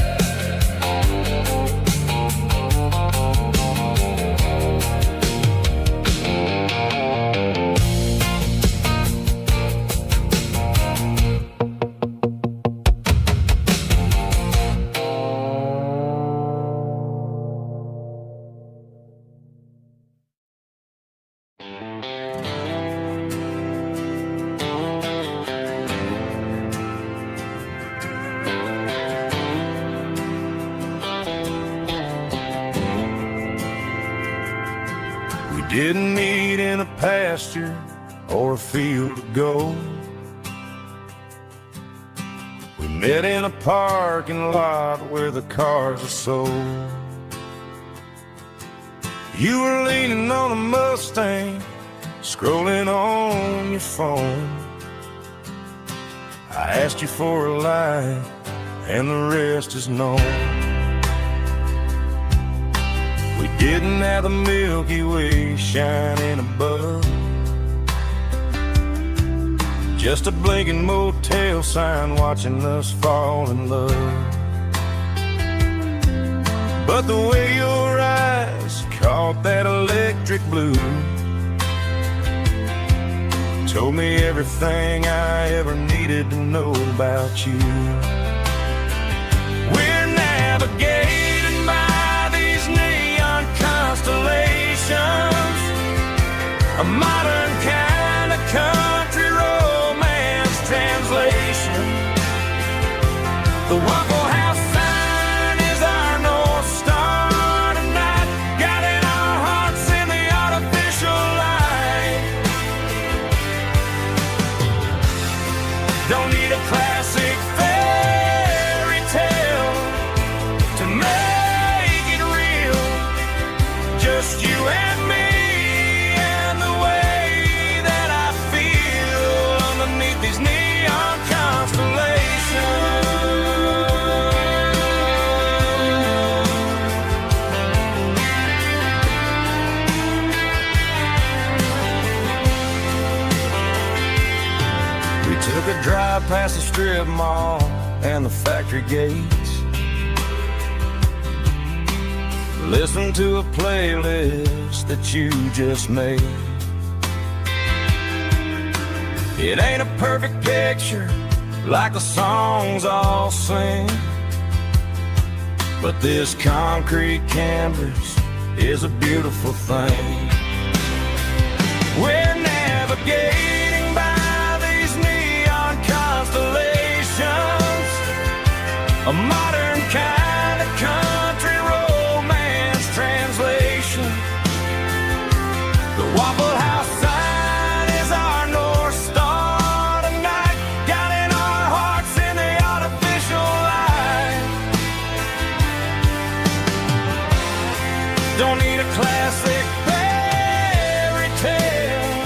Didn't meet in a pasture or a field of gold. We met in a parking lot where the cars are sold. You were leaning on a Mustang, scrolling on your phone. I asked you for a light, and the rest is known. We didn't have the Milky Way shining above, just a blinking motel sign watching us fall in love. But the way your eyes caught that electric blue told me everything I ever needed to know about you. We're navigating by these neon constellations, a modern kind of country romance translation. The Waffle House sign is our North Star tonight, guiding our hearts in the artificial light. Don't need a classic fairy tale to make it real, just you and me and the way that I feel underneath these neon constellations. We took a drive past the strip mall and the factory gates, listened to a playlist that you just made. It ain't a perfect picture like the songs all sing, but this concrete canvas is a beautiful thing. We're navigating by these neon constellations, a modern kind of country romance translation. The Waffle House sign is our North Star tonight, guiding our hearts in the artificial light. Don't need a classic fairy tale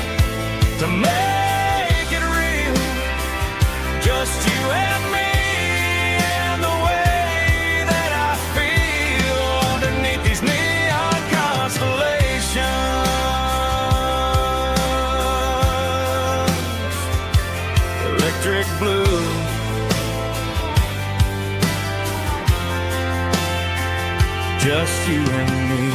just you and me.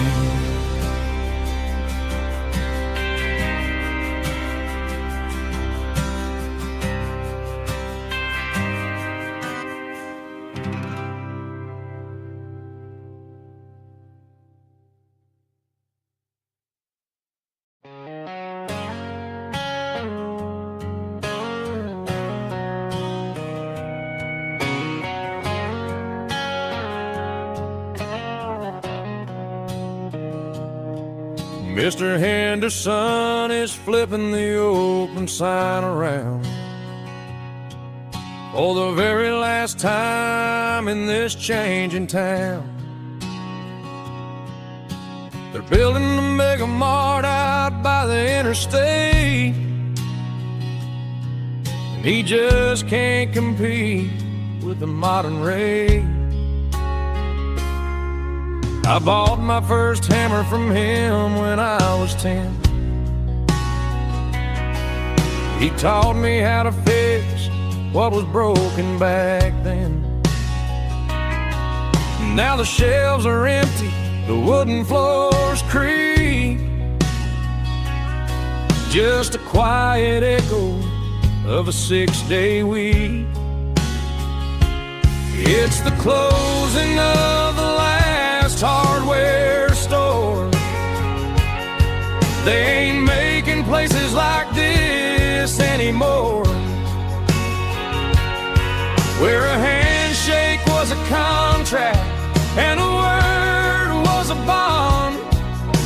Mr. Henderson is flipping the open sign around for the very last time in this changing town. They're building the mega mart out by the interstate, and he just can't compete with the modern rate. I bought my first hammer from him when I was 10. He taught me how to fix what was broken back then. Now the shelves are empty, the wooden floors creak, just a quiet echo of a 6-day week. It's the closing of the last hardware store. They ain't making places like this anymore, where a handshake was a contract and a word was a bond.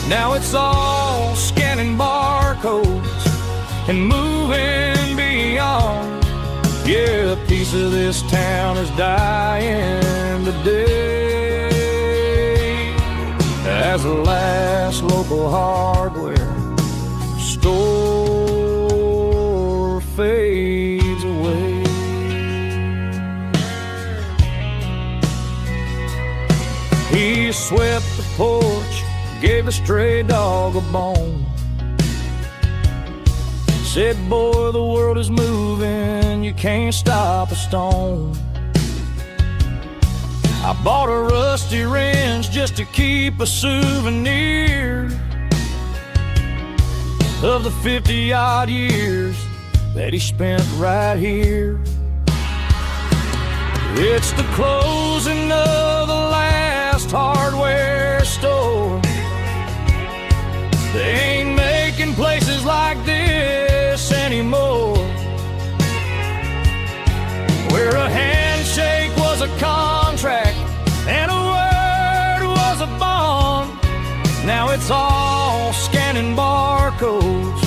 Now it's all scanning barcodes and moving beyond. Yeah, a piece of this town is dying today as the last local hardware store fades away. He swept the porch, gave a stray dog a bone, said, boy, the world is moving, you can't stop a stone. I bought a rusty wrench just to keep a souvenir of the 50-odd years that he spent right here. It's the closing of the last hardware store. They ain't making places like this anymore, where a handshake was a contract and a word was a bond. Now it's all scanning barcodes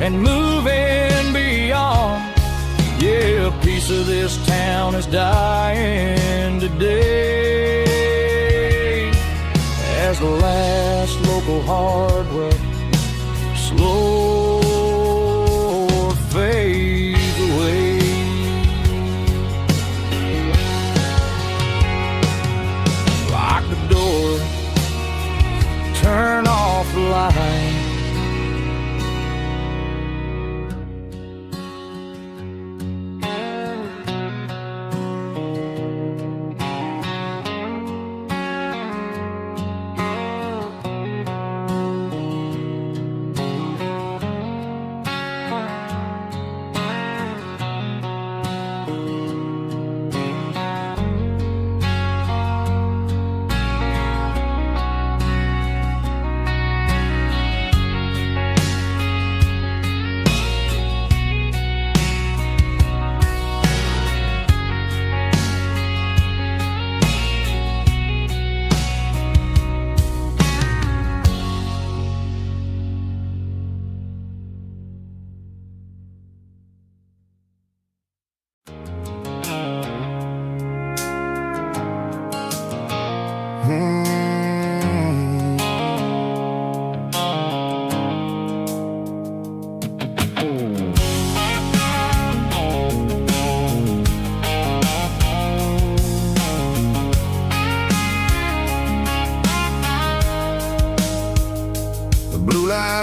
and moving beyond. Yeah, a piece of this town is dying today as the last local hardware slow fades away. Lock the door, turn off the light.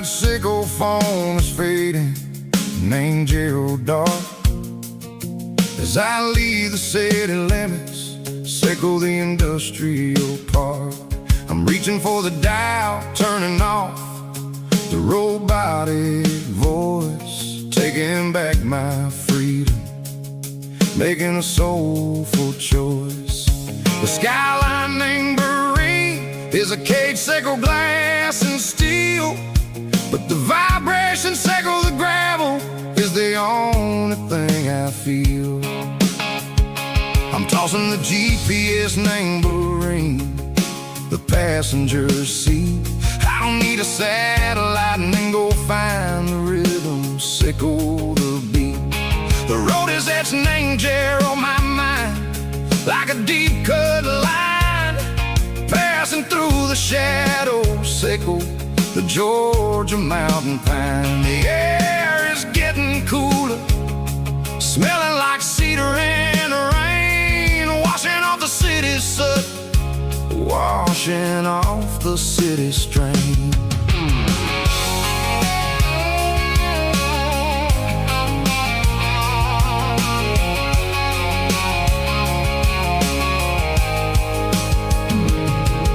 Sickle phone is fading, name Gerald Dark. As I leave the city limits, sickle the industrial park. I'm reaching for the dial, turning off the robotic voice, taking back my freedom, making a soulful choice. The skyline named Barine is a cage, sacred glass and steel, but the vibration, sacred the gravel, is the only thing I feel. I'm tossing the GPS named Barine, the passenger seat. I don't need a satellite and then go find the rhythm, sickle the beat. The road is etched and angel on my mind, like a deep cut line, passing through the shadows, sickle the Georgia mountain pine. The air is getting cooler, smelling like cedar in the rain, washing off the city's soot, washing off the city strain.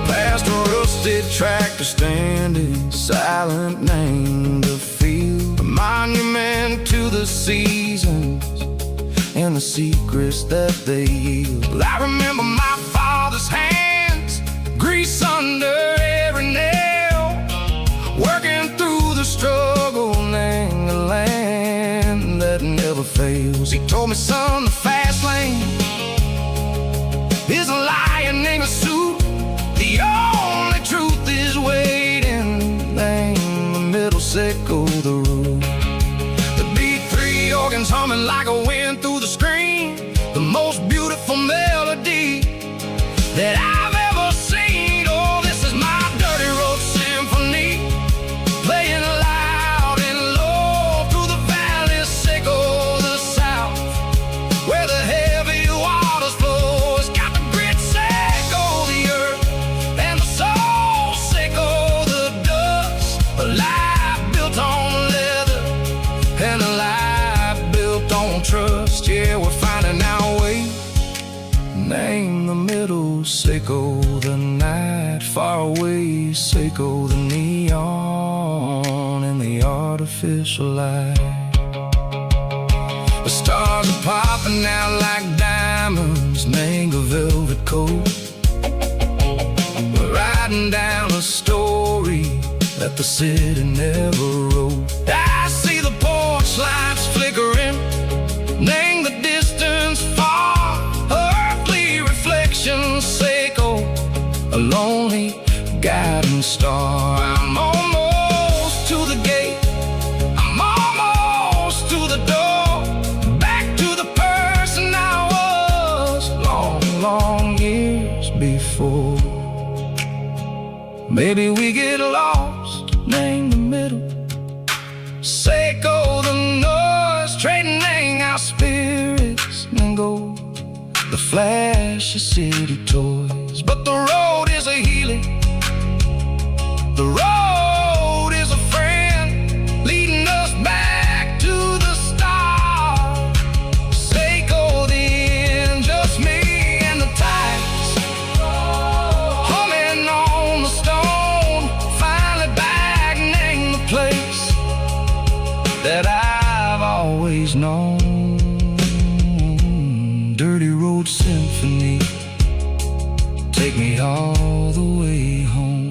Past a rusted tractor standing silent, named the field, a monument to the seasons and the secrets that they yield. I remember my father's hands, grease under every nail, working through the struggle, name the land that never fails. He told me, son, the fast lane is a lion in a suit, the only truth is waiting, name the middle, sickle the root. The beat, three organs humming like a wind through the screen, the most beautiful melody that I've ever seen. Oh, this is my dirty road symphony, playing loud and low through the valleys, sickle the south, where the heavy waters flow. It's got the grit, sickle the earth, and the soul, sickle the dust. A life built on leather, and a life built on trust. Yeah, we're finding our way, name the middle, sickle the night, far away, sickle the neon and the artificial light. The stars are popping out like diamonds, mango velvet coat. We're riding down a story that the city never wrote. I see the porch lights flickering, name the distance far, earthly reflections, sickle a lonely guiding star. I'm almost to the gate, I'm almost to the door, back to the person I was long, long years before. Maybe we get lost, name the middle, sickle the noise, trading our spirits and go the flash of city toys. But the road is a healing, the road is a friend, leading us back to the start. Sickle the end, just me and the tides, humming on the stone, finally back, name the place that I've always known. Dirty road symphony, take me all the way home.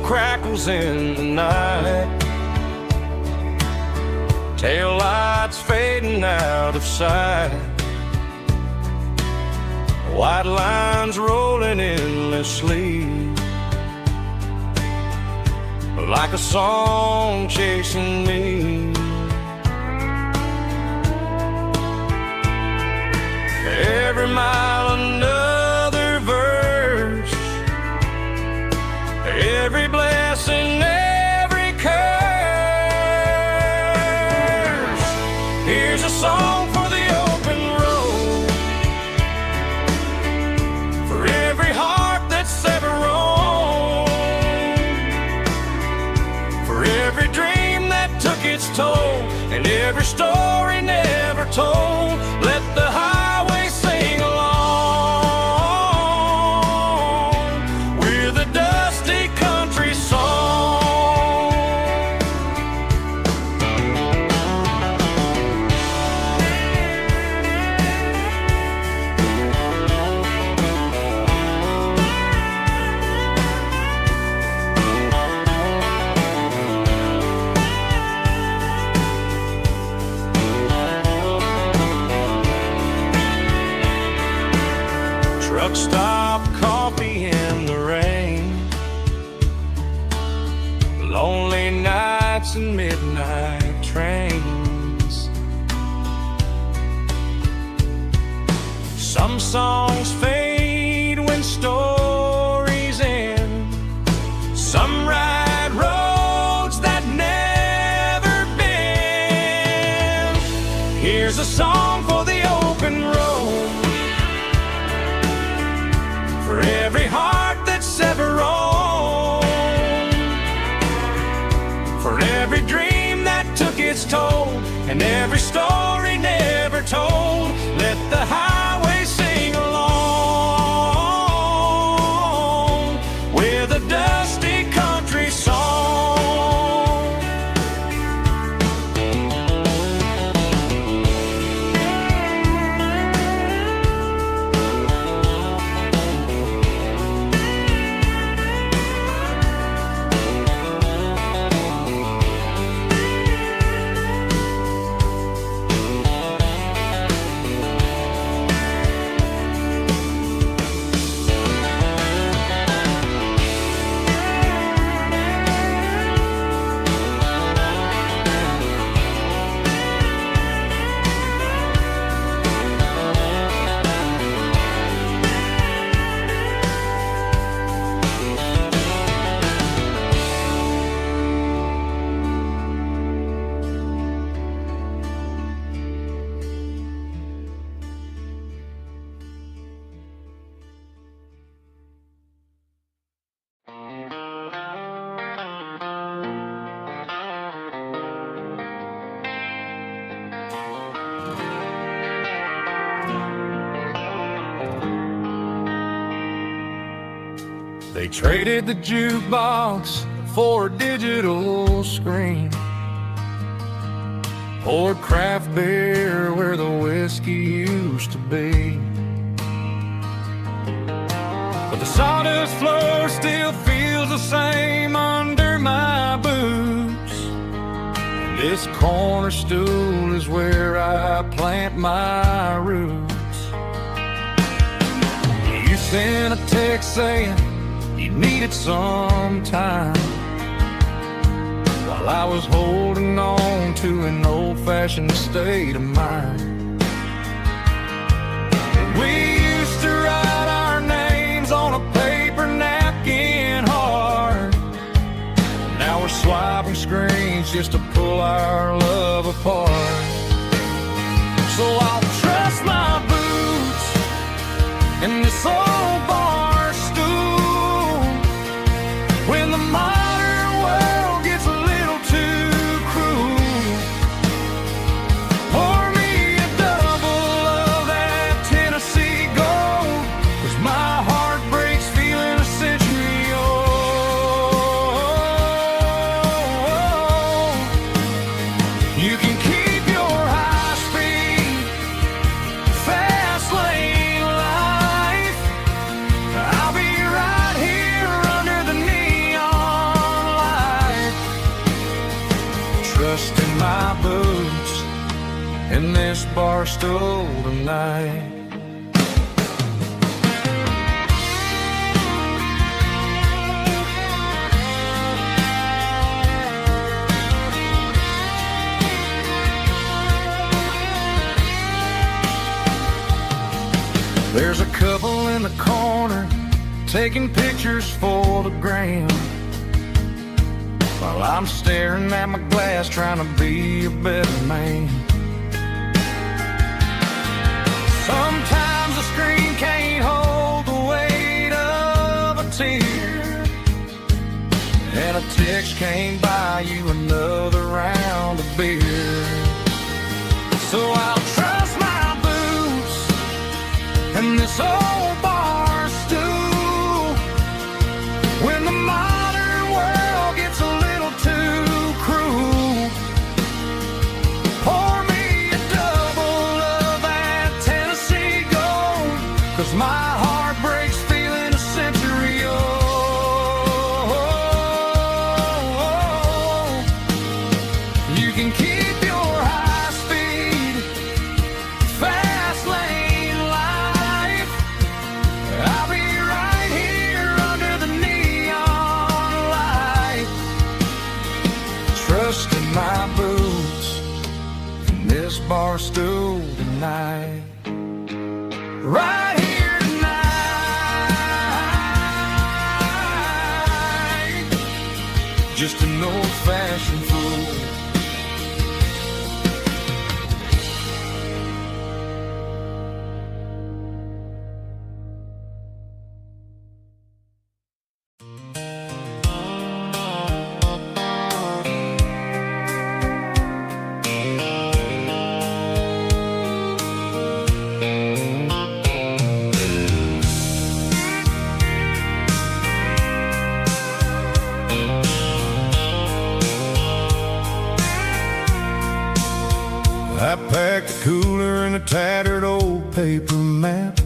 crackles in the night, tail lights fading out of sight.
white lines rolling endlessly, like a song chasing me. Every mile another verse, every blessing, every curse. Here's a song for the open road, for every heart that's ever roamed, for every dream that took its toll, and every story never told. Let the highway sing along with a dusty country song. Truck stop, coffee in the rain, lonely nights and midnight trains. Some songs fade when stories end, some ride roads that never bend. Here's a song for the open road, for every heart that's ever roamed, for every dream that took its toll, and every story never told. Let the highway sing along with a dusty country song. They traded the jukebox for a digital screen, poured craft beer where the whiskey used to be. But the sawdust floor still feels the same under my boots. This corner stool is where I plant my roots. You sent a text saying you needed some time, while I was holding on to an old-fashioned state of mind. We used to write our names on a paper napkin hard. Now we're swiping screens just to pull our love apart. So I'll trust my boots in this old bar stool when the modern world gets a little too cruel. Pour me a double of that Tennessee Gold, 'cause my heart breaks feeling a century old. You can keep your high-speed fast lane life. I'll be right here under the neon light, trusting my boots in this bar stool tonight. There's a couple in the corner taking pictures for the gram, while I'm staring at my glass trying to be a better man. Sometimes the screen can't hold the weight of a tear, and a text can't buy you another round of beer. So I'll trust my boots and this old bar stool when the modern world gets a little too cruel. Pour me a double of that Tennessee Gold, 'cause my heart breaks feeling a century old. You can keep your high speed, fast lane life. I'll be right here under the neon light, trusting my boots in this bar stool tonight. Right here tonight, just an old-fashioned fool.
I packed a cooler and a tattered old paper map,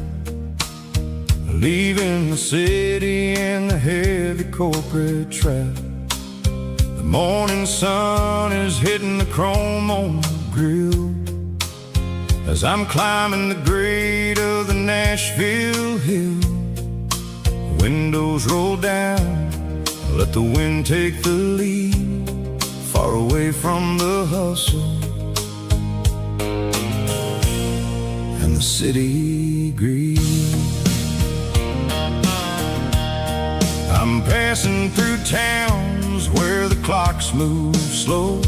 leaving the city and the heavy corporate trap. The morning sun is hitting the chrome on the grill as I'm climbing the grade of the Nashville hill. Windows roll down, let the wind take the lead, far away from the hustle and the city greed. I'm passing through towns where the clocks move slow,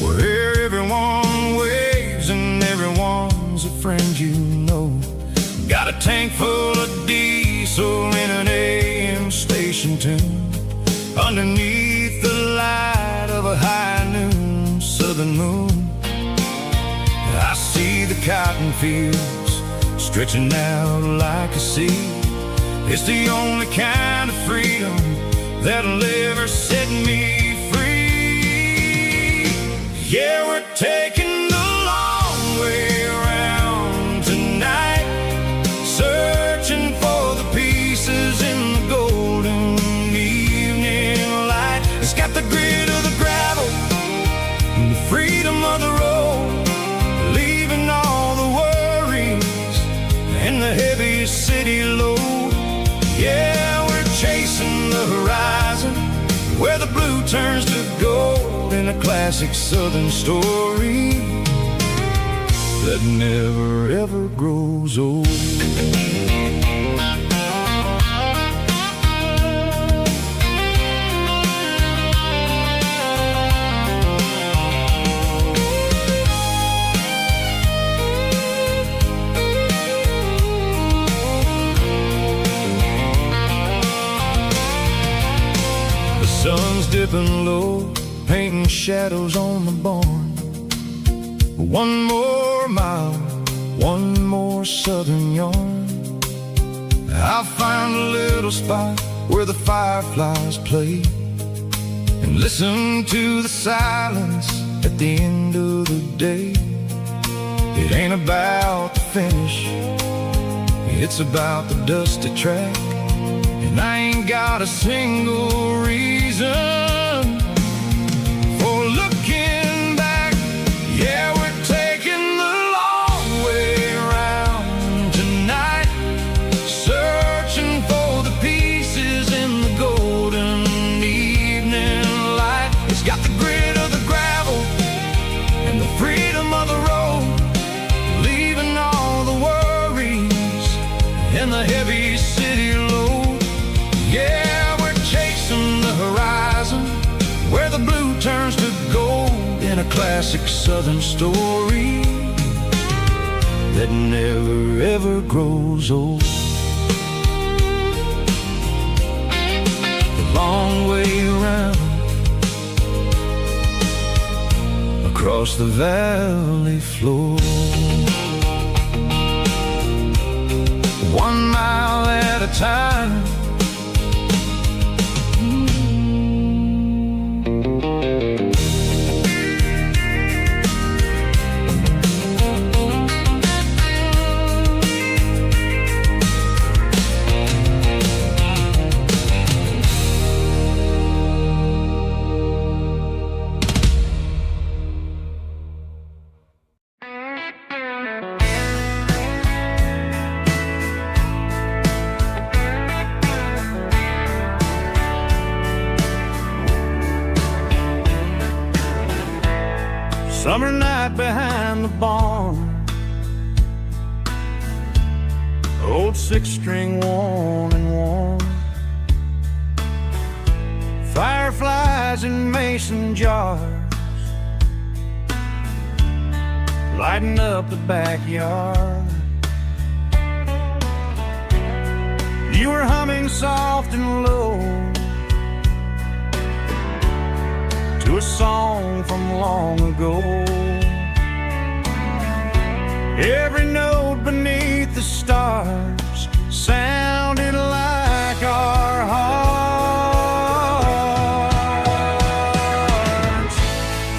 where everyone waves and everyone's a friend you know. Got a tank full of diesel in an AM station tune, underneath the light of a high noon southern moon. I see the cotton fields stretching out like a sea. It's the only kind of freedom that'll ever set me free. Yeah, we're taking the long way around tonight, searching for the pieces in the golden evening light. It's got the grit of the gravel and the freedom of the road, leaving all the worries and the heavy city load. Yeah, we're chasing the horizon where the blue turns to gold, in a classic southern story that never ever grows old. Sun's dipping low, painting shadows on the barn. One more mile, one more southern yarn. I'll find a little spot where the fireflies play and listen to the silence at the end of the day. It ain't about the finish, it's about the dusty track, and I ain't got a single reason for looking back. Yeah, we're taking the long way around tonight, searching for the pieces in the golden evening light. It's got the grit of the gravel and the freedom of the road, leaving all the worries classic southern story that never ever grows old. The long way around across the valley floor, 1 mile at a time. Summer night behind the barn, old 6-string worn and worn, fireflies in mason jars lighting up the backyard. You were humming soft and low to a song from long ago. Every note beneath the stars sounded like our hearts.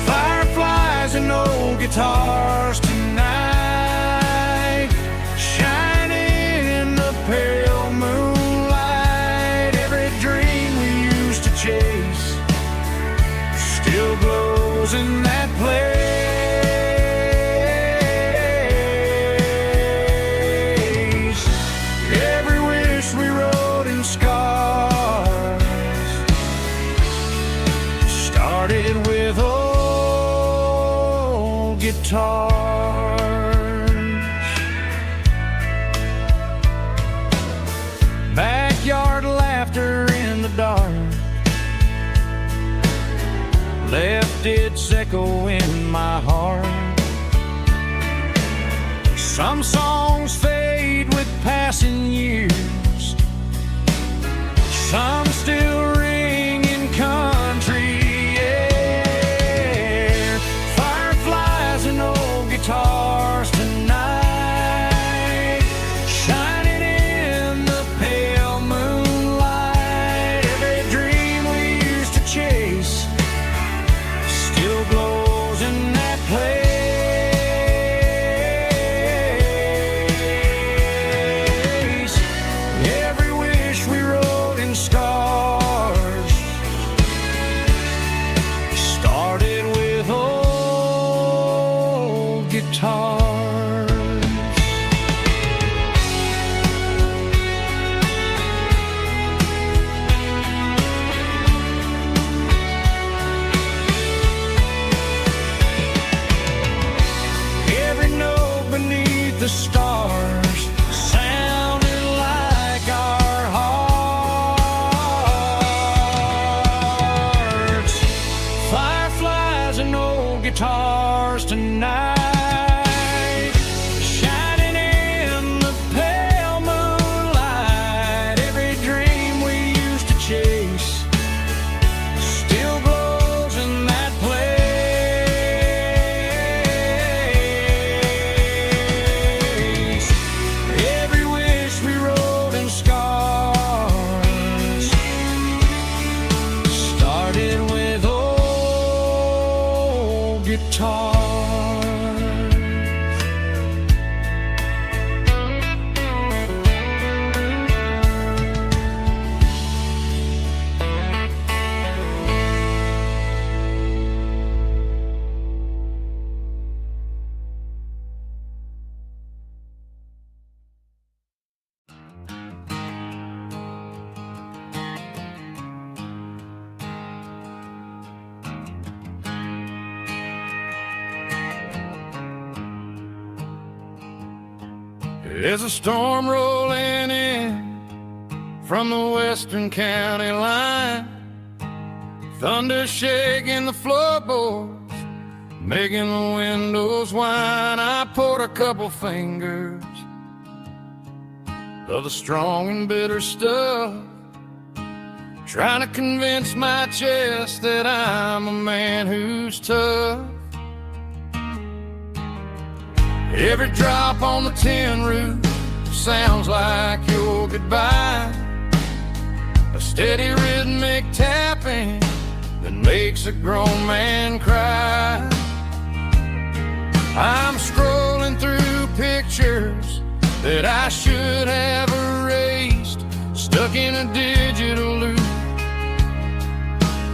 Fireflies and old guitars tonight, shining in the pale moonlight. Every dream we used to chase still glows in that place. Every wish we wrote in scars started with old guitars. Backyard laughter in the dark left its echo in my heart. Some songs fade with passing years, some still ring in country air. Fireflies and old guitars tonight, shining in the pale moonlight. Every dream we used to chase still glows in that place. Every wish we wrote in scars started with old guitars. Every note beneath the stars sounded like our hearts. Fireflies and old guitars tonight, shining in the pale moonlight. Every dream we used to chase still glows in that place. Every wish we wrote in scars started with old guitars. There's a storm rolling in from the western county line, thunder shaking the floorboards,
making the windows whine. I poured a couple fingers of the strong and bitter stuff, trying to convince my chest that I'm a man who's tough. Every drop on the tin roof sounds like your goodbye, a steady rhythmic tapping that makes a grown man cry. I'm scrolling through pictures that I should have erased, stuck in a digital loop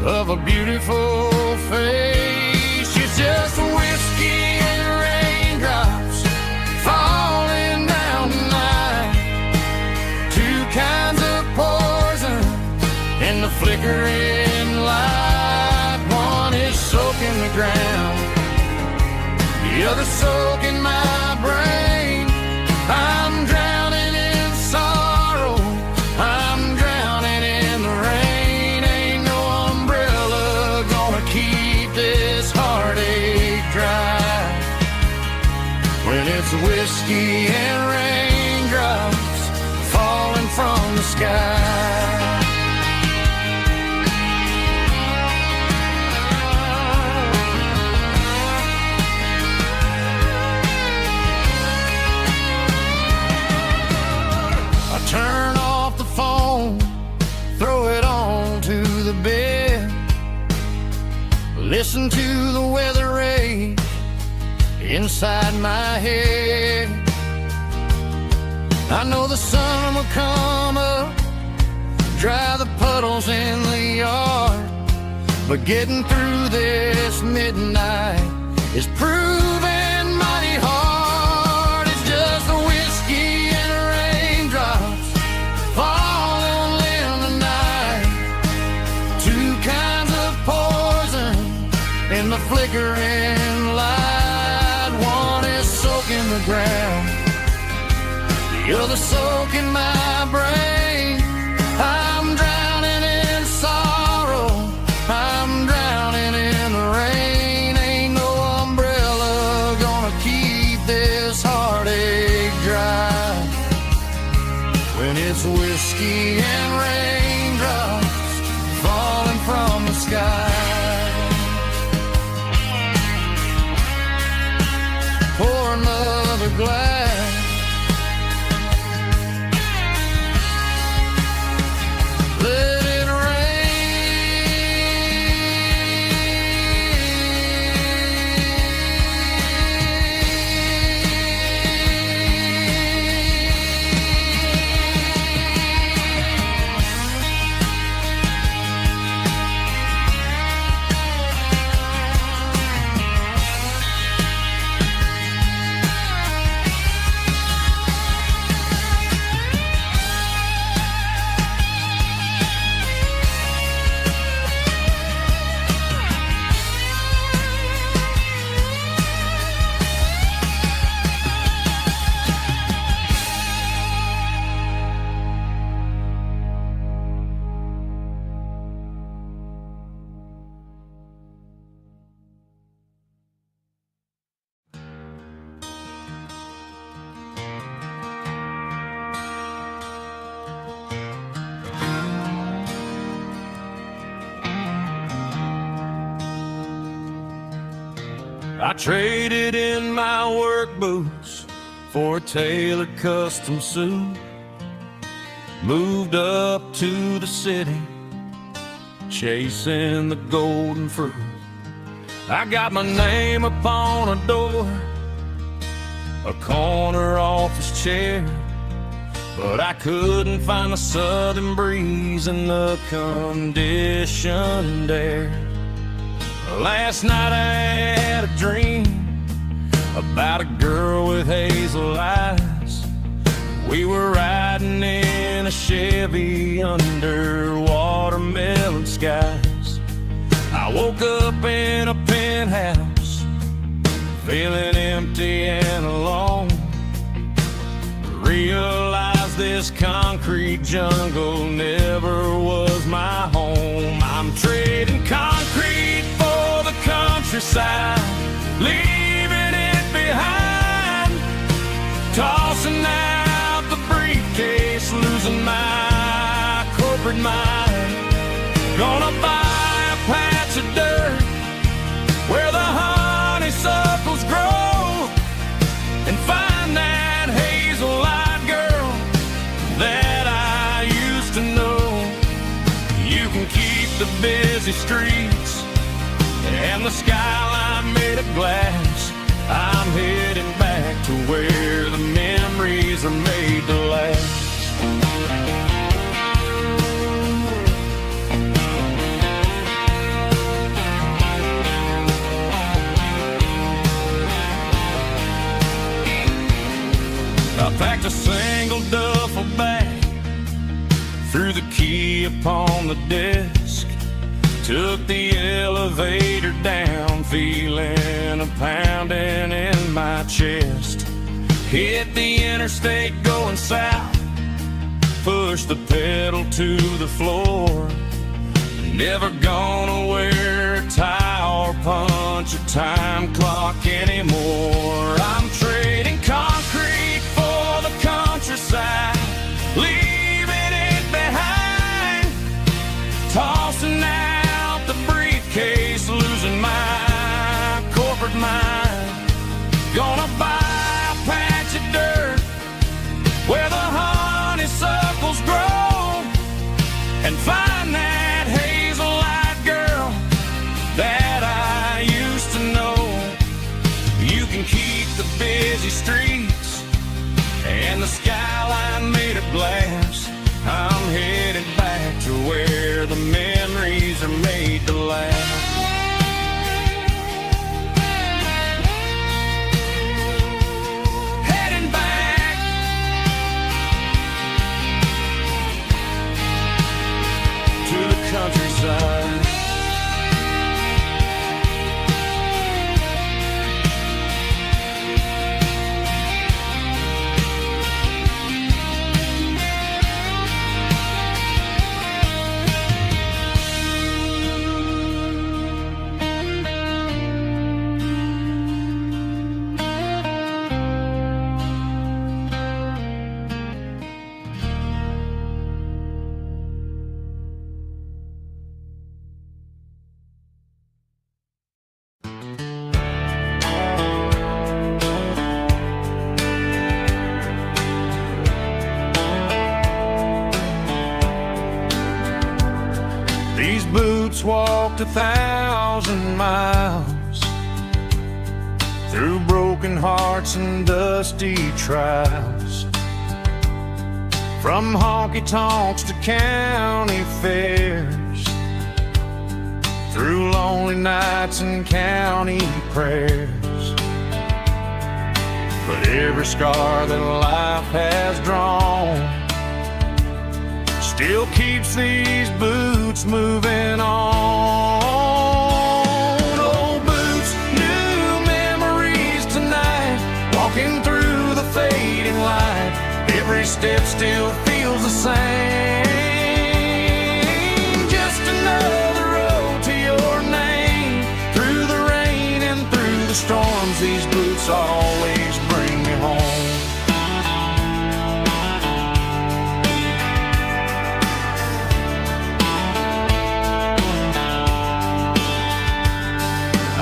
of a beautiful face. It's just whiskey and raindrops falling down tonight, two kinds of poison in the flickering light. One is soaking the ground, the other soaking my brain. I'm drowning in sorrow, I'm drowning in the rain. Ain't no umbrella gonna keep this heartache dry when it's whiskey and raindrops falling from the sky. Turn off the phone, throw it on to the bed, listen to the weather rage inside my head. I know the sun will come up, dry the puddles in the yard, but getting through this midnight is proving mighty hard. It's just a whiskey and raindrops falling in the night, two kinds of poison in the flickering light. One is soaking the ground, the other soaking my brain. I'm drowning in sorrow, I'm drowning in the rain. Ain't no umbrella gonna keep this heartache dry when it's whiskey and raindrops falling from the sky. Pour another glass, let it I traded in my work boots for a tailored custom suit, moved up to the city, chasing the golden fruit. I got my name upon a door, a corner office chair, but I couldn't find the southern breeze in the conditioned air. Last night I had a dream about a girl with hazel eyes. We were riding in a Chevy under watermelon skies. I woke up in a penthouse, feeling empty and alone. Realized this concrete jungle never was my home. I'm trading concrete for the countryside, leaving it behind. Tossing out the briefcase, losing my corporate mind. Gonna buy a patch of dirt where the honeysuckles grow, and find that hazel-eyed girl that I used to know. You can keep the busy streets and the skyline made of glass. I'm heading back to where the memories are made to last. I packed a single duffel bag, threw the key upon the desk, took the elevator down, feeling a pounding in my chest. Hit the interstate going south, pushed the pedal to the floor. Never gonna wear a tie or punch a time clock anymore. I'm trading concrete for the countryside, leaving it behind. Tossing out the briefcase, losing my corporate mind. Gonna buy a patch of dirt where the honeysuckles grow, and find that hazel-eyed girl that I used to know. You can keep the busy streets and the skyline made of glass. I'm headed back to where the memories are made to last. Heading back to the countryside. These boots walked 1,000 miles through broken hearts and dusty trials, from honky-tonks to county fairs, through lonely nights and county prayers. But every scar that life has drawn still keeps these boots moving on. Old boots, new memories tonight, walking through the fading light. Every step still feels the same. Just another road to your name. Through the rain and through the storms, these boots always bring me home.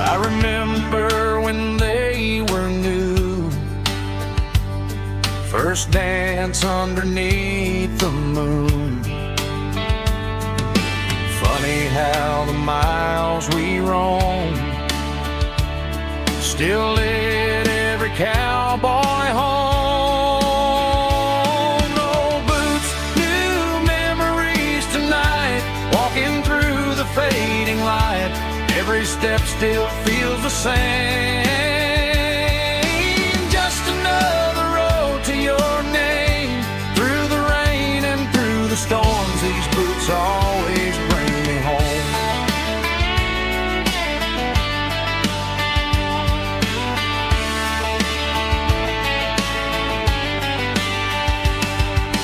I remember when they were new, first dance underneath the moon. Funny how the miles we roam still lit every cowboy home. Old boots, new memories tonight, walking through the fading light. Every step still feels the same. Just another road to your name. Through the rain and through the storms, these boots always bring me home.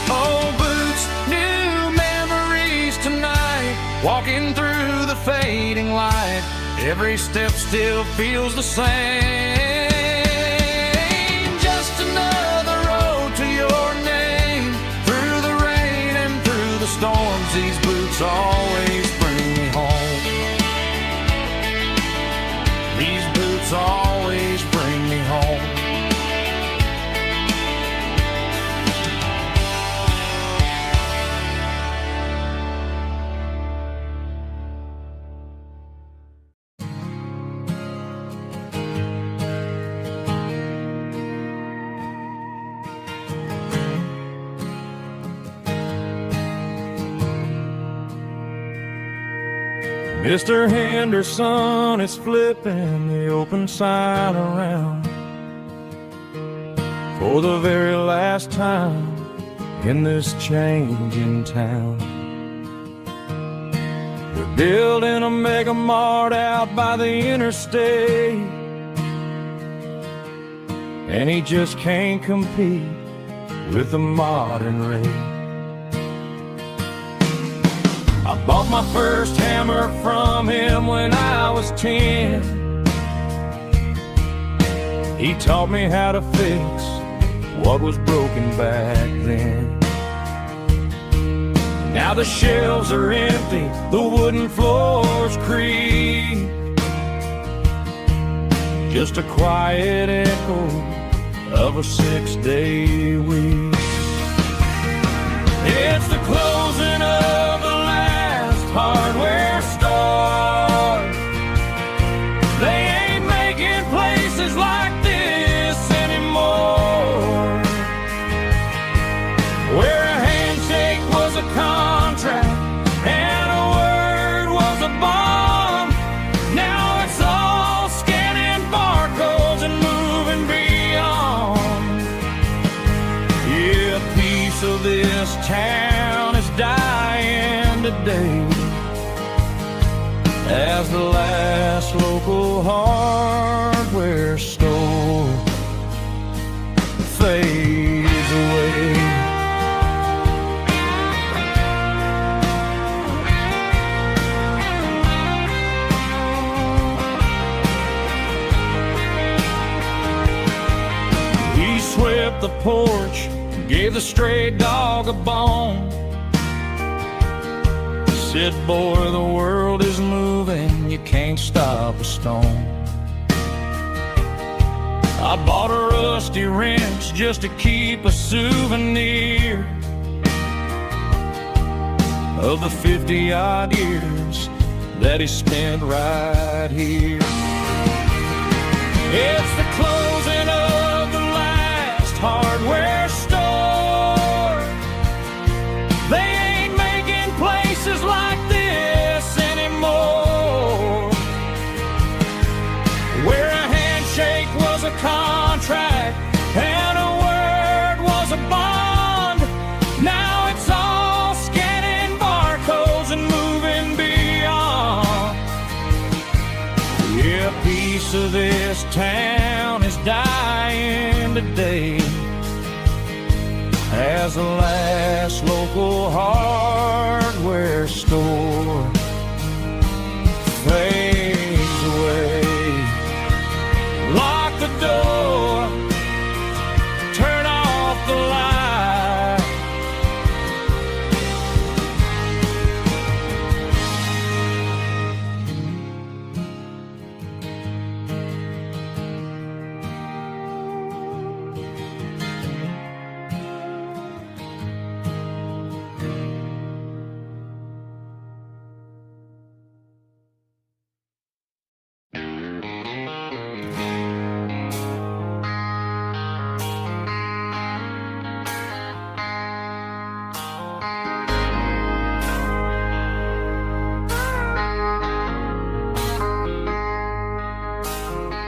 Old boots, new memories tonight, walking through the fading light. every step still feels the same. Just another road to your name. Through the rain and through the storms, these boots always bring me home. These boots always bring me home. Mr. Henderson is flipping the open sign around for the very last time in this changing town. They're building a mega mart out by the interstate, and he just can't compete with the modern rate. I bought my first hammer from him when I was 10. He taught me how to fix what was broken back then. Now the shelves are empty, the wooden floors creak, just a quiet echo of a 6-day week. It's the closing of the hardware store. They ain't making places like this anymore, where a handshake was a contract and a word was a bond. Now it's all scanning barcodes and moving beyond. Yeah, a piece of this town is dying today as the last local hardware store fades away. He swept the porch, gave the stray dog a bone, said, boy, the world is moving, you can't stop a stone. I bought a rusty wrench just to keep a souvenir of the 50-odd years that he spent right here. It's the closing of the last hardware store. They ain't making places like this anymore, where a handshake was a contract and a word was a bond. Now it's all scanning barcodes and moving beyond. Yeah, a piece of this town is dying today as the last local hardware store fades away. Lock the door, turn off the light.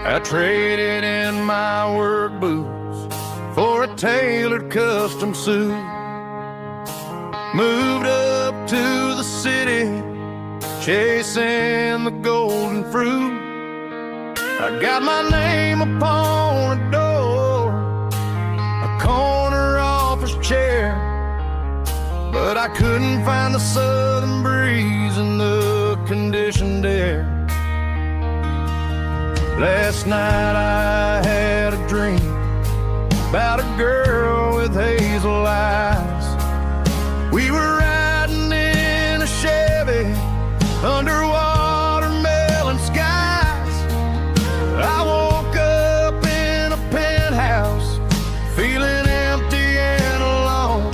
I traded in my work boots for a tailored custom suit. Moved up to the city, chasing the golden fruit. I got my name upon a door, a corner office chair, but I couldn't find the southern breeze in the conditioned air.
Last night I had a dream about a girl with hazel eyes. We were riding in a Chevy under watermelon skies. I woke up in a penthouse feeling empty and alone.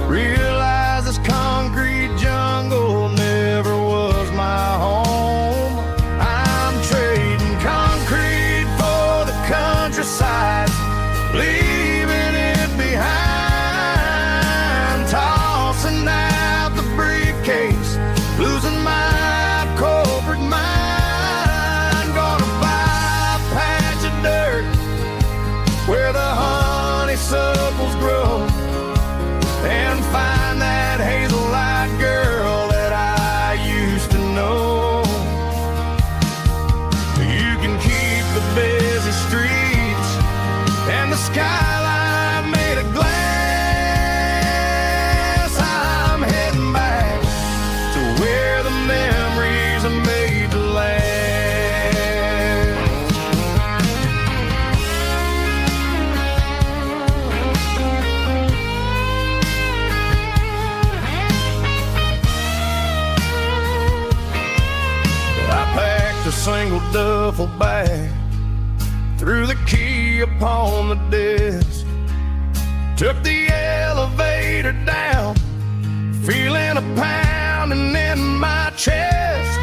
Realized this concrete jungle never was my home. I'm trading concrete for the countryside, leaving it behind, tossing out the briefcase, losing my corporate mind. Gonna buy a patch of dirt where the honeysuckles grow and find that hazel-eyed girl that I used to know. You can keep the busy streets and the skyline made of glass. I'm heading back to where the memories are made to last. I packed a single duffel bag, threw the key upon the desk, took the elevator down, feeling a pounding in my chest.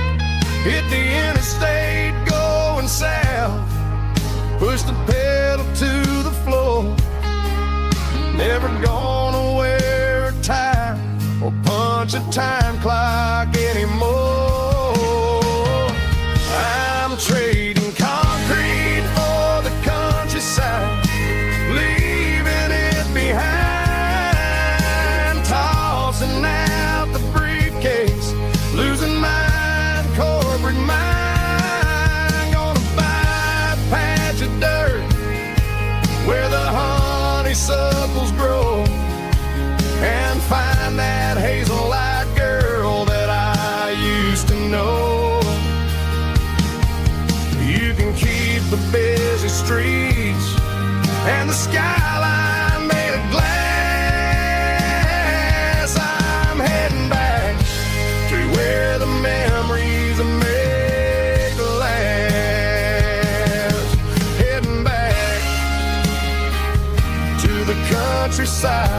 Hit the interstate going south, pushed the pedal to the floor. Never gonna wear a tie or punch a time clock anymore. I'm trading concrete for the countryside, leaving it behind, tossing out the briefcase, losing my corporate mind. Gonna buy a patch of dirt where the honeysuckles grow and find that hazel-eyed girl that I used to know. You can keep the busy streets and the skyline made of glass. I'm heading back to where the memories are made to last. Heading back to the countryside.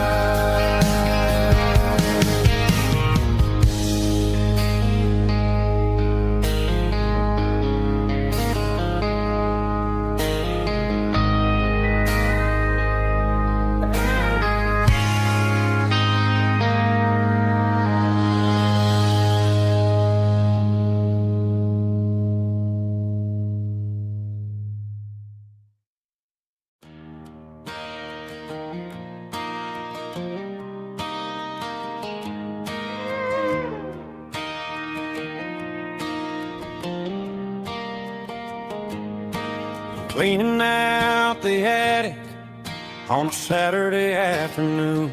Cleaning out the attic on a Saturday afternoon.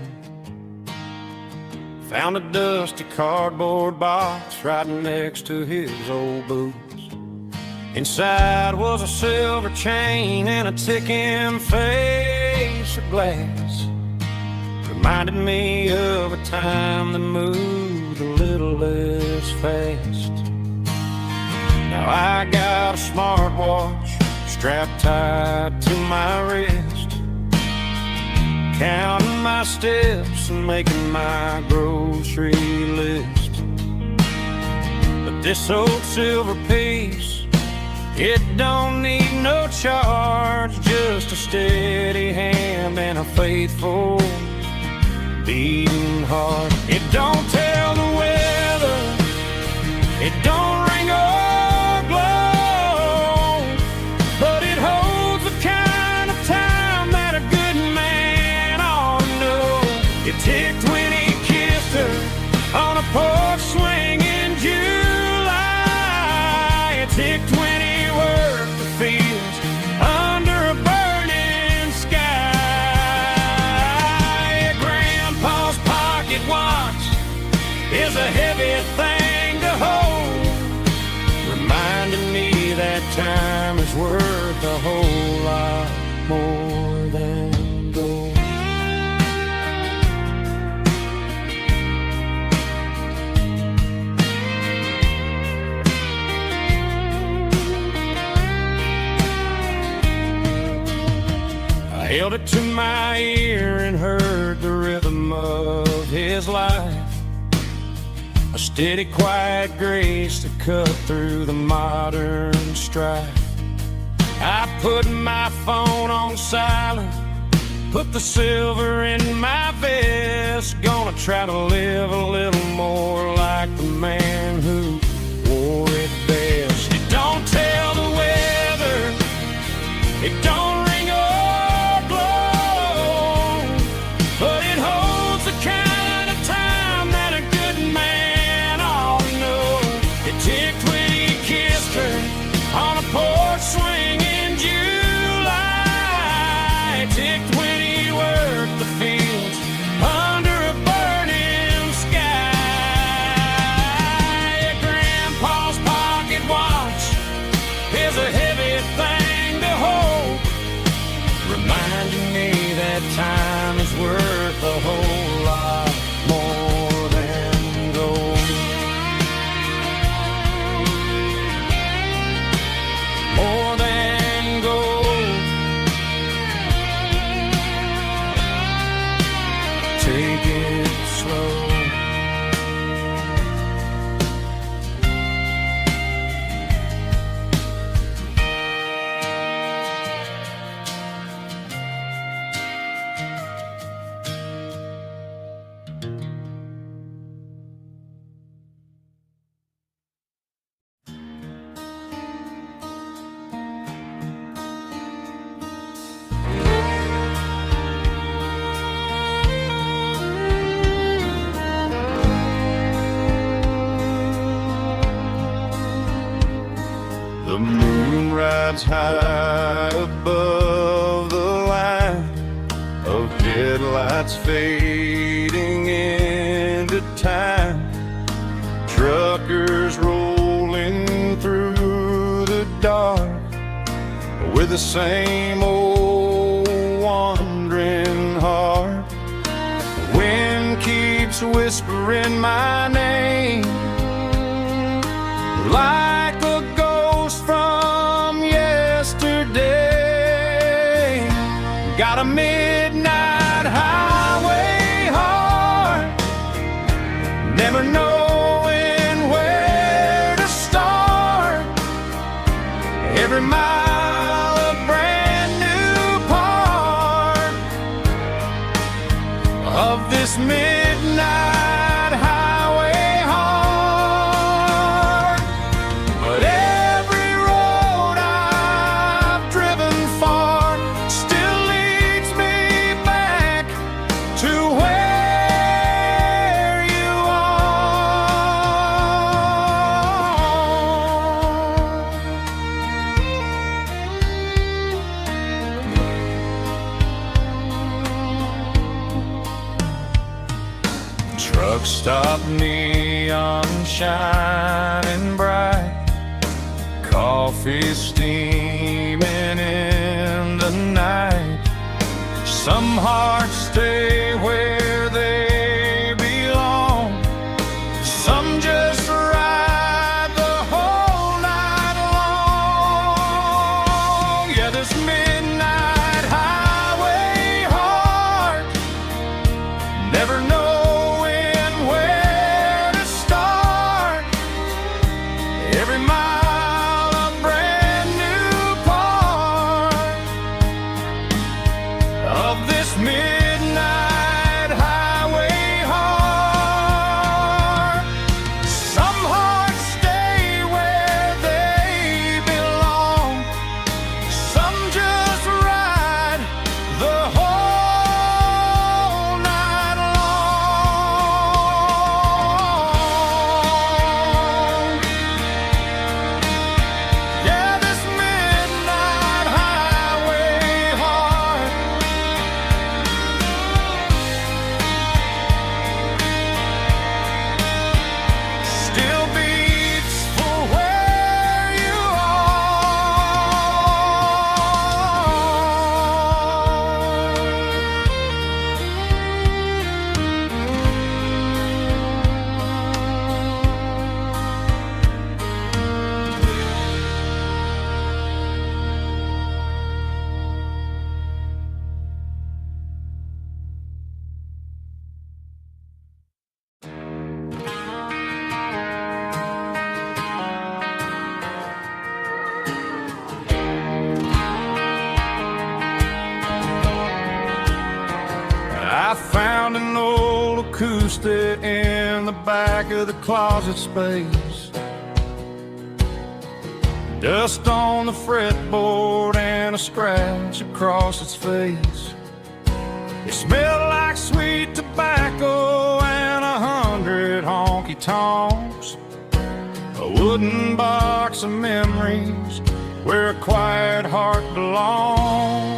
Found a dusty cardboard box right next to his old boots. Inside was a silver chain and a ticking face of glass. Reminded me of a time that moved a little less fast. Now I got a smartwatch strapped tight to my wrist, counting my steps and making my grocery list. But this old silver piece, it don't need no charge, just a steady hand and a faithful beating heart. It don't tell the weather, it don't ring or glow, but it holds the kind of time that a good man ought to know. It ticked when he kissed her on a porch swing in July. It ticked when he worked the fields under a burning sky. Grandpa's pocket watch is a heavy thing to hold, reminding me that time
it to my ear and heard the rhythm of his life. A steady, quiet grace to cut through the modern strife. I put my phone on silent, put the silver in my vest. Gonna try to live a little more like the man who wore it best. It don't tell the weather, it don't ring or blow, but it holds the kind of time that a good man ought to know. It ticked when he kissed her on a porch swing in July. It ticked when he worked the fields under a burning sky. Yeah, Grandpa's pocket watch is a heavy thing to hold, reminding me that time is worth a whole lot more than gold. More than gold. Take it slow.
The moon rides high above the line of headlights fading into time. Truckers rolling through the dark with the same old wandering heart. The wind keeps whispering my name like a ghost from yesterday. Got a midnight highway heart, never knowing where to start. Every mile a brand new part of this midnight highway heart. But every road I've driven far still leads me back to where you are. Truck stop, neon shining bright, coffee steaming in the night. Some hearts stay where they belong, some just ride the whole night long. Yeah, this midnight highway heart, never knowing where to start. Every mile a brand new part of this midnight
I found an old acoustic in the back of the closet space. Dust on the fretboard and a scratch across its face. It smelled like sweet tobacco and 100 honky-tonks. A wooden box of memories where a quiet heart belongs.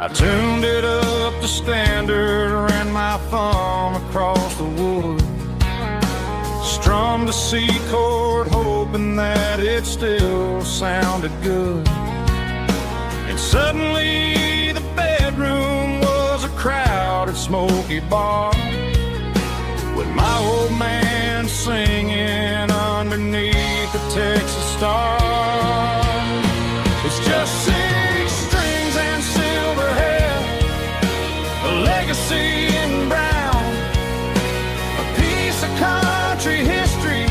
I tuned it up to standard, ran my thumb across the wood, strummed a C chord hoping that it still sounded good. And suddenly the bedroom was a crowded smoky bar, with my old man singing underneath the Texas stars. It's just 6 strings and silver hair, a legacy in brown, a piece of country history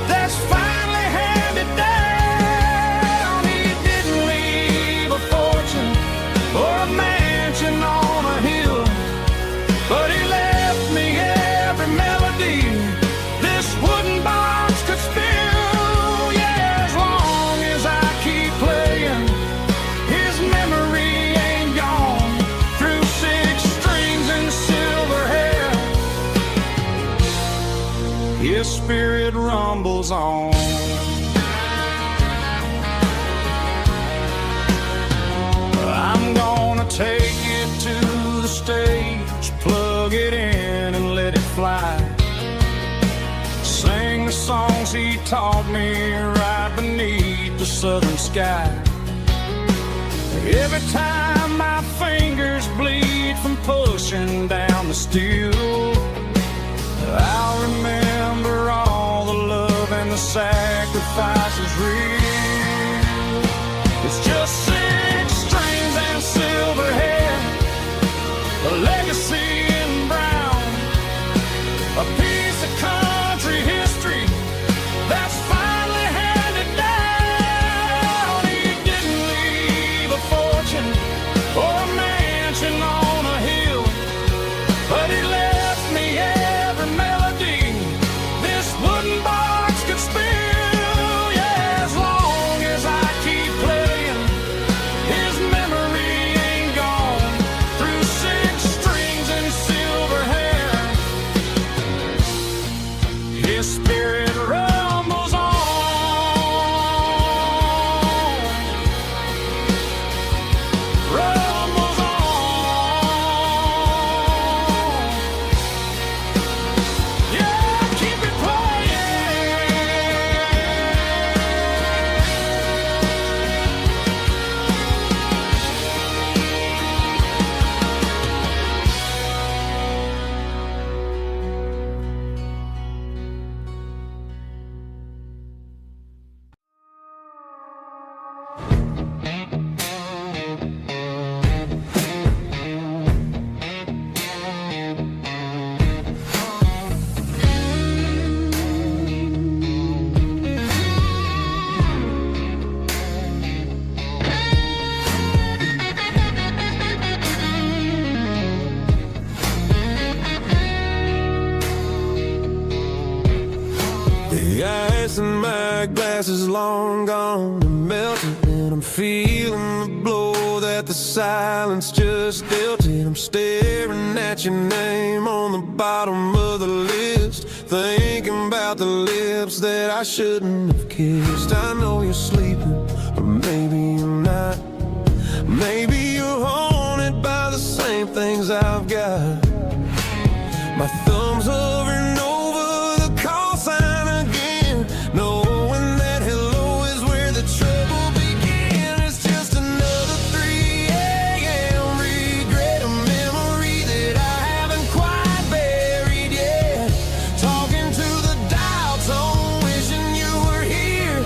that's finally handed down. He didn't leave a fortune or a mansion on a hill, but he left me every melody this wooden box could spill. Yeah, as long as I keep playing, his memory ain't gone. Through 6 strings and silver hair, his spirit rumbles on. I'm gonna take it to the stage, plug it in and let it fly. Sing the songs he taught me right beneath the southern sky. Every time my fingers bleed from pushing down the steel, I'll remember all the love and the sacrifices real. It's just 6 strings and silver hair, a legacy in brown, a piece of country history that's finally handed down. He didn't leave a fortune or a mansion on a hill, but he left me every melody this wooden box could spill. Yeah, as long as I keep playing, his memory ain't gone. Through 6 strings and silver hair, his spirit rumbles on. Rumbles on. Yeah, keep it
The ice in my glass is long gone and melted, and I'm feeling the blow that the silence just dealt it. I'm staring at your name on the bottom of the list, thinking about the lips that I shouldn't have kissed. I know you're sleeping, or maybe you're not. Maybe you're haunted by the same things I've got. My thumb's hovering over the call sign again, knowing that hello is where the trouble began. It's just another 3 a.m. regret, a memory that I haven't quite buried yet. Talking to the dial tone, wishing you were here,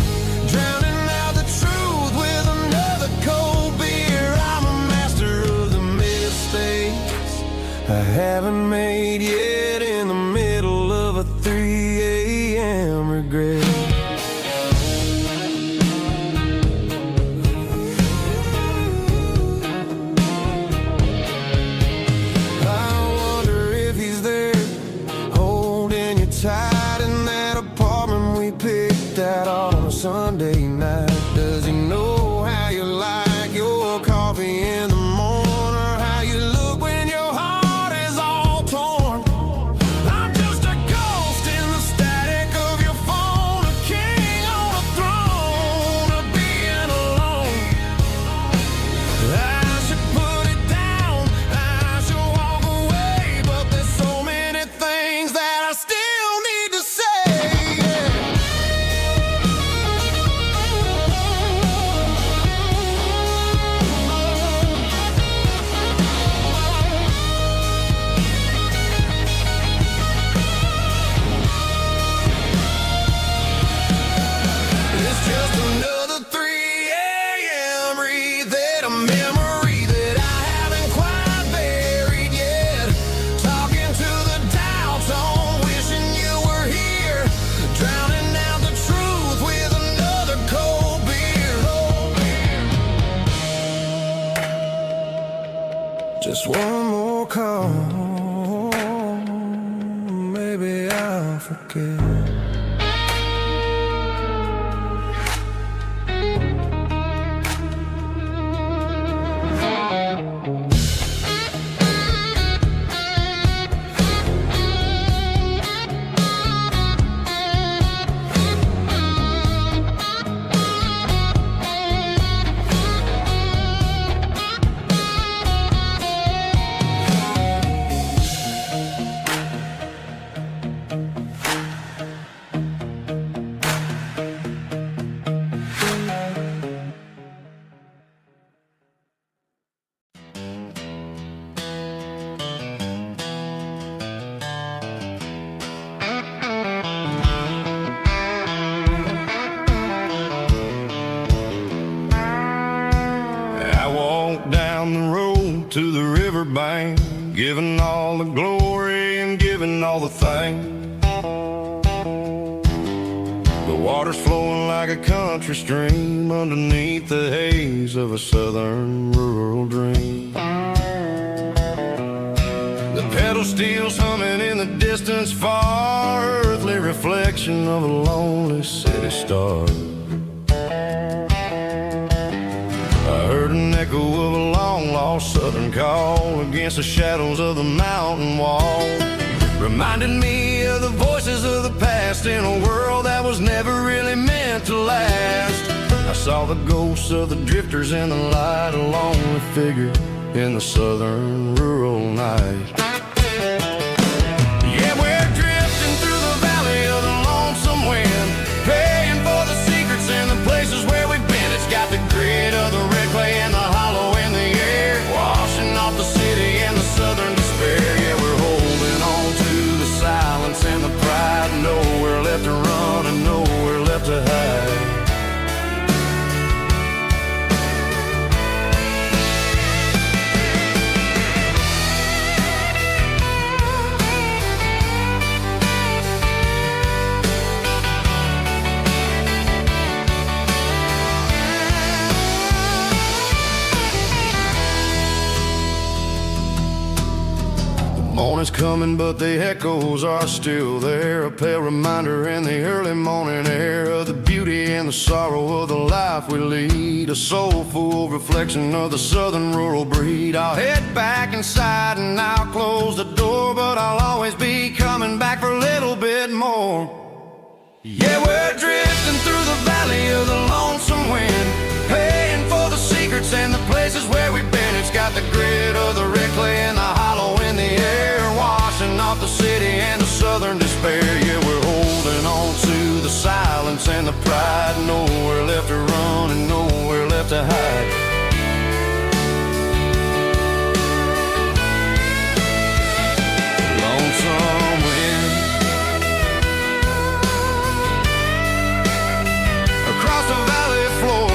drowning out the truth with another cold beer. I'm a master of the mistakes I haven't made yet, in the middle of a 3 a.m. regret. tight in that apartment we picked out on a Sunday night. Does he know how you like your coffee in the morning, or how you look when your heart is all torn? I'm just a ghost in the static of your phone, a king on a throne of being alone. I should put it down, I should walk away, but there's so many things that I still need to say. It's just another 3 a.m. breathe a memory that I haven't quite buried yet. Talking to the dial tone, wishing you were here, drowning out the truth with another cold beer. Just one more call, maybe I'll forget. I walked down the road to the riverbank, giving all the glory and giving all the thanks. The water's flowing like a country stream underneath the haze of a southern rural dream. The pedal steel's humming in the distance far, earthly reflection of a lonely city star. I heard an echo of a long-lost southern call against the shadows of the mountain wall. Reminded me of the voices of the past in a world that was never really meant to last. I saw the ghosts of the drifters in the light, a lonely figure in the southern rural night. Yeah, we're drifting through the valley of the lonesome wind, paying for the secrets and the places where we've been. It's got the grit of the red clay and the hollow in the air, washing off the city and the southern despair. Yeah, we're holding on to the silence and the pride, nowhere left to run and nowhere left to hide. Morning's coming, but the echoes are still there, a pale reminder in the early morning air of the beauty and the sorrow of the life we lead, a soulful reflection of the southern rural breed. I'll head back inside and I'll close the door, but I'll always be coming back for a little bit more. Yeah, we're drifting through the valley of the lonesome wind, paying for the secrets and the places where we've been. It's got the grit of the red clay and the hollow in the air, washing off the city and the southern despair. Yeah, we're holding on to the silence and the pride, nowhere left to run and nowhere left to hide. Lonesome wind across the valley floor.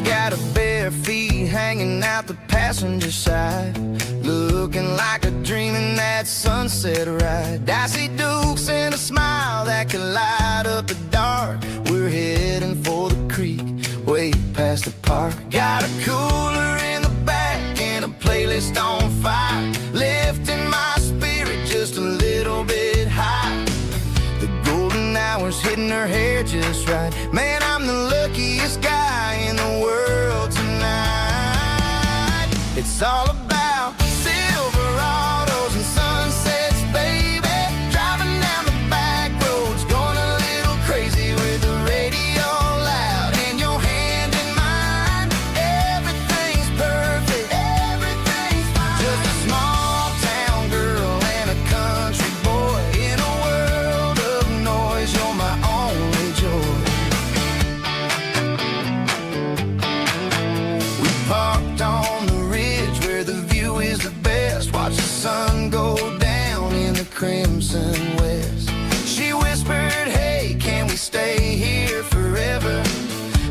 got her bare feet hanging out the passenger side, looking like a dream in that sunset ride. I see Dukes and a smile that can light up the dark. We're heading for the creek, way past the park. Got a cooler in the back and a playlist on fire, lifting my spirit just a little bit high. The golden hours hitting her hair just right. Man, I'm the luckiest guy in the world tonight. It's all about Silverados and sunsets, baby. Driving down the back roads, going a little crazy with the radio loud and your hand in mine. Everything's perfect, everything's fine. Just a small town girl and a country boy in a world of noise. You're my only joy. We parked on the ridge where the view is the best. Watch the sun go down in the crimson west. She whispered, hey, can we stay here forever?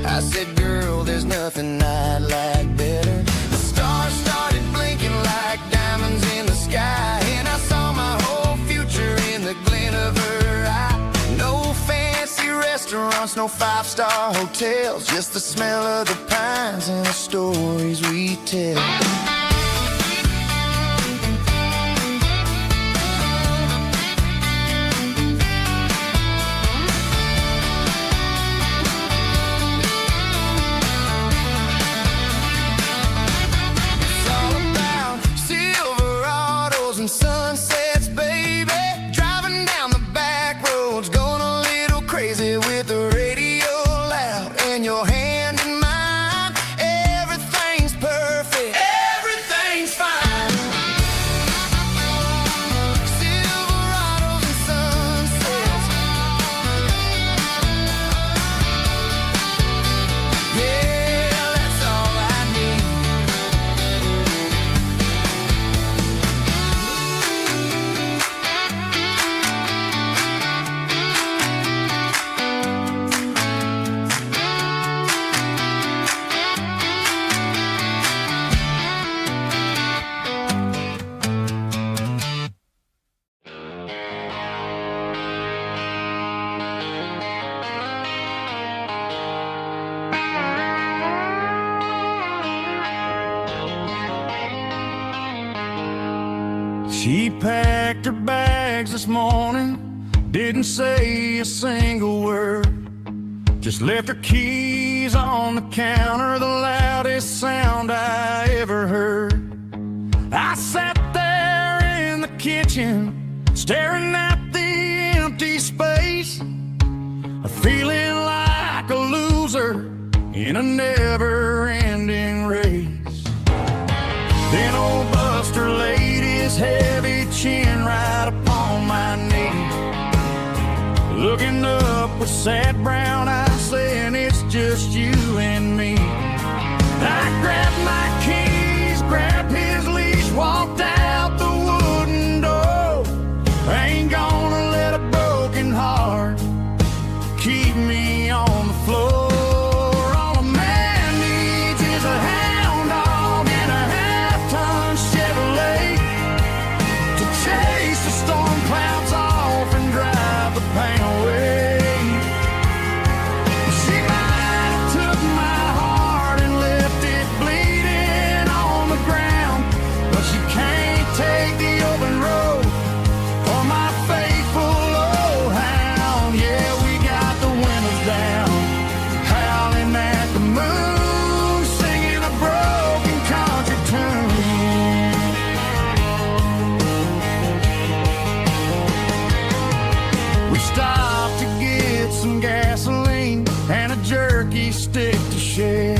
I said, girl, there's nothing I'd like better. The stars started blinking like diamonds in the sky, and I saw my whole future in the glint of her eye. No fancy restaurants, no five-star hotels, just the smell of the pines and the stories we tell. It's all about Silverados and sunsets, baby. Driving down the back roads, going a little crazy with the radio loud and your hand in mine. Everything's perfect, everything's fine. Silverados and sunsets. Yeah, that's all I need.
She packed her bags this morning, didn't say a single word, just left her keys on the counter, the loudest sound I ever heard. I sat there in the kitchen, staring at the empty space, feeling like a loser in a never-ending race. Then old Buster laid his heavy chin right upon my knee, looking up with sad brown eyes, saying it's just you and me. I grabbed my keys, grabbed his leash, walked out the wooden door. I ain't gonna let a broken heart keep me on the floor. All a man needs is a hound dog and a half-ton Chevrolet to chase the storm clouds off and drive the pain away. She might have took my heart and left it bleeding on the ground, but she can't take the open road for my faithful old hound. Yeah, we got the windows down, howling at the moon, singing a broken country tune. We stopped to get some gasoline and a jerky stick to share.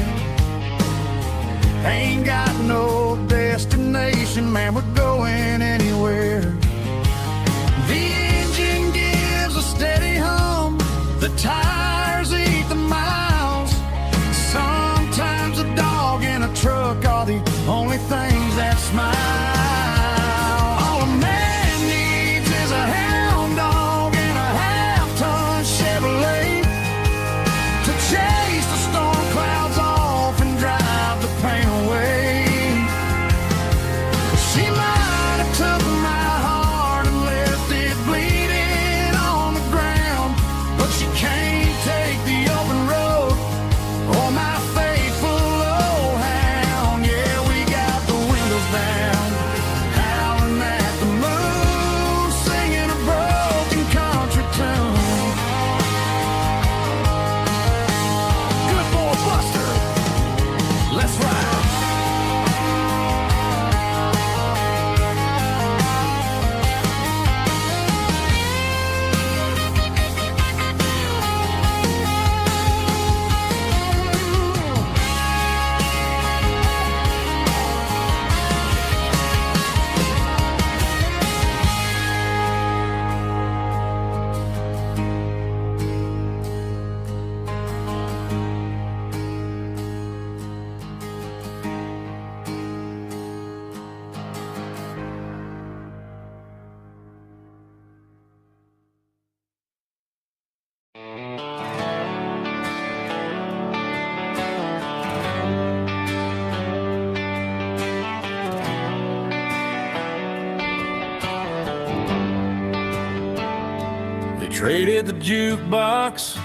Ain't got no destination, man, we're going anywhere. The engine gives a steady hum, the tires eat the miles. Sometimes a dog and a truck are the only things that smile. All a man needs is a hound dog and a half-ton Chevrolet to chase the storm clouds off and Traded the jukebox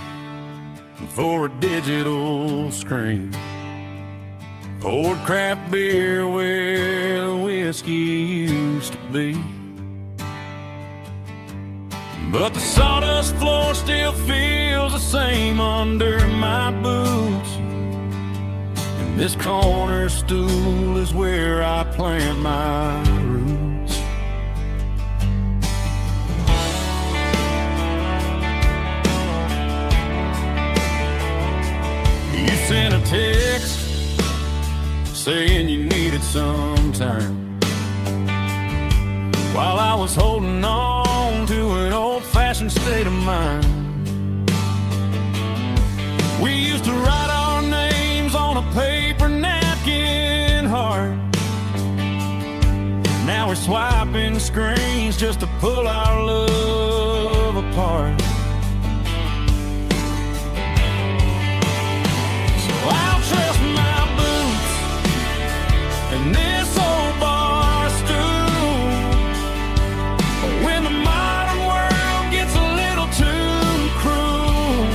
for a digital screen. Poured craft beer where the whiskey used to be. But the sawdust floor still feels the same under my boots. And this corner stool is where I plant my roots. You sent a text saying you needed some time, while I was holding on to an old-fashioned state of mind. We used to write our names on a paper napkin heart. Now we're swiping screens just to pull our love apart. So I'll trust my boots and this old bar stool when the modern world gets a little too cruel.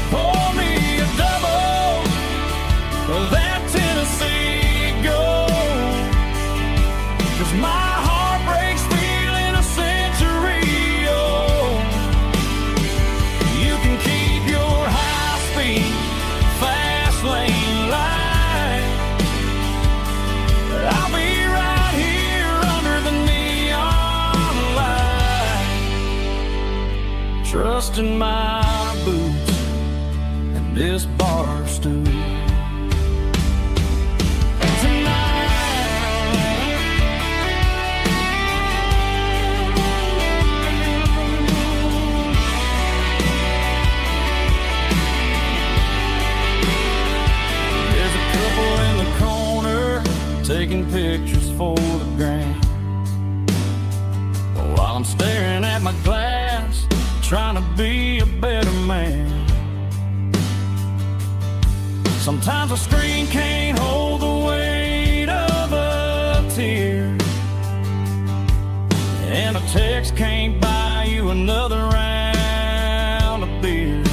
Pour me a double of that Tennessee Gold, 'cause my heart breaks feeling a century old. You can keep your high-speed, fast lane light. I'll be right here under the neon light, trusting my boots and this bar stool. There's a couple in the corner taking pictures for the gram, while I'm staring at my glass, trying to be a better man. Sometimes a screen can't hold the weight of a tear, and a text can't buy you another round of beer.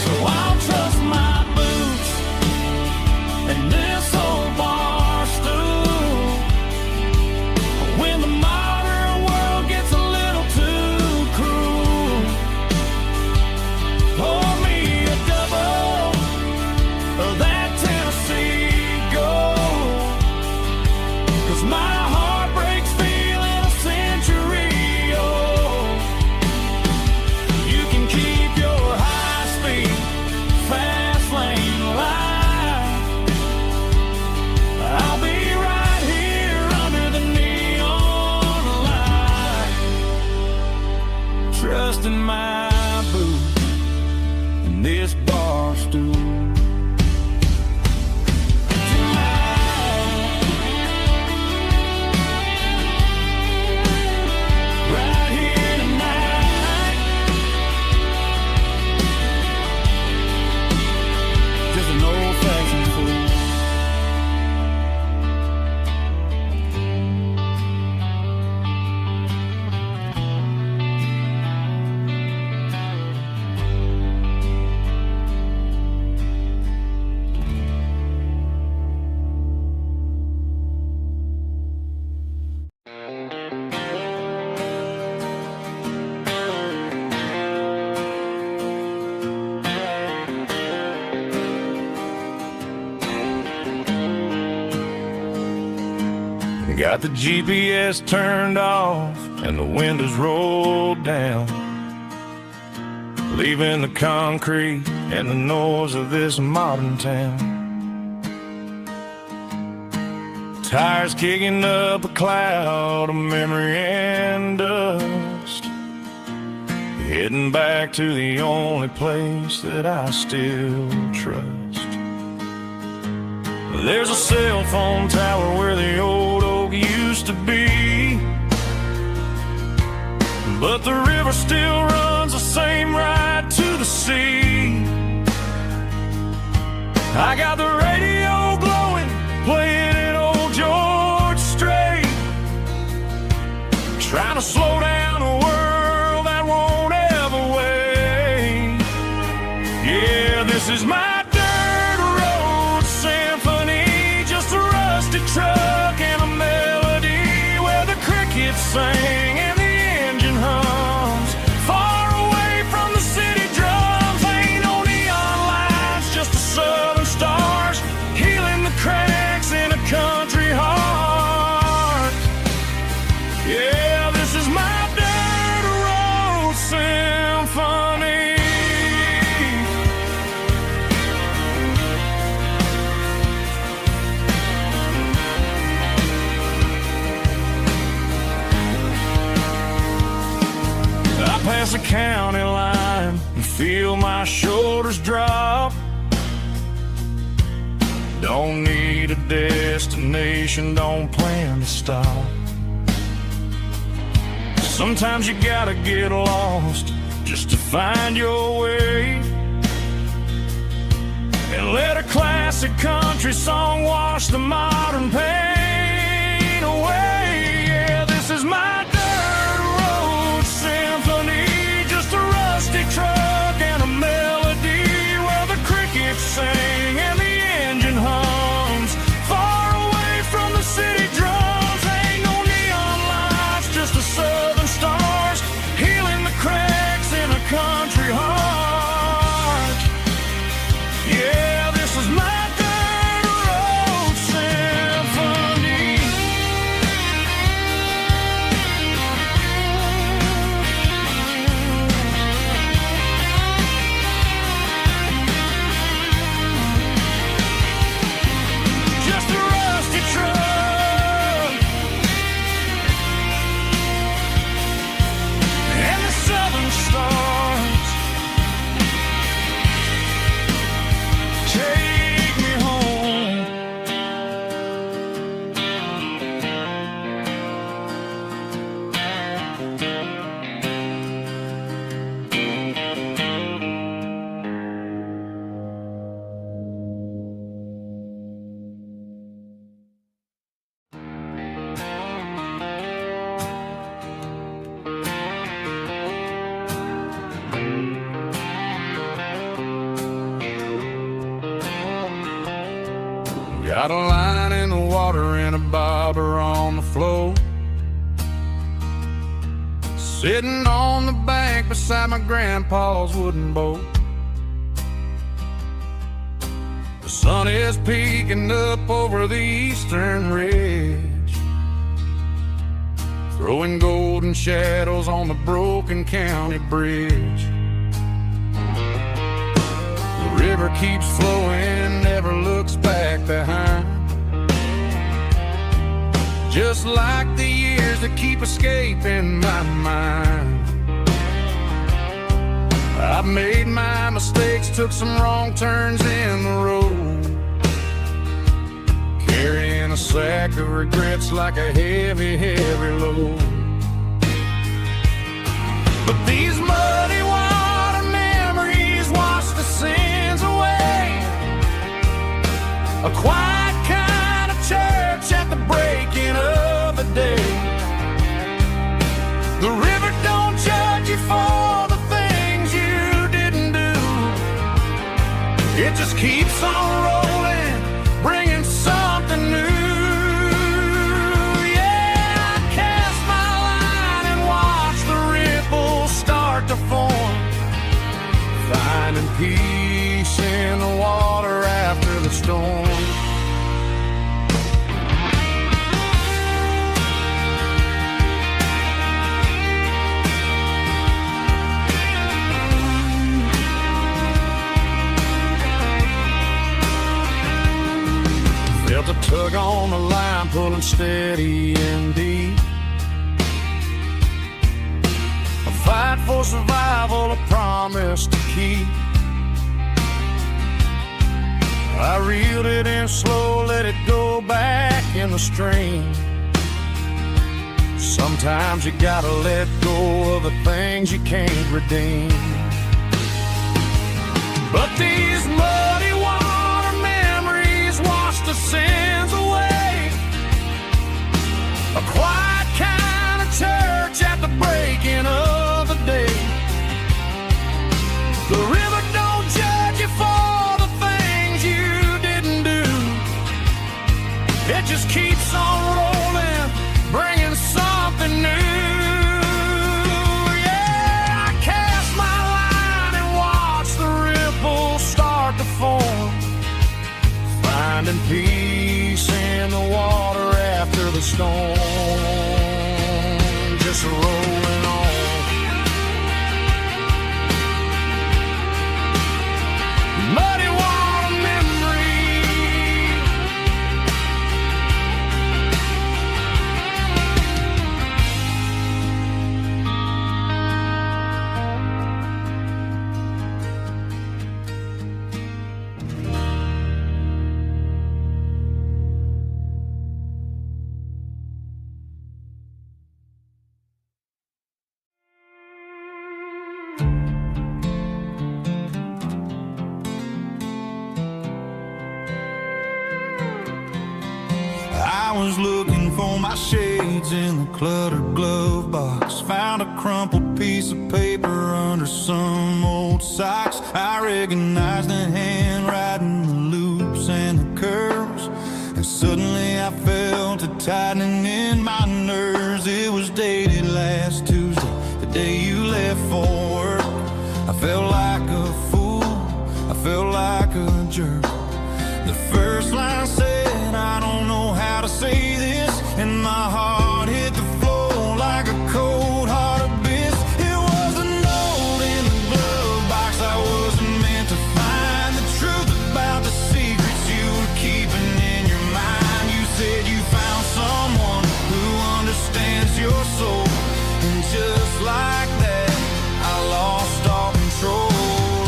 So I'll trust my boots and this old bar stool when the modern world gets a little too cruel. Pour me a double of that Tennessee Gold, 'cause my heart breaks feeling a century old. You can keep your high-speed, fast lane light. I'll be right here under the neon light, trusting my boots and this bar stool. Right here tonight, just an old-fashioned fool. Got the GPS turned off and the windows rolled down, leaving the concrete and the noise of this modern town. Tires kicking up a cloud of memory and dust, heading back to the only place that I still trust. There's a cell phone tower where the old oak used to be, but the river still runs the same right to the sea. I got the radio glowing, playing an old George Strait,
trying to slow down a world that won't ever wait. Yeah, this is my dirt road symphony, just a rusty truck and a melody where the crickets sing and the engine hums. Far away from the city drums, ain't no neon lights, just the southern stars healing the cracks in a country heart. Yeah, this is my dirt road symphony. I pass a county line and feel my shoulders drop. Don't need a destination, don't plan to stop. Sometimes you gotta get lost just to find your way, and let a classic country song wash the modern pain away. Yeah, this is my dirt road symphony, just a rusty truck and a melody where the crickets sing and the engine hums. Far away from the city drums, ain't no neon lights, just the southern stars healing the cracks in a country heart. Yeah, this is my dirt road symphony. Just a rusty truck and the southern stars take me home.
Got a line in the water and a bobber on the floor, sitting on the bank beside my grandpa's wooden boat. The sun is peeking up over the eastern ridge, throwing golden shadows on the broken county bridge. The river keeps flowing, never looks back behind, just like the years that keep escaping my mind. I've made my mistakes, took some wrong turns in the road, carrying a sack of regrets like a heavy, heavy load. But these muddy water memories wash the sins away. A quiet kind of church at the breaking of the day. The river don't judge you for the things you didn't do. It just keeps on rolling, bringing something new. Yeah, I cast my line and watch the ripples start to form, finding peace in the water after the storm. Felt a tug on the line, pulling steady and deep. A fight for survival, a promise to keep. I reeled it in slow, let it go back in the stream. Sometimes you gotta let go of the things you can't redeem. But these muddy water memories wash the sins away. A quiet kind of church
keeps rolling on. Muddy water memory.
I was looking for my shades in the cluttered glove box. Found a crumpled piece of paper under some old socks. I recognized the handwriting, the loops and the curves, and suddenly I felt a tightening in my nerves. It was dated last Tuesday, the day you left for work. I felt like a fool, I felt like a jerk. The first line said, I don't know how to say this, and my heart hit the floor like a cold heart abyss. It was a note in the glove box I wasn't meant to find. The truth about the secrets you were keeping in your mind. You said you found someone who understands your soul, and just like that, I lost all control.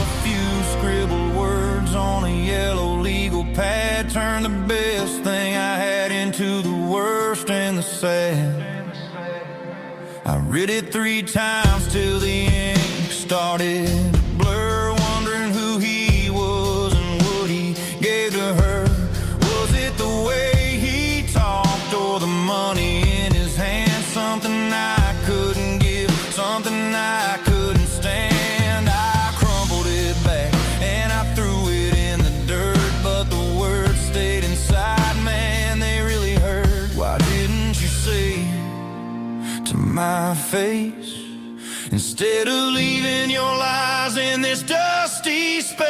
A few scribbled words on a yellow legal pad turned the best thing I had into the worst and the sad. I read it 3 times till the ink started to blur, wondering who he was and what he gave to her. Was it the way he talked or the money in his hand? Something I couldn't give, something I couldn't stand. I crumpled it back and I threw it in the dirt, but the words stayed inside, man, they really hurt. Why didn't you say to my face, instead of leaving your lies in this dusty space?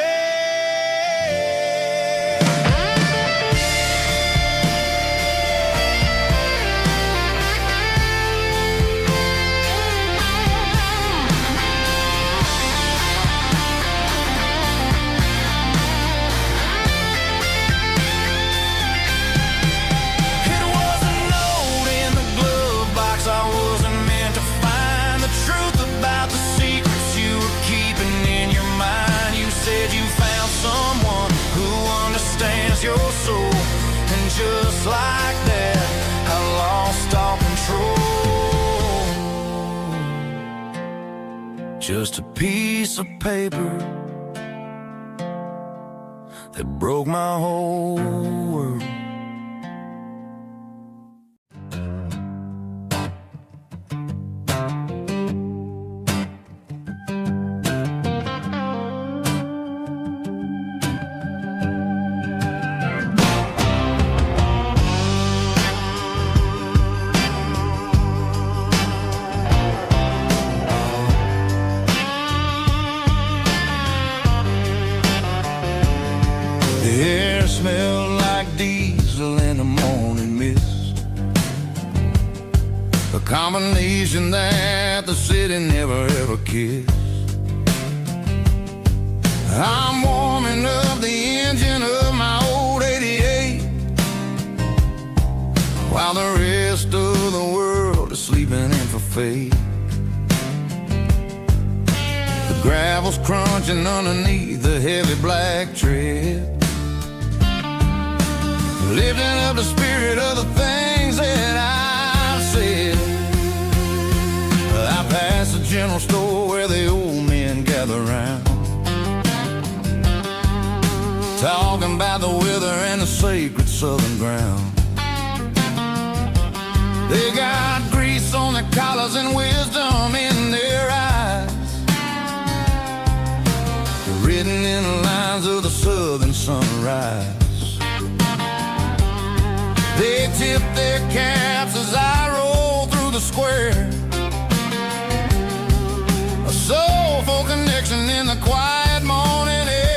It was a note in the glove box I wasn't meant to find. The truth about the secrets you were keeping in your mind. You said you found someone who understands your soul, and just like that, I lost all control. Just a piece of paper that broke my whole world. The air smelled like diesel in the morning mist, a combination that the city never ever kissed. I'm warming up the engine of my old 88, while the rest of the world is sleeping in for fate. The gravel's crunching underneath the heavy black tread, lifting up the spirit of the things that I've said. I passed the general store where the old men gather round, talking about the weather and the sacred southern ground. They got grease on their collars and wisdom in their eyes, written in the lines of the southern sunrise. They tip their caps as I roll through the square, a soulful connection in the quiet morning air.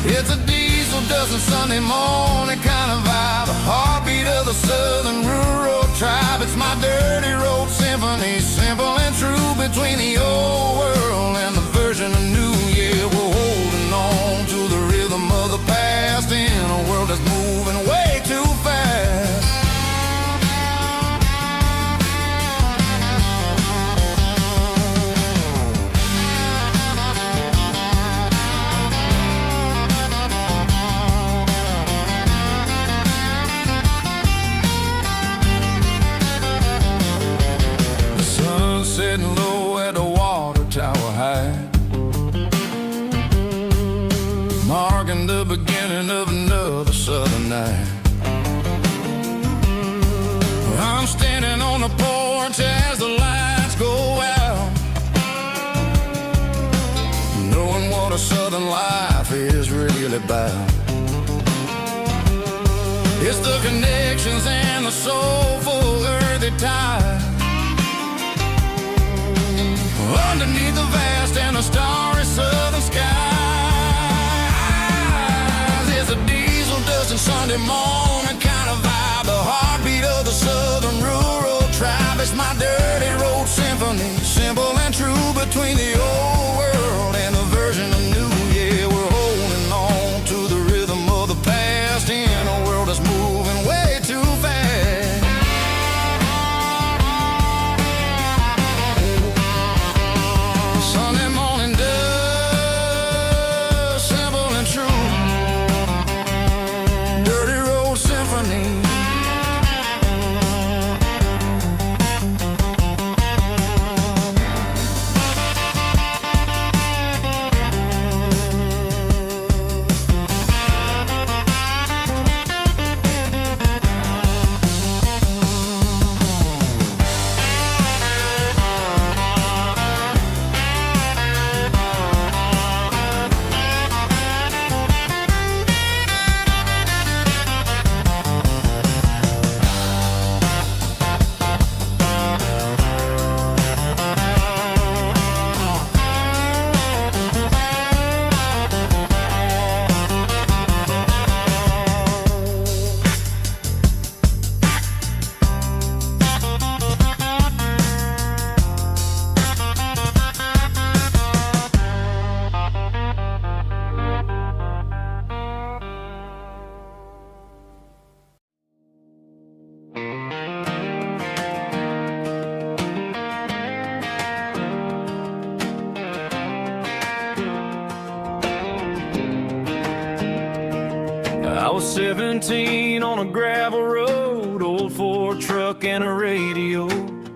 It's a diesel dusting Sunday morning kind of vibe, the heartbeat of the southern rural tribe. It's my
simple and true between the old world and the version of new. Yeah, we're holding on to the rhythm of the past in a world that's moving way too fast. The sun's setting low at the water tower high, marking the beginning of another southern night. I'm standing on the porch as the lights go out, knowing what a southern life is really about. It's the connections and the soulful earthy tide underneath the vast and the starry southern skies. It's a diesel dust and Sunday morning kind of vibe, the heartbeat of the southern rural tribe. It's my dirty road symphony, simple and true between the old world and the version of new. Yeah, we're holding on to the rhythm of the past in a world that's moving way too fast. Sunday morning dust, simple and true, dirty road symphony.
I was 17 on a gravel road, old Ford truck and a radio,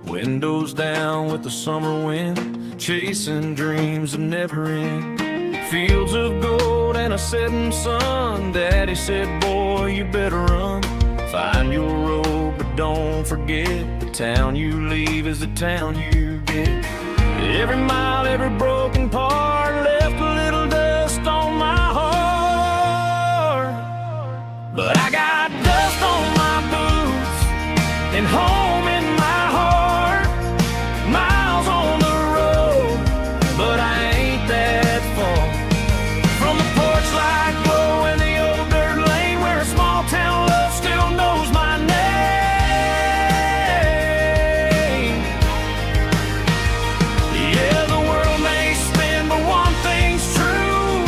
windows down with the summer wind, chasing dreams of never end. Fields of gold and a setting sun. Daddy said, boy, you better run. Find your road, but don't forget, the town you leave is the town you get. Every mile, every broken part left a little dust on my heart. But I got dust on my boots and home in my heart. Miles on the road, but I ain't that far from the porch light glow and the old dirt lane where a small town love still knows my name. Yeah, the world may spin, but one thing's true.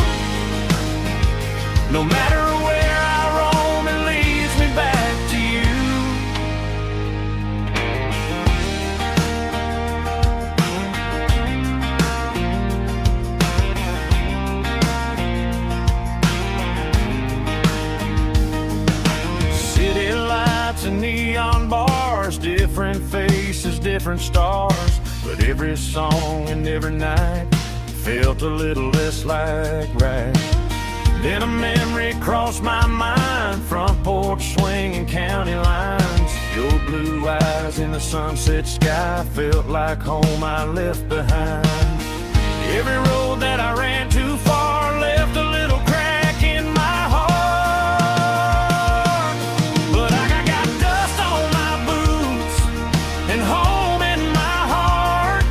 No matter where I roam, it leads me back to you. City lights and neon bars, different faces, different stars, but every song and every night felt a little less like right. Then a memory crossed my mind, front porch swinging county lines. Your blue eyes in the sunset sky felt like home I left behind. Every road that I ran too far left a little crack in my heart. But I got dust on my boots and home in my heart.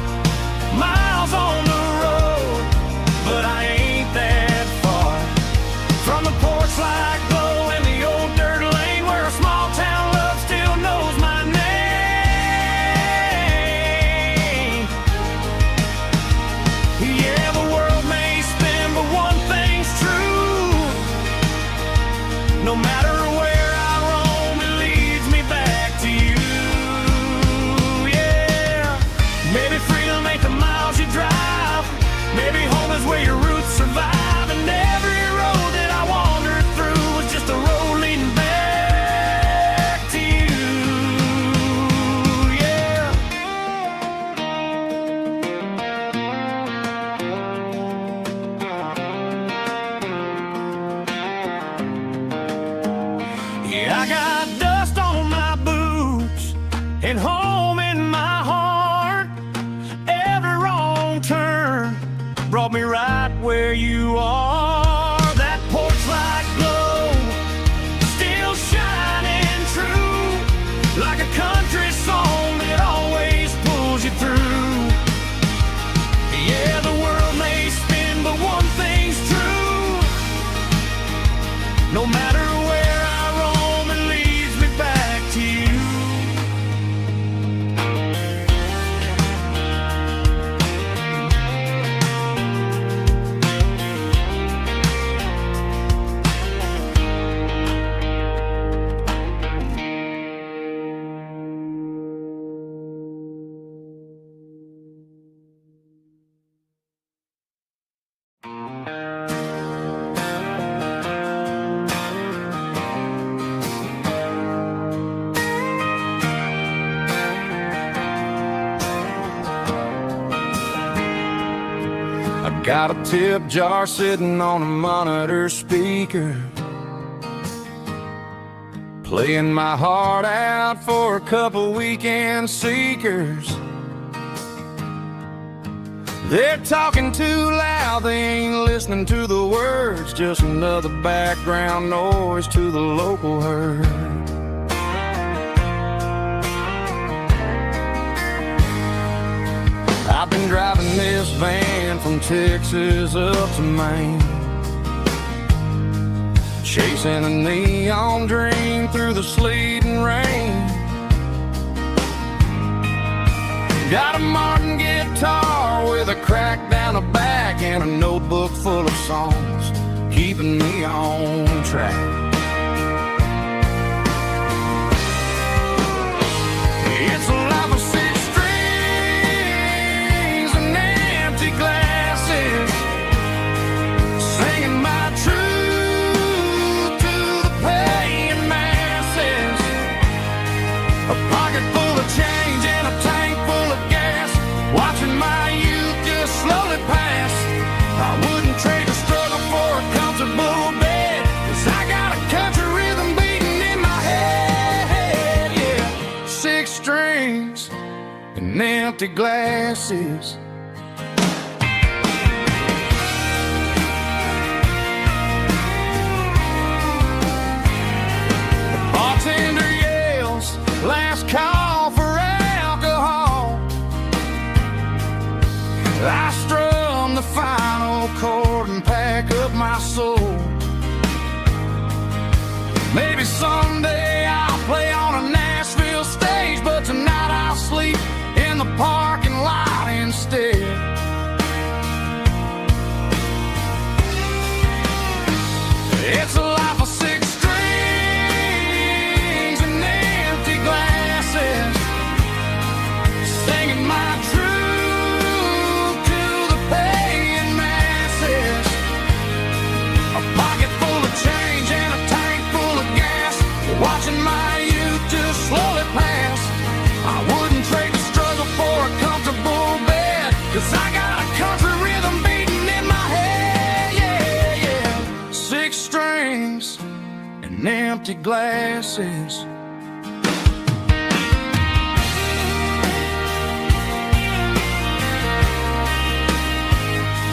Miles on the road, but I ain't that far from the porch light glow and the old dirt lane where a small town love still knows my name. ain't the miles you drive. Maybe home is where your roots survive. And every road that I wandered through was just a road leading back to you. Yeah. Yeah, I got dust on my boots and home in my heart. Every wrong turn brought me right where you are. That porch light glow still shining true, like a country song that always pulls you through. Yeah, the world may spin, but one thing's true. No matter where I roam, it leads me back to you.
I got a tip jar sitting on a monitor speaker, playing my heart out for a couple weekend seekers. They're talking too loud, they ain't listening to the words, just another background noise to the local herd. I've been driving this van from Texas up to Maine, chasing a neon dream through the sleet and rain. Got a Martin guitar with a crack down the back and a notebook full of songs, keeping me on track. It's a life of six strings and empty glasses, singing my truth to the paying masses. A pocket full of change and a tank full of gas, watching my youth just slowly pass. I wouldn't trade the struggle for a comfortable bed, 'cause I got a country rhythm beating in my head. Yeah, six strings and empty glasses. The bartender yells, last call for alcohol. I strum the final chord and pack up my soul. Maybe someday I'll play on a Nashville stage, but tonight I'll sleep in the parking lot instead. It's a life of six strings and empty glasses, singing my truth to the paying masses. A pocket full of change and a tank full of gas, watching my youth just slowly pass. I wouldn't trade the struggle for a comfortable bed, 'cause I got a country rhythm beating in my head. Yeah, yeah. Six strings and empty glasses.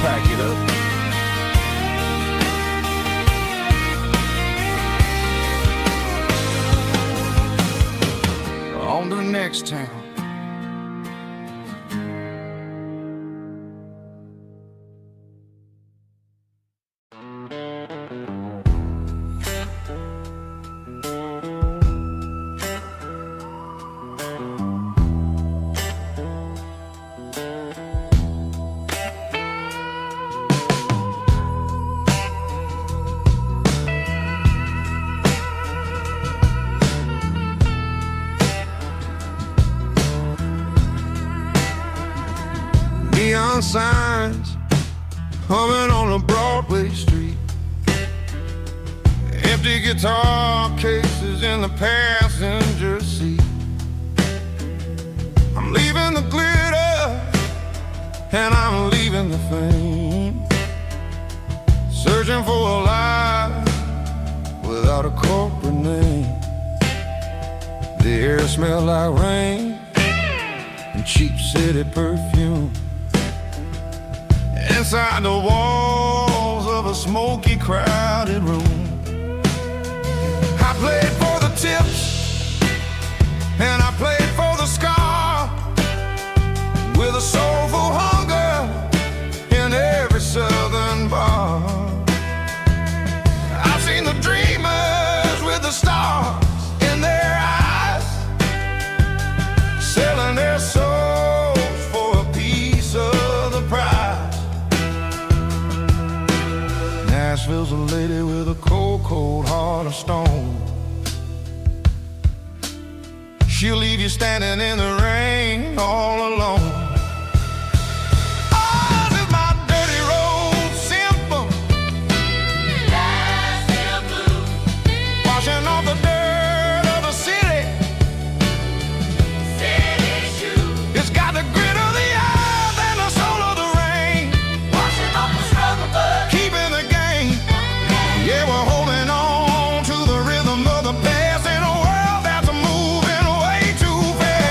Pack it up. On to the next town. neon signs humming on a Broadway street, empty guitar cases in the passenger seat. I'm leaving the glitter and I'm leaving the fame, searching for a life without a corporate name. The air smelled like rain and cheap city perfume. Inside the walls of a smoky, crowded room, I played for the tips and I played for the scar, with a soulful hunger in every southern bar. I've seen the dreamers with the stars in their eyes, selling their souls for a piece of the prize. Nashville's a lady with a cold, cold heart of stone. She'll leave you standing in the rain all alone. Oh, this is my dirty road symphony, Nashville blues, washing off the dirt of the city, city shoes. It's got the grit of the earth and the soul of the rain, washing off the struggle bud, keeping the game. Yeah, we're holding on to the rhythm of the past in a world that's moving way too fast.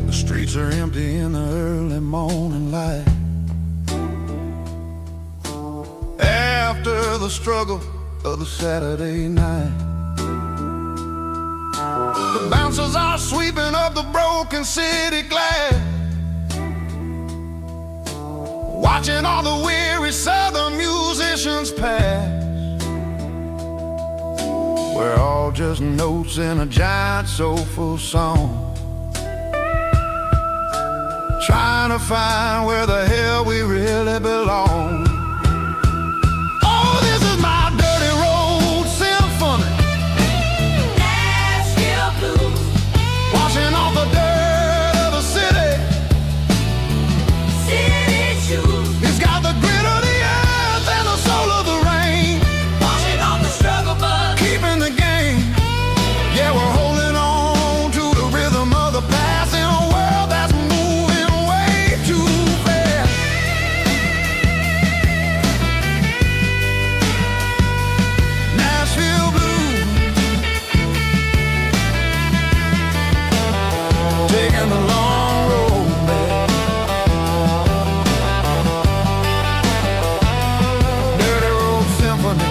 The streets are empty in the early morning light, after the struggle of the Saturday night. The bouncers are sweeping up the broken city glass, watching all the weary southern musicians pass. We're all just notes in a giant soulful song, trying to find where the hell we really belong. Oh, this is my dirty road symphony, Nashville blues, washing off the dirt of the city, city shoes. It's got the grit of the earth and the soul of the rain, washing off the struggle bud, keeping the game. Yeah, we're holding on to the rhythm of the past in a world that's moving way too fast. Nashville blues, taking the long road back. Dirty road symphony.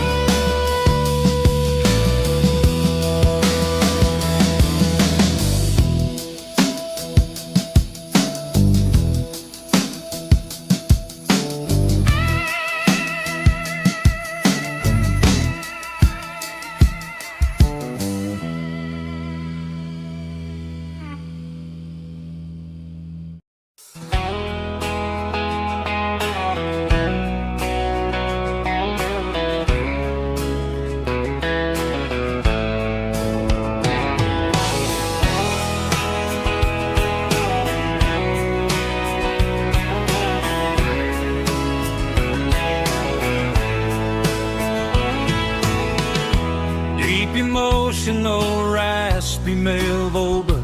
Deep emotional, raspy male vulva,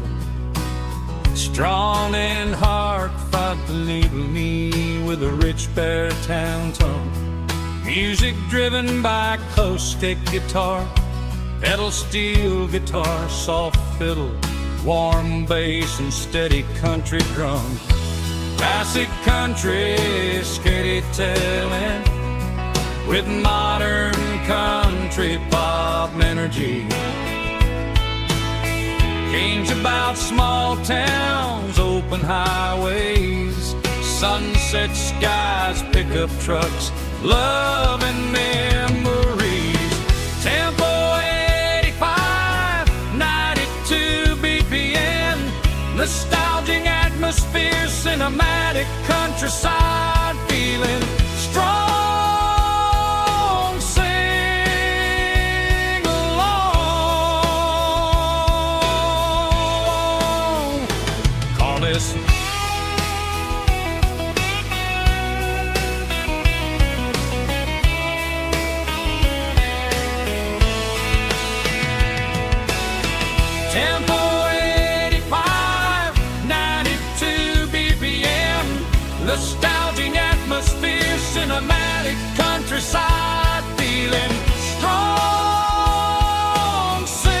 strong and hard, fight to label me with a rich baritone tone. Music driven by acoustic guitar, pedal steel guitar, soft fiddle, warm bass and steady country drum. Classic country, storytelling with modern country pop energy. Kings about small towns, open highways, sunset skies, pickup trucks, love and memory. countryside, feeling strong. Sing along. Call this tempo 85, 92 BPM. Nostalgic atmosphere, cinematic countryside, feeling strong. Sing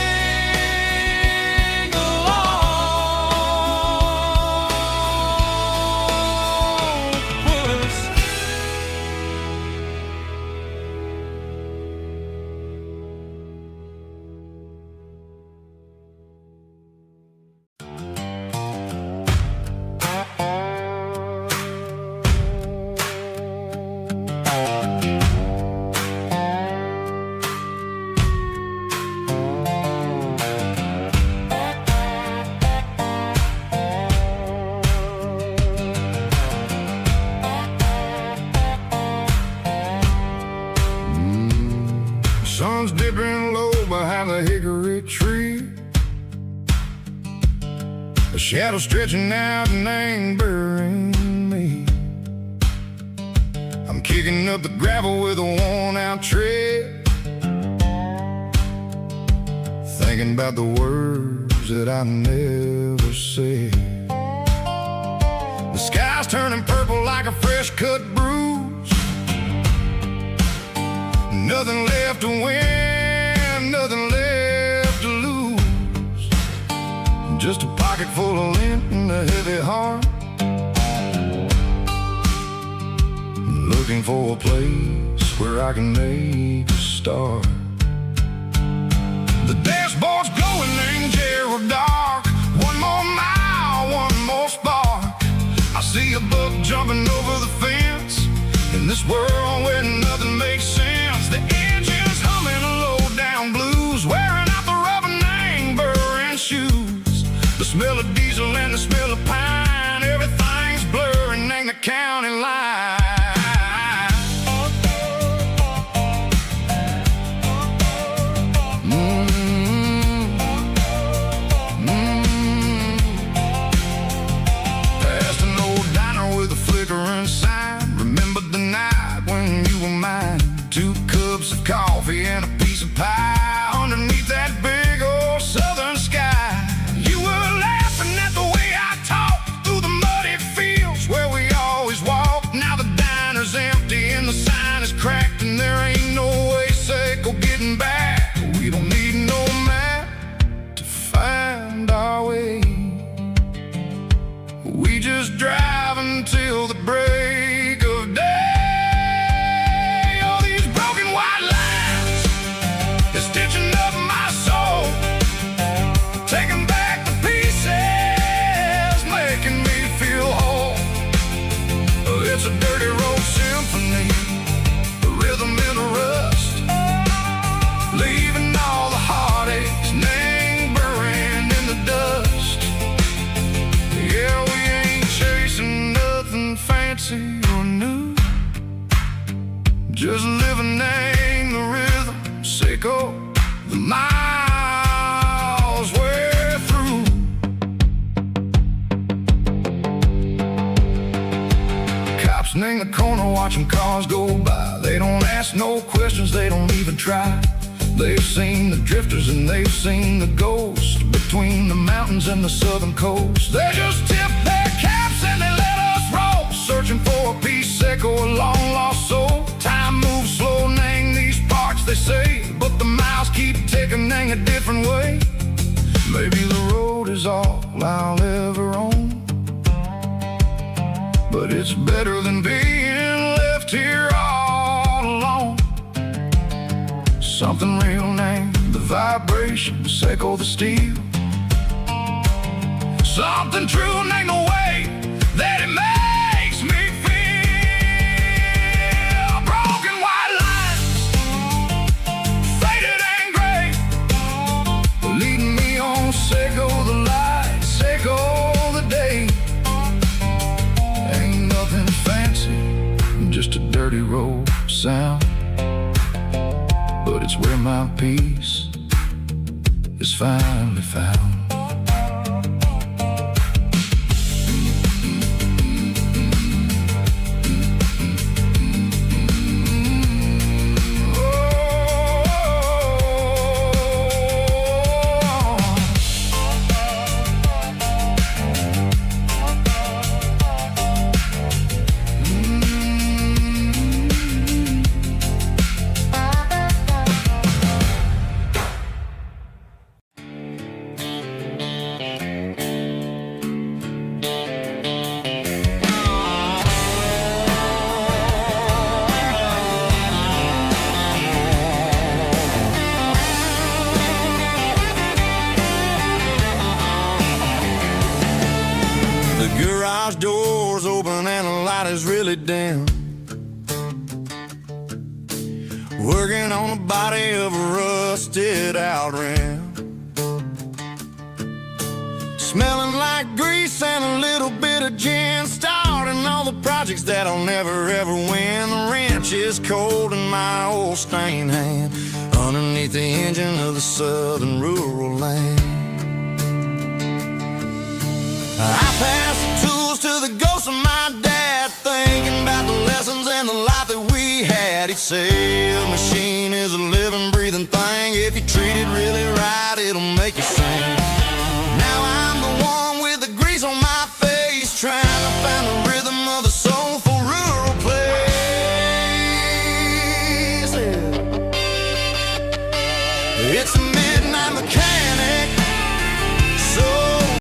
along. Puss.
Sun's dipping low behind the hickory tree. A shadow stretching out and angering me. I'm kicking up the gravel with a worn-out tread, thinking about the words that I never said. The sky's turning purple like a fresh-cut bruise. Nothing left to win, nothing left to lose. Just a pocket full of lint and a heavy heart, looking for a place where I can make a start. The dashboard's glowing angel dark. One more mile, one more spark. I see a buck jumping over the fence in this world where nothing makes sense. The engine's humming low down blues, wearing out the rubber name burring shoes. The smell of diesel and the smell of pine, everything's blurring, ain't the county line. Past an old diner with a flickering sign. Remember the night when you were mine. 2 cups of coffee and a piece of pie underneath that big old southern sky. You were laughing at the way I talked through the muddy fields where we always walked. Now the diner's empty and the sign is cracked, and there ain't no way safe or getting back. We don't need no map to find our way. We just drive until the break of day. Stitching up my soul, taking back the pieces, making me feel whole. It's a dirty road symphony, the rhythm in the rust, leaving all the heartaches lingering in the dust. Yeah, we ain't chasing nothing fancy or new, just living in the rhythm, sicko. The miles we're through. Cops in the corner watching cars go by. They don't ask no questions, they don't even try. They've seen the drifters and they've seen the ghosts between the mountains and the southern coast. They just tip their caps and they let us roll, searching for a piece sick or a long lost soul. Time moves slow, name these parts they say, but the miles keep ticking in a different way. Maybe the road is all I'll ever own, but it's better than being left here all alone. Something real named the vibrations echo the steel. Something true named the way that it makes me feel. Broken white lines, faded and gray, leading me on, Seco the light, Seco the day. Ain't nothing
dirty road sound, but it's where my peace is finally found.
The garage door's open and the light is really dim. Working on the body of a rusted out rim. Smelling like grease and a little bit of gin. Starting all the projects that I'll never ever win. The wrench is cold in my old stained hand, underneath the engine of the southern rural land. I pass the tools to the ghost of my dad, thinking about the lessons and the life that we had. He'd say a machine is a living, breathing thing. If you treat it really right, it'll make you sing. Now I'm the one with the grease on my face, trying to find the